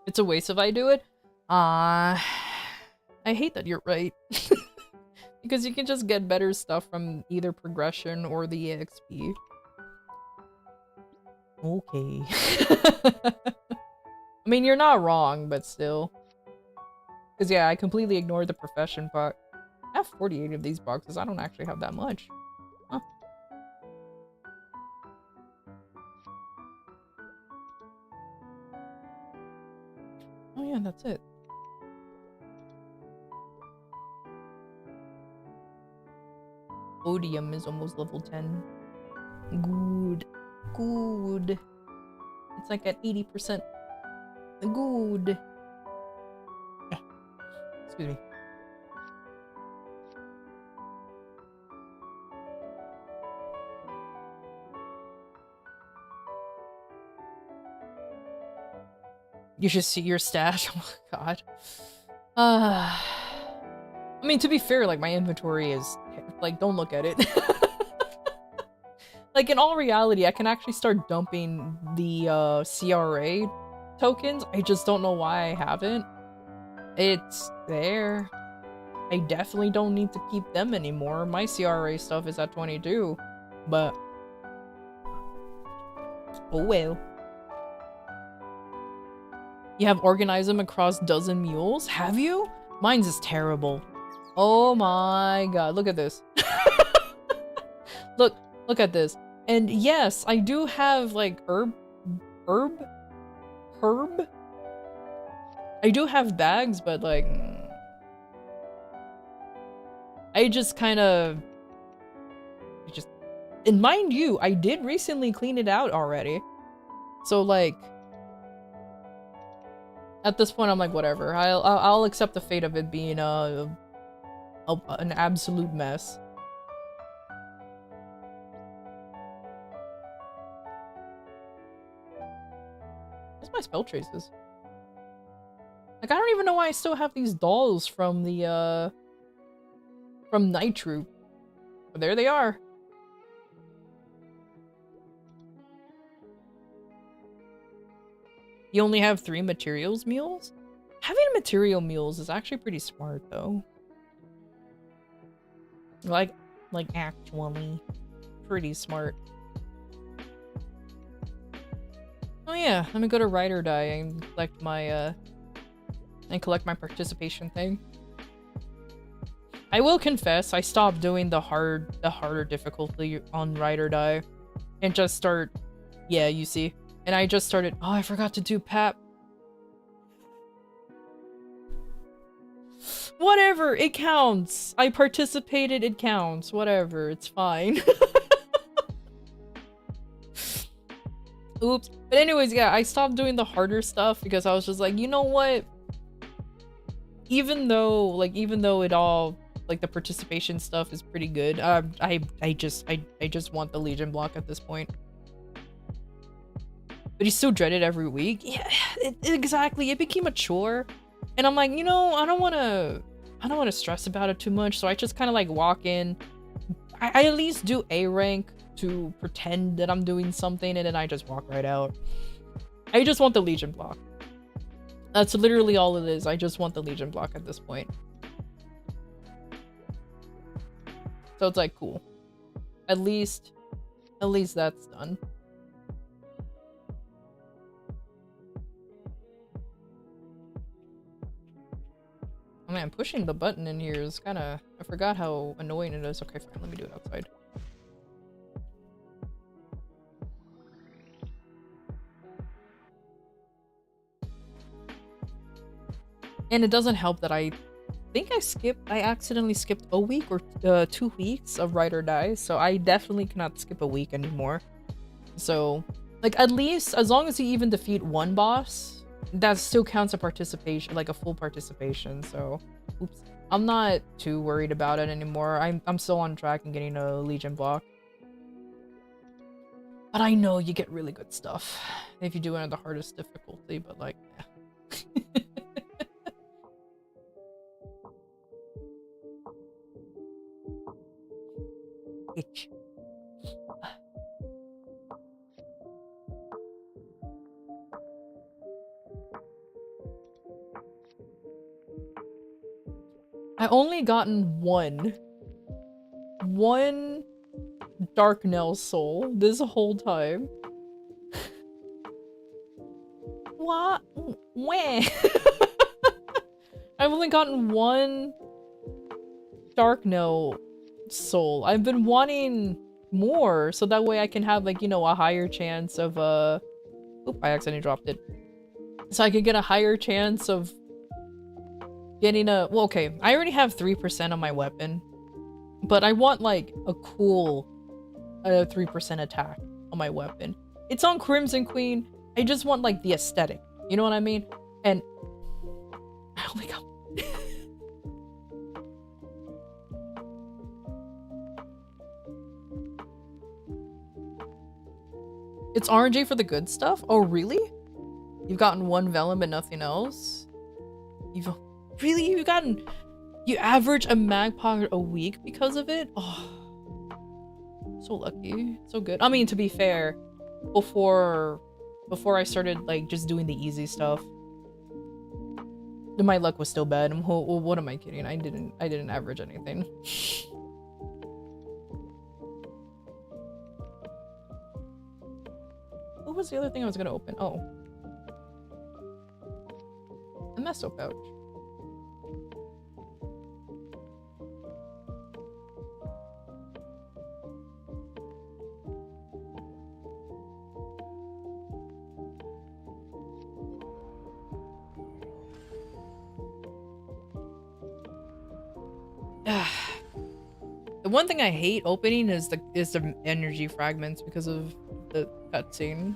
B: It's a waste if I do it? I hate that you're right. Because you can just get better stuff from either progression or the EXP. Okay. I mean, you're not wrong, but still. Because yeah, I completely ignored the profession part. I have 48 of these boxes. I don't actually have that much. Huh. Oh yeah, that's it. Odium is almost level 10. Good. Good. It's like at 80%. Good. Excuse me. You should see your stash. Oh god. I mean, to be fair, like, my inventory is... Like, don't look at it. Like, in all reality, I can actually start dumping the, CRA tokens. I just don't know why I haven't. It's there. I definitely don't need to keep them anymore. My CRA stuff is at 22. But... oh well. You have organized them across dozen mules? Have you? Mine's is terrible. Oh my god, look at this. Look at this. And yes, I do have like herb? I do have bags, but like... I just kind of... And mind you, I did recently clean it out already. So like... At this point, I'm like, whatever. I'll accept the fate of it being an absolute mess. What's my spell traces? Like, I don't even know why I still have these dolls from the from Night Troop. But there they are. You only have 3 materials mules? Having material mules is actually pretty smart, though. Like actually. Pretty smart. Oh yeah, let me go to Ride or Die and collect my participation thing. I will confess, I stopped doing the harder difficulty on Ride or Die. And just start... Yeah, you see. And I just started... Oh, I forgot to do PAP. Whatever, it counts. I participated, it counts. Whatever, it's fine. Oops. But anyways, yeah, I stopped doing the harder stuff because I was just like, you know what? Even though it all... Like, the participation stuff is pretty good. I just want the Legion block at this point. But you still dread it every week? Yeah, exactly. It became a chore. And I'm like, you know, I don't want to stress about it too much. So I just kind of like walk in. I at least do A rank to pretend that I'm doing something. And then I just walk right out. I just want the Legion block. That's literally all it is. I just want the Legion block at this point. So it's like, cool. At least that's done. Oh man, pushing the button in here is kind of... I forgot how annoying it is. Okay, fine. Let me do it outside. And it doesn't help that I think I accidentally skipped a week or 2 weeks of Ride or Die. So I definitely cannot skip a week anymore. So, like, at least, as long as you even defeat one boss... That still counts a participation, like a full participation, so... Oops. I'm not too worried about it anymore. I'm still on track and getting a Legion block. But I know you get really good stuff if you do it at the hardest difficulty, but like, yeah. Itch. I only gotten one one Dark Nail soul this whole time. What? When? I've only gotten one Dark Nail soul. I've been wanting more so that way I can have, like, you know, a higher chance of oop, I accidentally dropped it. So I could get a higher chance of getting a, well, okay, I already have 3% on my weapon, but I want like a cool 3% attack on my weapon. It's on Crimson Queen. I just want like the aesthetic, you know what I mean? And I only got it's RNG for the good stuff? Oh, really? You've gotten one Vellum but nothing else? You've you average a Magpie a week because of it? Oh, so lucky. So good. I mean, to be fair, before I started like just doing the easy stuff, my luck was still bad. What am I kidding? I didn't average anything. What was the other thing I was gonna open? Oh. A meso pouch. The one thing I hate opening is the energy fragments because of the cutscene.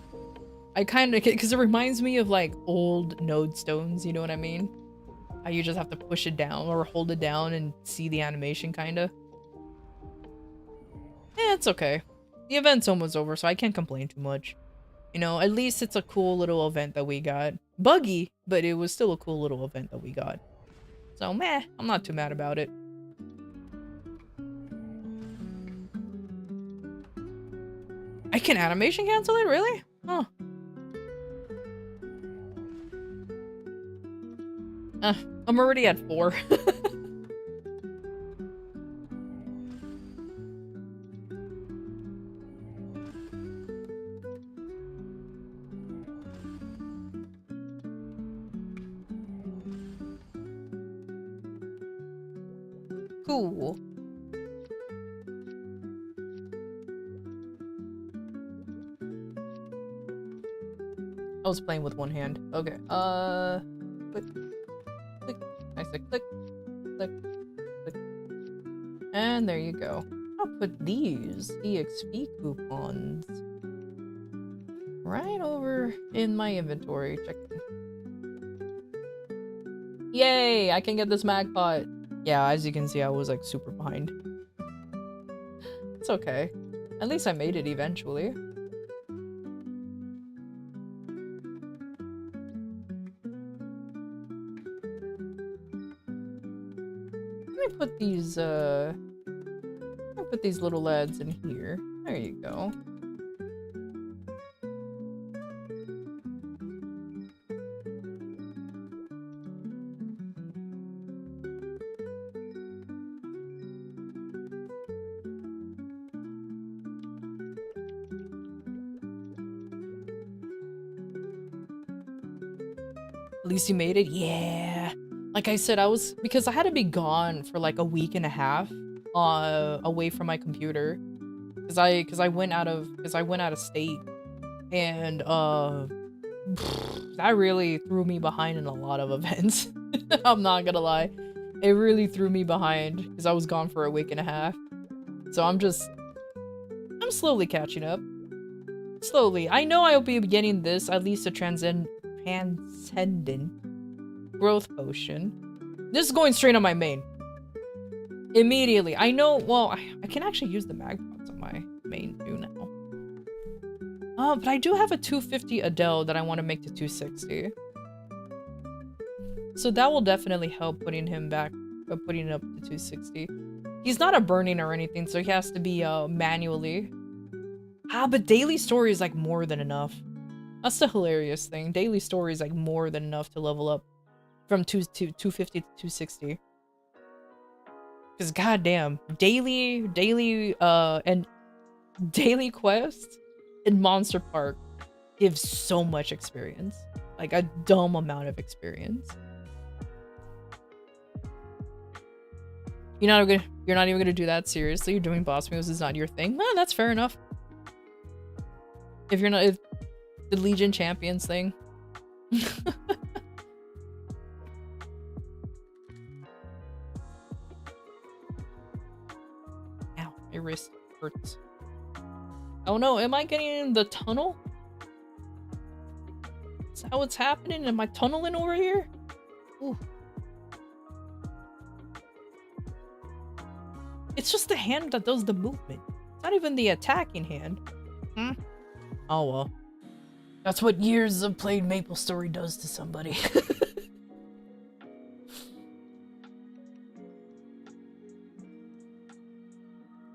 B: I kind of, because it reminds me of like old node stones, you know what I mean? How you just have to push it down or hold it down and see the animation, kind of. Eh, it's okay. The event's almost over, so I can't complain too much. You know, at least it's a cool little event that we got. Buggy, but it was still a cool little event that we got. So, meh, I'm not too mad about it. I can animation cancel it? Really? Huh. I'm already at 4. Cool. I was playing with one hand. Okay. Click. Click. I said click. Click. Click. And there you go. I'll put these EXP coupons right over in my inventory. Check it. Yay! I can get this Magpot. Yeah, as you can see, I was like super behind. It's okay. At least I made it eventually. Let me put these little lads in here. There you go. At least you made it? Yeah. Like I said, because I had to be gone for like a week and a half away from my computer. Because I went out of state. And that really threw me behind in a lot of events. I'm not gonna lie. It really threw me behind because I was gone for a week and a half. So I'm slowly catching up. Slowly. I know I'll be getting this, at least a transcendent growth potion. This is going straight on my main. Immediately. I know, well, I can actually use the Magpots on my main too now. But I do have a 250 Adele that I want to make to 260. So that will definitely help putting him back, putting it up to 260. He's not a burning or anything, so he has to be manually. But daily story is like more than enough. That's the hilarious thing. Daily story is like more than enough to level up from 250 to 260. Because goddamn, and daily quests in Monster Park give so much experience. Like a dumb amount of experience. You're not even gonna do that seriously. You're doing boss moves is not your thing. Well, that's fair enough. If the Legion Champions thing. Ow, my wrist hurts. Oh no, am I getting in the tunnel? Is that what's happening? Am I tunneling over here? Ooh. It's just the hand that does the movement. It's not even the attacking hand. Hmm? Oh well. That's what years of playing MapleStory does to somebody.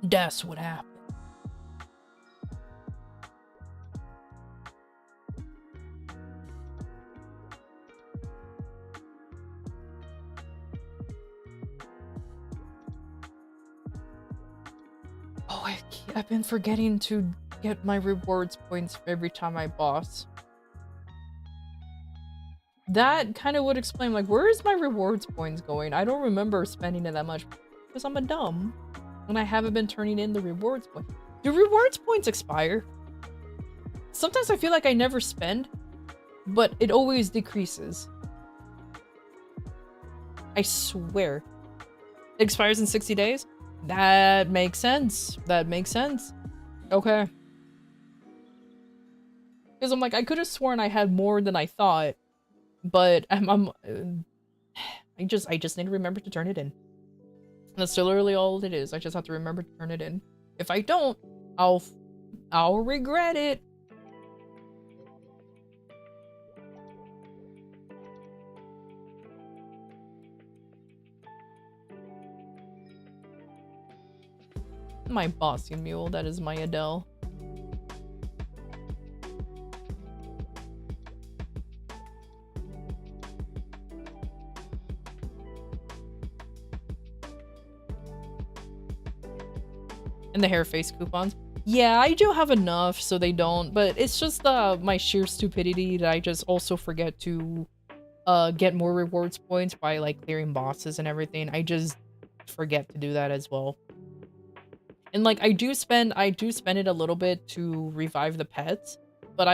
B: That's what happened. Oh, I've been forgetting to get my rewards points every time I boss. That kind of would explain, like, where is my rewards points going? I don't remember spending it that much because I'm a dumb and I haven't been turning in the rewards points. Do rewards points expire? Sometimes I feel like I never spend, but it always decreases. I swear. It expires in 60 days? That makes sense. That makes sense. Okay. Because I'm like, I could have sworn I had more than I thought, but I just need to remember to turn it in. That's literally all it is. I just have to remember to turn it in. If I don't, I'll regret it. My bossy mule, that is my Adele. And the hair face coupons. Yeah, I do have enough so they don't, but it's just my sheer stupidity that I just also forget to get more rewards points by like clearing bosses and everything. I just forget to do that as well. And like I do spend it a little bit to revive the pets, but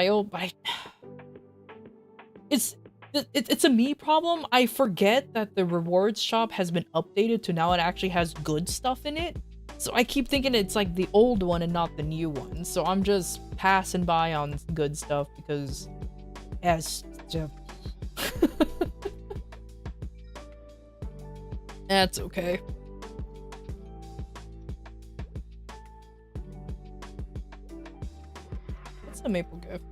B: it's a me problem. I forget that the rewards shop has been updated to now it actually has good stuff in it. So I keep thinking it's like the old one and not the new one. So I'm just passing by on good stuff because that's okay. A maple gift.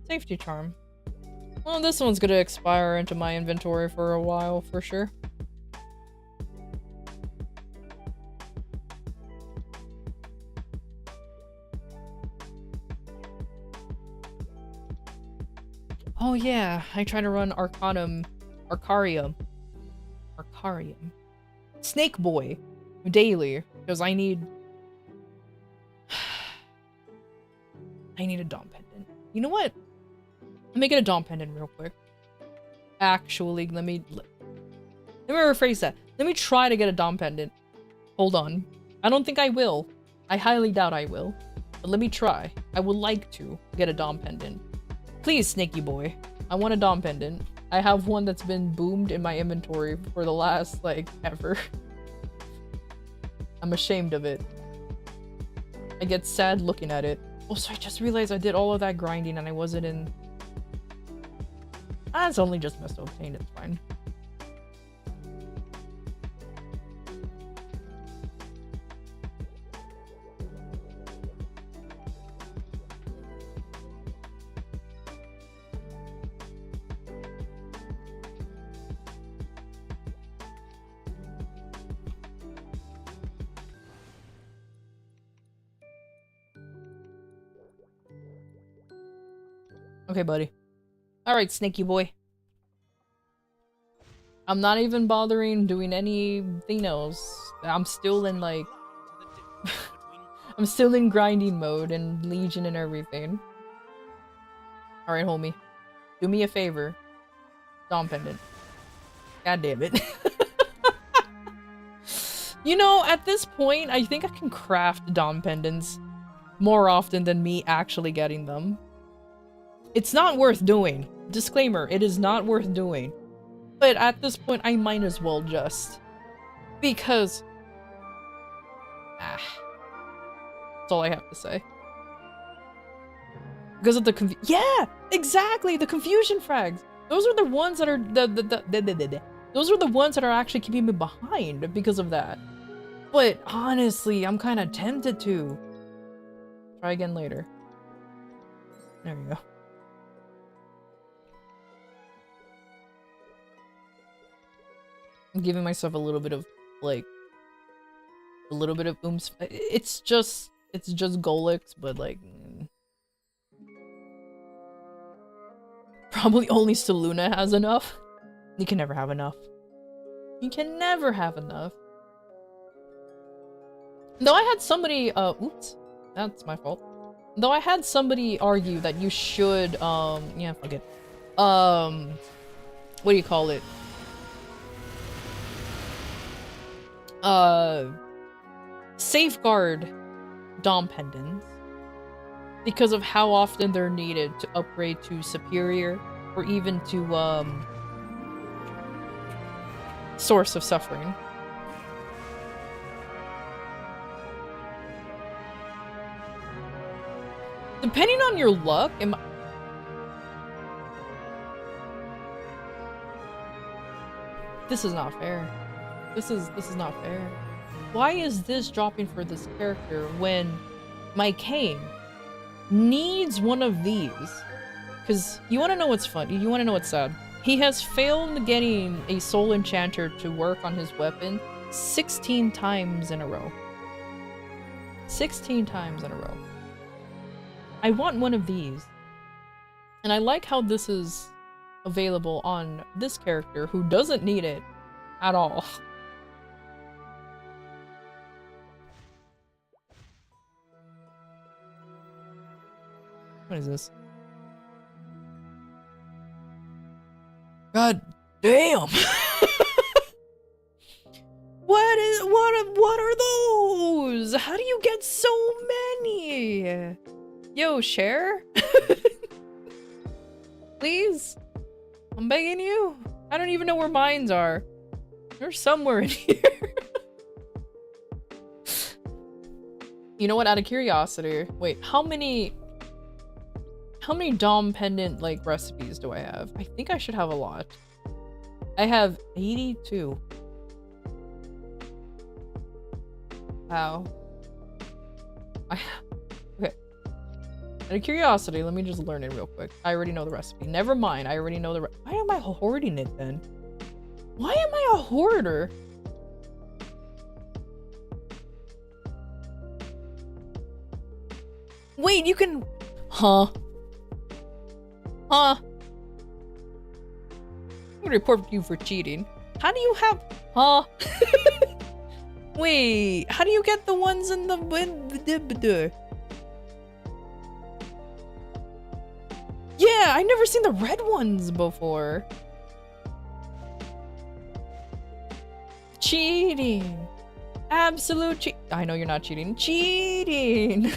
B: Safety charm. Well, this one's gonna expire into my inventory for a while, for sure. Oh yeah, I try to run Arcarium. Snake Boy daily, because I need a Dom pendant. You know what? Let me get a Dom pendant real quick. Actually, let me rephrase that. Let me try to get a Dom pendant. Hold on. I don't think I will. I highly doubt I will. But let me try. I would like to get a Dom pendant. Please, Snaky Boy. I want a Dom pendant. I have one that's been boomed in my inventory for the last, like, ever. I'm ashamed of it. I get sad looking at it. Also, I just realized I did all of that grinding and I wasn't in... it's only just must obtain, it's fine. Okay, buddy. Alright, Snaky Boy. I'm not even bothering doing anything else. I'm still in like I'm still in grinding mode and Legion and everything. Alright, homie. Do me a favor. Dom pendant. God damn it. You know, at this point, I think I can craft Dom pendants more often than me actually getting them. It's not worth doing. Disclaimer, it is not worth doing. But at this point, I might as well just. Because... That's all I have to say. Because of the yeah! Exactly! The confusion frags! Those are the ones that are... Those are the ones that are actually keeping me behind because of that. But honestly, I'm kind of tempted to. Try again later. There we go. I'm giving myself a little bit of, like, a little bit of oomph. It's just Golix, but like... Probably only Saluna has enough. You can never have enough. You can never have enough. Though I had somebody, oops, that's my fault. Though I had somebody argue that you should, yeah, fuck it. What do you call it? Safeguard Dom pendants because of how often they're needed to upgrade to superior or even to, source of suffering. Depending on your luck, this is not fair. This is not fair. Why is this dropping for this character when my Kane needs one of these? Because you want to know what's funny? You want to know what's sad? He has failed getting a soul enchanter to work on his weapon 16 times in a row. 16 times in a row. I want one of these. And I like how this is available on this character who doesn't need it at all. What is this? God damn! What are those? How do you get so many? Yo, share? Please? I'm begging you. I don't even know where mines are. They're somewhere in here. You know what? Out of curiosity, wait, how many Dom pendant like recipes do I have? I think I should have a lot. I have 82. Wow. Okay. Out of curiosity, let me just learn it real quick. I already know the recipe. Never mind. I already know the why am I hoarding it then? Why am I a hoarder? Wait, you can... Huh? Huh? I'm gonna report you for cheating. How do you have... Huh? Wait, how do you get the ones in the... Yeah, I've never seen the red ones before. Cheating. Absolute cheat. I know you're not cheating. Cheating.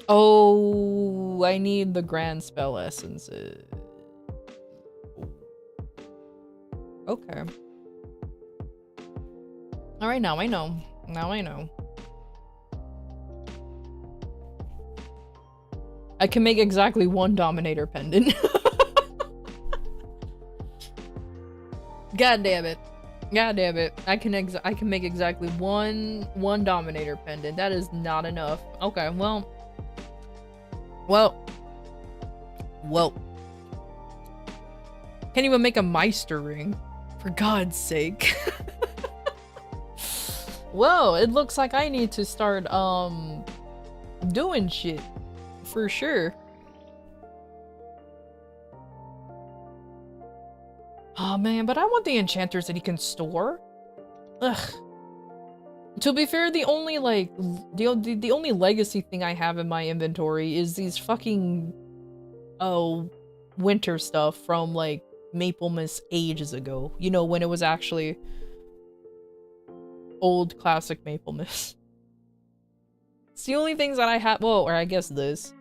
B: Oh, I need the grand spell essences. Okay. Alright, now I know. Now I know. I can make exactly one Dominator pendant. God damn it. God damn it. I can make exactly one Dominator pendant. That is not enough. Okay, well. Can't even make a Meister ring. For God's sake. Well, it looks like I need to start, doing shit. For sure. Oh man, but I want the enchanters that he can store. Ugh. To be fair, the only like the only legacy thing I have in my inventory is these fucking winter stuff from like Maple Mist ages ago. You know, when it was actually old classic Maple Mist. It's the only things that I have. Well, or I guess this.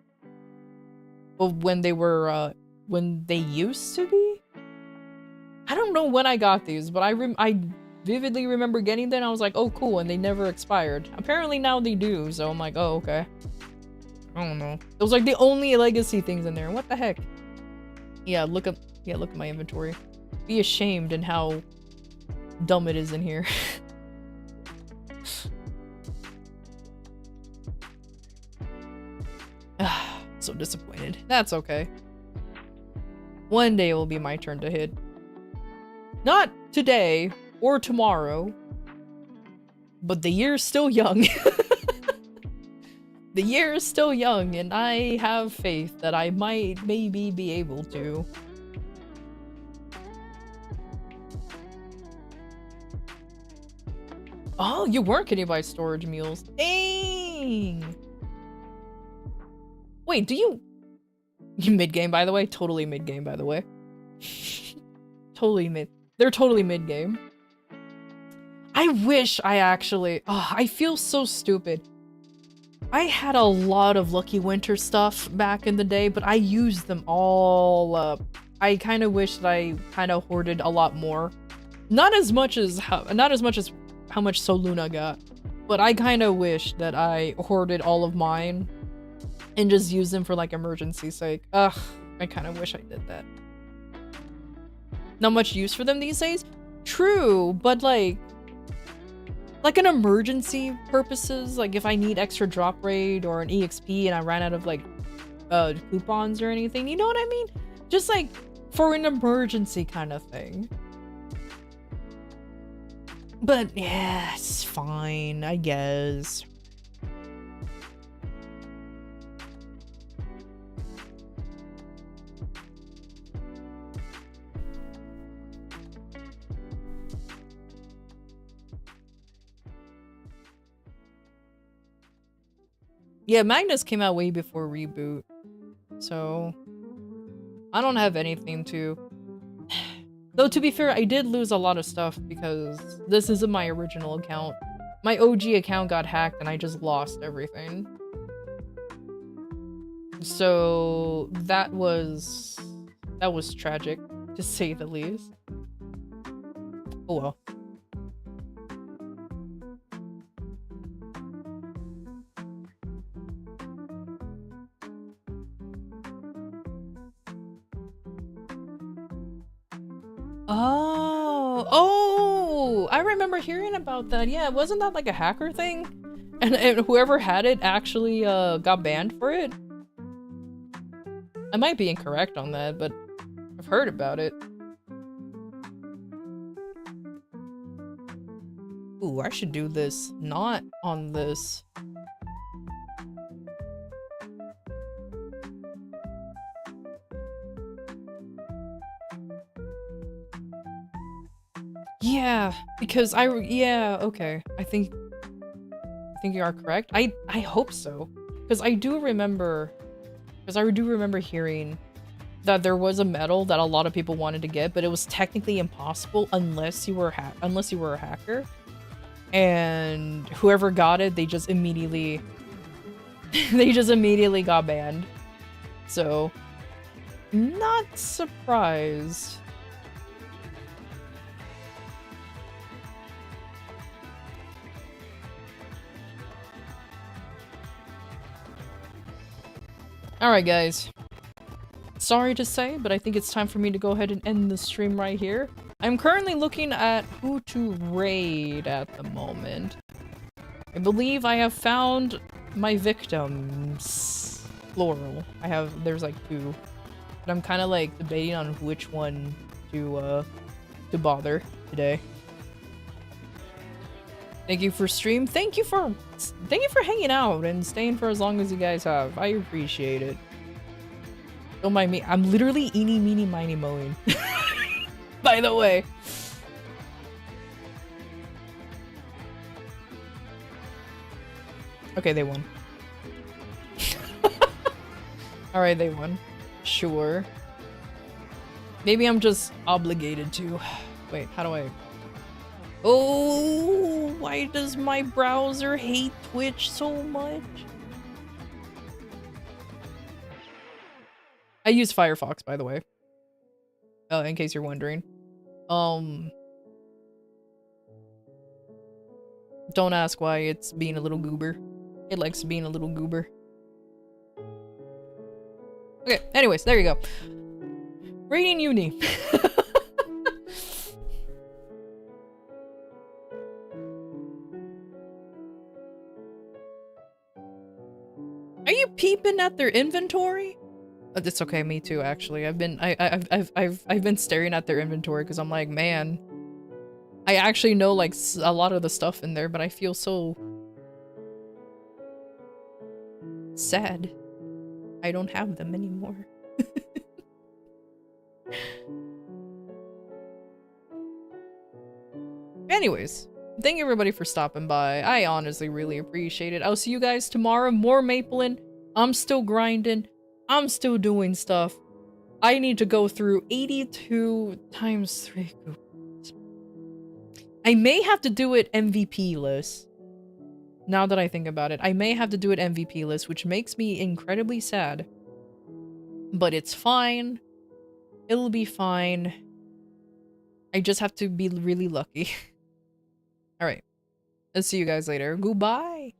B: But when they were when they used to be. I don't know when I got these, but I vividly remember getting them and I was like, oh cool, and they never expired. Apparently now they do, so I'm like, oh okay. I don't know. Those are like the only legacy things in there. What the heck? Yeah, look at my inventory. Be ashamed in how dumb it is in here. So disappointed. That's okay. One day it will be my turn to hit. Not today or tomorrow, but the year's still young. The year is still young, and I have faith that I might maybe be able to. Oh, you weren't getting by storage mules. Dang! Wait, you mid-game, by the way? Totally mid-game, by the way. Totally mid. They're totally mid-game. I wish I actually... Oh, I feel so stupid. I had a lot of Lucky Winter stuff back in the day, but I used them all up. I kind of wish that I kind of hoarded a lot more. Not as much as how much Soluna got, but I kind of wish that I hoarded all of mine and just used them for like emergency sake. Ugh, I kind of wish I did that. Not much use for them these days? True, but like an emergency purposes, like if I need extra drop rate or an EXP and I ran out of like coupons or anything, you know what I mean? Just like for an emergency kind of thing. But yeah, it's fine, I guess. Yeah, Magnus came out way before Reboot, so I don't have anything to... Though, to be fair, I did lose a lot of stuff because this isn't my original account. My OG account got hacked and I just lost everything. So that was tragic, to say the least. Oh well. Oh, I remember hearing about that. Yeah, wasn't that like a hacker thing? And whoever had it actually got banned for it? I might be incorrect on that, but I've heard about it. Ooh, I should do this not on this. Yeah, because yeah, okay. I think you are correct. I hope so. Because I do remember hearing that there was a medal that a lot of people wanted to get, but it was technically impossible unless you were a hacker. And whoever got it, they just immediately got banned. So, not surprised. Alright guys, sorry to say, but I think it's time for me to go ahead and end the stream right here. I'm currently looking at who to raid at the moment. I believe I have found my victims. Plural. There's like 2. But I'm kind of like debating on which one to bother today. Thank you for stream. Thank you for hanging out and staying for as long as you guys have. I appreciate it. Don't mind me. I'm literally eeny, meeny, miny, mowing. By the way. Okay, they won. Alright, they won. Sure. Maybe I'm just obligated to. Wait, how do I... Oh, why does my browser hate Twitch so much? I use Firefox, by the way. In case you're wondering. Don't ask why it's being a little goober. It likes being a little goober. Okay, anyways, there you go. Rating uni. Are you peeping at their inventory? It's okay, me too. Actually, I've been staring at their inventory because I'm like, man, I actually know like a lot of the stuff in there, but I feel so sad. I don't have them anymore. Anyways, thank you everybody for stopping by. I honestly really appreciate it. I'll see you guys tomorrow. More Maplein. I'm still grinding. I'm still doing stuff. I need to go through 82 times 3 coupons. I may have to do it MVP list. Now that I think about it, I may have to do it MVP list, which makes me incredibly sad. But it's fine. It'll be fine. I just have to be really lucky. Alright. I'll see you guys later. Goodbye.